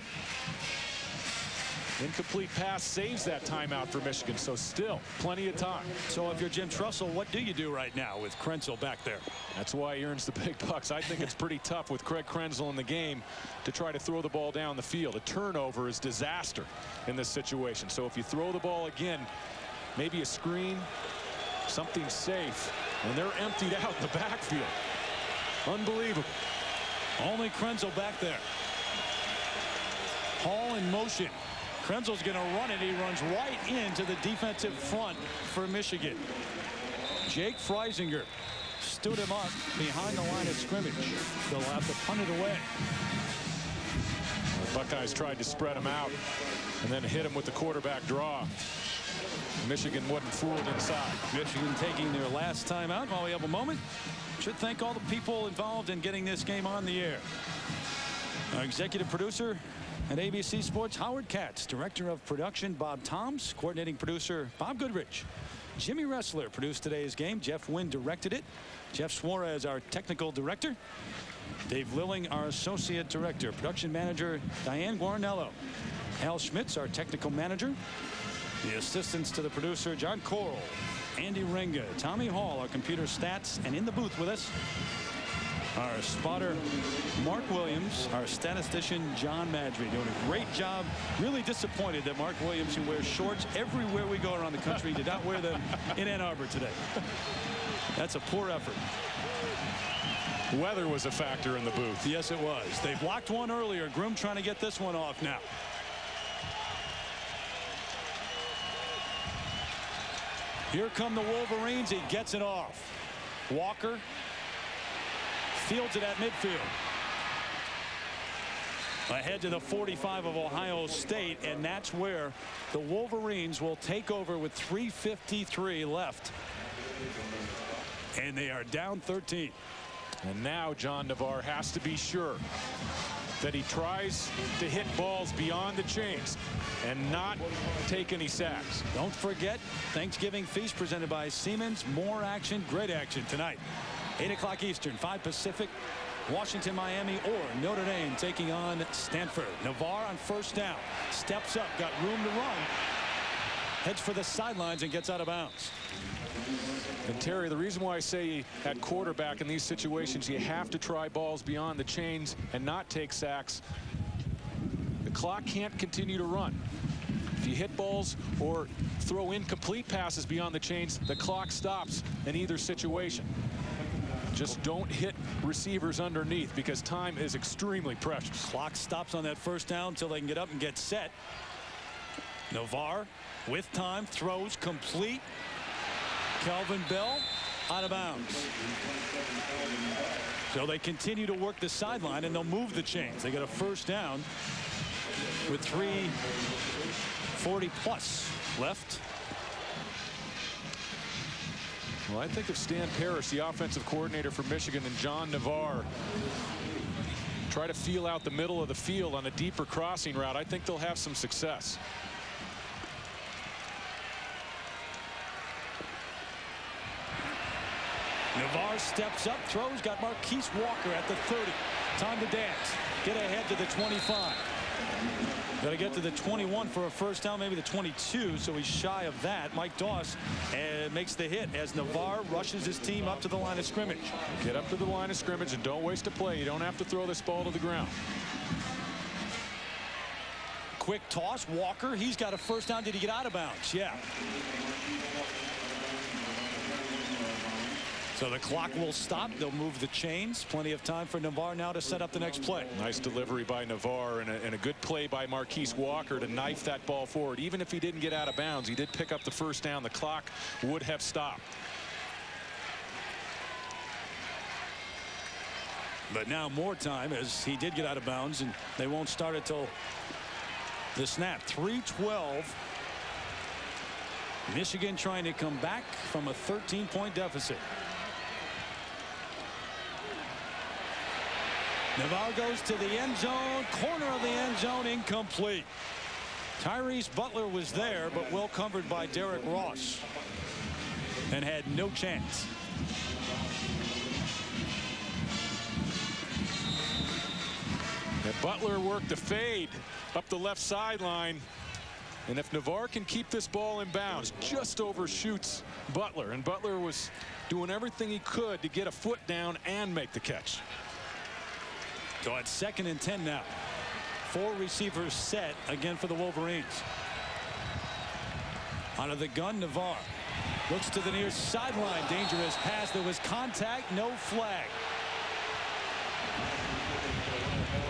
incomplete pass saves that timeout for Michigan. So still plenty of time. So if you're Jim Tressel, what do you do right now with Krenzel back there? That's why he earns the big bucks. I think it's pretty tough with Craig Krenzel in the game to try to throw the ball down the field. A turnover is disaster in this situation. So if you throw the ball again, maybe a screen, something safe, and they're emptied out in the backfield. Unbelievable. Only Krenzel back there. Hall in motion. Krenzel's going to run it. He runs right into the defensive front for Michigan. Jake Freisinger stood him up behind the line of scrimmage. They'll have to punt it away. The Buckeyes tried to spread him out and then hit him with the quarterback draw. Michigan wasn't fooled inside. Michigan taking their last time out. While we have a moment, should thank all the people involved in getting this game on the air. Our executive producer at ABC Sports, Howard Katz. Director of production, Bob Toms. Coordinating producer, Bob Goodrich. Jimmy Ressler produced today's game. Jeff Wynn directed it. Jeff Suarez, our technical director. Dave Lilling, our associate director. Production manager, Diane Guarnello. Al Schmitz, our technical manager. The assistants to the producer, John Coral, Andy Renga, Tommy Hall, our computer stats, and in the booth with us, Our spotter, Mark Williams, our statistician, John Madry, doing a great job. Really disappointed that Mark Williams, who wears shorts everywhere we go around the country, did not wear them in Ann Arbor today. That's a poor effort. Weather was a factor in the booth. Yes, it was. They blocked one earlier. Groom trying to get this one off now. Here come the Wolverines. He gets it off. Walker fields it at midfield. Ahead to the 45 of Ohio State, and that's where the Wolverines will take over with 3:53 left. And they are down 13. And now John Navarre has to be sure that he tries to hit balls beyond the chains and not take any sacks. Don't forget, Thanksgiving feast presented by Siemens. More action, great action tonight. 8 o'clock Eastern, 5 Pacific. Washington, Miami, or Notre Dame taking on Stanford. Navarre on first down. Steps up, got room to run. Heads for the sidelines and gets out of bounds. And Terry, the reason why I say at quarterback in these situations, you have to try balls beyond the chains and not take sacks. The clock can't continue to run. If you hit balls or throw incomplete passes beyond the chains, the clock stops in either situation. Just don't hit receivers underneath because time is extremely precious. Clock stops on that first down until they can get up and get set. Navarre with time throws complete. Calvin Bell out of bounds. So they continue to work the sideline and they'll move the chains. They get a first down with 3:40 plus left. Well, I think if Stan Parrish, the offensive coordinator for Michigan, and John Navarre try to feel out the middle of the field on a deeper crossing route, I think they'll have some success. Navarre steps up, throws, got Marquise Walker at the 30. Time to dance. Get ahead to the 25. Got to get to the 21 for a first down, maybe the 22, so he's shy of that. Mike Doss makes the hit as Navarre rushes his team up to the line of scrimmage. Get up to the line of scrimmage and don't waste a play. You don't have to throw this ball to the ground. Quick toss, Walker, he's got a first down. Did he get out of bounds? Yeah. So the clock will stop. They'll move the chains. Plenty of time for Navarre now to set up the next play. Nice delivery by Navarre and a good play by Marquise Walker to knife that ball forward. Even if he didn't get out of bounds, he did pick up the first down. The clock would have stopped. But now more time as he did get out of bounds, and they won't start until the snap. 3:12. Michigan trying to come back from a 13-point deficit. Navarre goes to the end zone, corner of the end zone, incomplete. Tyrese Butler was there, but well covered by Derek Ross and had no chance. And Butler worked the fade up the left sideline. And if Navarre can keep this ball in bounds, just overshoots Butler. And Butler was doing everything he could to get a foot down and make the catch. So it's 2nd and 10 now. 4 receivers set again for the Wolverines. Out of the gun, Navarre looks to the near sideline. Dangerous pass. There was contact, no flag.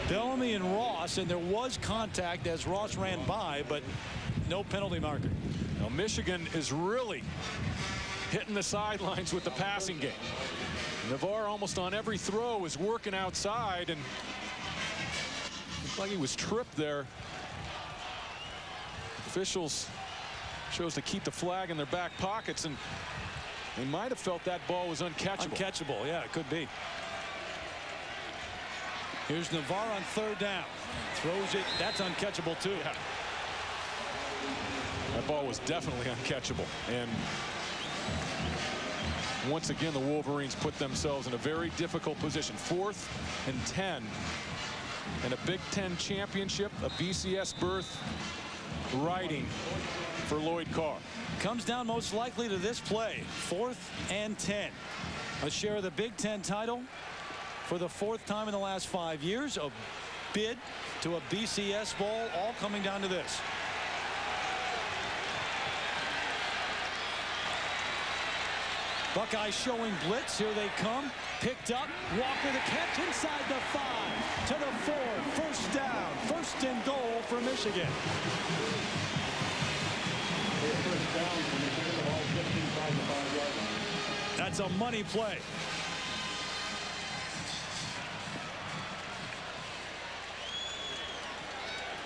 Bellamy and Ross, and there was contact as Ross ran by, but no penalty marker. Now Michigan is really hitting the sidelines with the passing game. Navarre almost on every throw is working outside, and looked like he was tripped there. Officials chose to keep the flag in their back pockets, and they might have felt that ball was uncatchable. Uncatchable, yeah, it could be. Here's Navarre on 3rd down. Throws it. That's uncatchable, too. Yeah. That ball was definitely uncatchable. And once again, the Wolverines put themselves in a very difficult position. 4th and 10. And a Big Ten championship, a BCS berth, riding for Lloyd Carr. Comes down most likely to this play. 4th and 10. A share of the Big Ten title for the 4th time in the last 5 years. A bid to a BCS bowl, all coming down to this. Buckeyes showing blitz. Here they come. Picked up. Walker the catch inside the 5 to the 4. First down. First and goal for Michigan. That's a money play.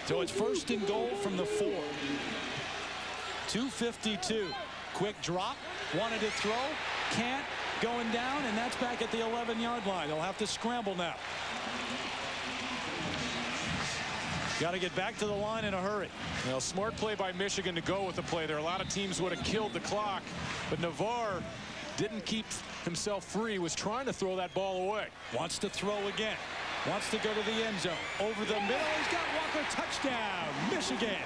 So it's first and goal from the 4. 2:52. Quick drop. Wanted to throw. Can't. Going down, and that's back at the 11-yard line. They'll have to scramble now. Got to get back to the line in a hurry. Well, smart play by Michigan to go with the play there. A lot of teams would have killed the clock, but Navarre didn't keep himself free, was trying to throw that ball away. Wants to throw again. Wants to go to the end zone. Over the middle. He's got Walker. Touchdown, Michigan.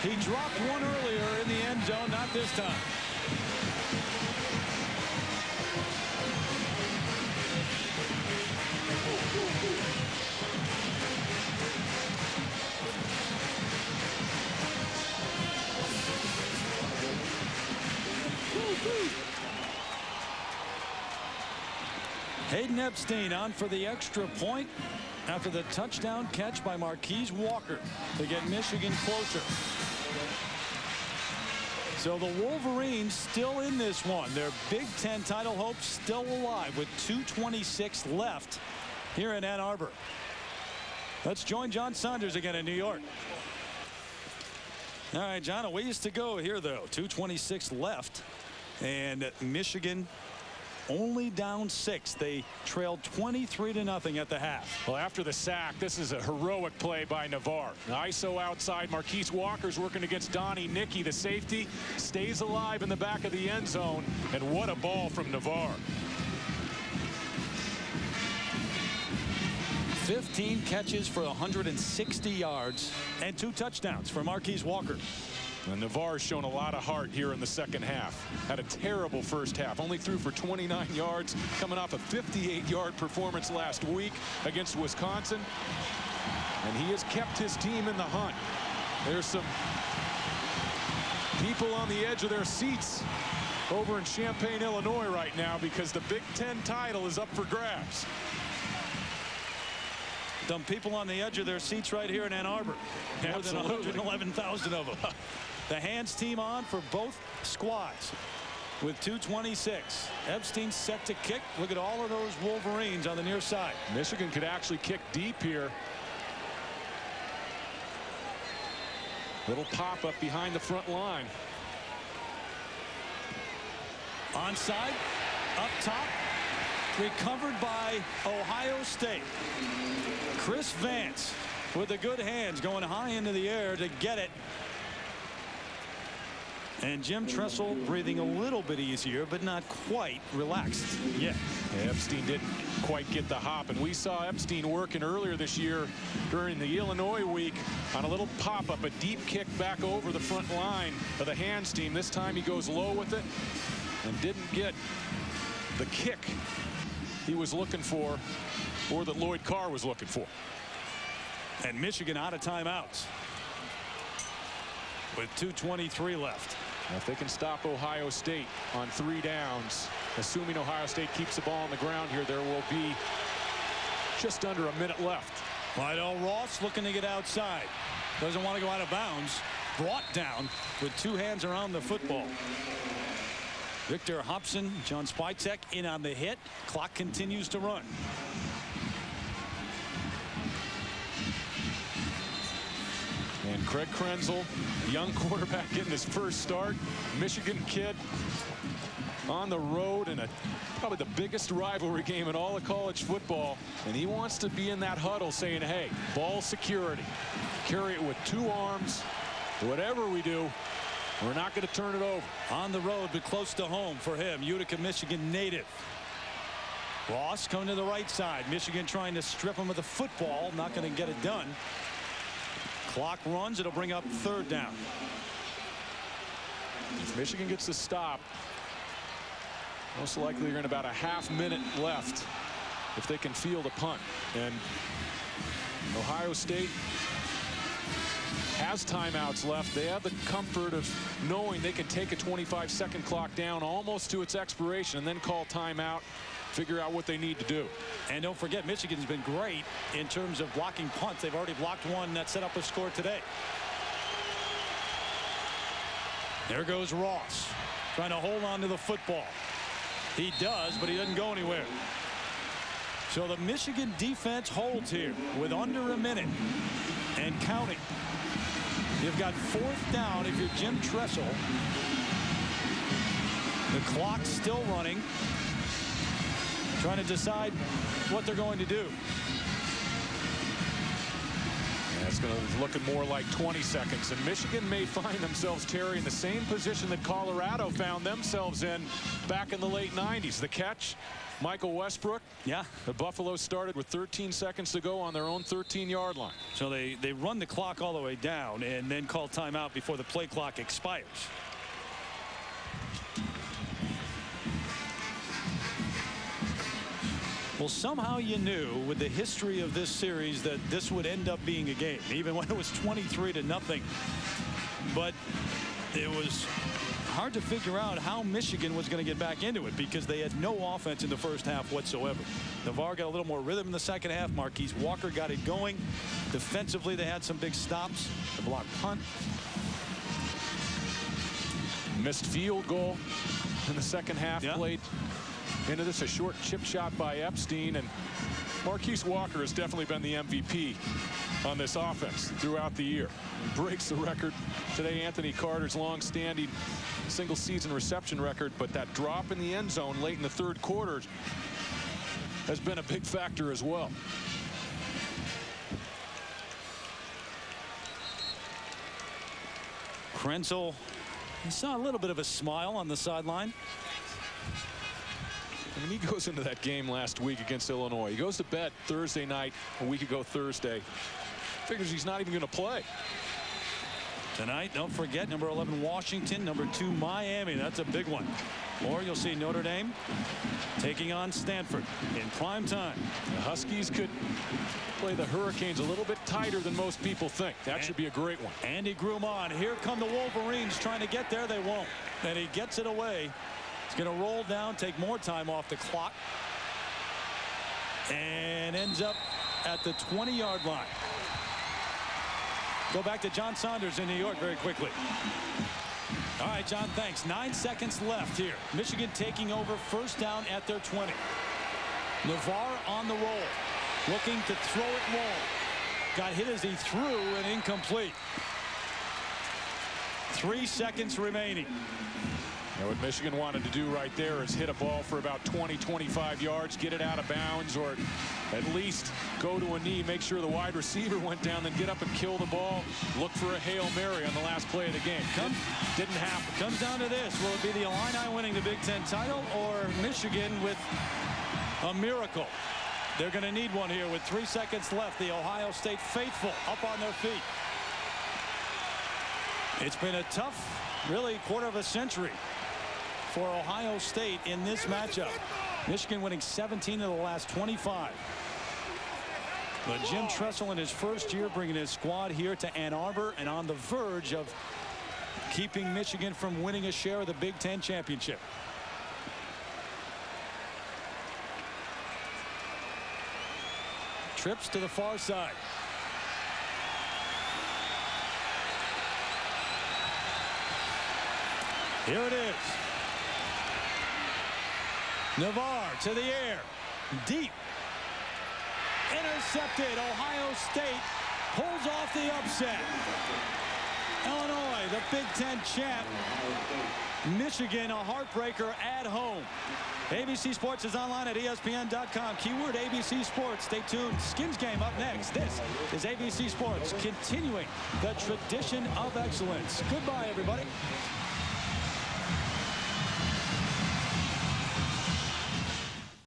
He dropped one earlier in the end zone. Not this time. Hayden Epstein on for the extra point after the touchdown catch by Marquise Walker to get Michigan closer. So the Wolverines still in this one. Their Big Ten title hopes still alive with 2:26 left here in Ann Arbor. Let's join John Saunders again in New York. All right, John, a ways to go here, though. 2:26 left, and Michigan only down 6. They trailed 23-0 at the half. Well, after the sack, this is a heroic play by Navarre. ISO outside. Marquise Walker's working against Donnie Nicky. The safety stays alive in the back of the end zone. And what a ball from Navarre. 15 catches for 160 yards and 2 touchdowns for Marquise Walker. And Navarre's shown a lot of heart here in the second half. Had a terrible first half. Only threw for 29 yards, coming off a 58-yard performance last week against Wisconsin. And he has kept his team in the hunt. There's some people on the edge of their seats over in Champaign, Illinois right now because the Big Ten title is up for grabs. Some people on the edge of their seats right here in Ann Arbor. More than 111,000 of them. The hands team on for both squads with 2:26. Epstein set to kick. Look at all of those Wolverines on the near side. Michigan could actually kick deep here. Little pop up behind the front line. Onside, up top, recovered by Ohio State. Chris Vance with the good hands going high into the air to get it. And Jim Tressel breathing a little bit easier, but not quite relaxed yet. Yeah, Epstein didn't quite get the hop, and we saw Epstein working earlier this year during the Illinois week on a little pop-up, a deep kick back over the front line of the hands team. This time he goes low with it and didn't get the kick he was looking for, or that Lloyd Carr was looking for. And Michigan out of timeouts with 2:23 left. Now, if they can stop Ohio State on 3 downs, assuming Ohio State keeps the ball on the ground here, there will be just under a minute left. Lydell Ross looking to get outside. Doesn't want to go out of bounds. Brought down with 2 hands around the football. Victor Hobson, John Spytek in on the hit. Clock continues to run. And Craig Krenzel, young quarterback, getting his first start. Michigan kid on the road in probably the biggest rivalry game in all of college football. And he wants to be in that huddle saying, hey, ball security. Carry it with 2 arms. Whatever we do, we're not going to turn it over. On the road, but close to home for him. Utica, Michigan native. Ross coming to the right side. Michigan trying to strip him of the football. Not going to get it done. Clock runs. It'll bring up 3rd down. If Michigan gets the stop, Most likely you're in about a half-minute left if they can field a punt. And Ohio State has timeouts left. They have the comfort of knowing they can take a 25-second clock down almost to its expiration and then call timeout, figure out what they need to do. And don't forget, Michigan's been great in terms of blocking punts. They've already blocked one that set up a score today. There goes Ross, trying to hold on to the football. He does, but he doesn't go anywhere. So the Michigan defense holds here with under a minute and counting. You've got 4th down if you're Jim Tressel. The clock's still running. Trying to decide what they're going to do. Yeah, it's going to looking more like 20 seconds. And Michigan may find themselves, Terry, in the same position that Colorado found themselves in back in the late 90s. The catch, Michael Westbrook. Yeah. The Buffalo started with 13 seconds to go on their own 13-yard line. So they run the clock all the way down and then call timeout before the play clock expires. Well, somehow you knew with the history of this series that this would end up being a game, even when it was 23-0. But it was hard to figure out how Michigan was going to get back into it because they had no offense in the first half whatsoever. Navarre got a little more rhythm in the second half. Marquise Walker got it going. Defensively, they had some big stops. The block punt. Missed field goal in the second half. Yeah. Played into this, a short chip shot by Epstein, and Marquise Walker has definitely been the MVP on this offense throughout the year. He breaks the record today, Anthony Carter's long-standing single-season reception record, but that drop in the end zone late in the third quarter has been a big factor as well. Krenzel, he saw a little bit of a smile on the sideline. I mean, he goes into that game last week against Illinois. He goes to bed Thursday night, a week ago Thursday. Figures he's not even going to play. Tonight, don't forget, number 11 Washington, number 2 Miami. That's a big one. Or you'll see Notre Dame taking on Stanford in prime time. The Huskies could play the Hurricanes a little bit tighter than most people think. That should be a great one. Andy Groom on. Here come the Wolverines trying to get there. They won't. And he gets it away. He's going to roll down, take more time off the clock, and ends up at the 20-yard line. Go back to John Saunders in New York very quickly. All right, John, thanks. 9 seconds left here. Michigan taking over, first down at their 20. Navarre on the roll, looking to throw it long. Got hit as he threw and incomplete. 3 seconds remaining. Now, what Michigan wanted to do right there is hit a ball for about 20-25 yards, get it out of bounds, or at least go to a knee, make sure the wide receiver went down, then get up and kill the ball, look for a Hail Mary on the last play of the game. Didn't happen. Comes down to this. Will it be the Illini winning the Big Ten title or Michigan with a miracle? They're going to need one here with 3 seconds left. The Ohio State faithful up on their feet. It's been a tough, really, quarter of a century for Ohio State in this matchup. Michigan winning 17 of the last 25. But Jim Tressel in his first year bringing his squad here to Ann Arbor and on the verge of keeping Michigan from winning a share of the Big Ten championship. Trips to the far side. Here it is. Navarre to the air. Deep. Intercepted. Ohio State pulls off the upset. Illinois, the Big Ten champ. Michigan, a heartbreaker at home. ABC Sports is online at ESPN.com. Keyword ABC Sports. Stay tuned. Skins game up next. This is ABC Sports, continuing the tradition of excellence. Goodbye, everybody.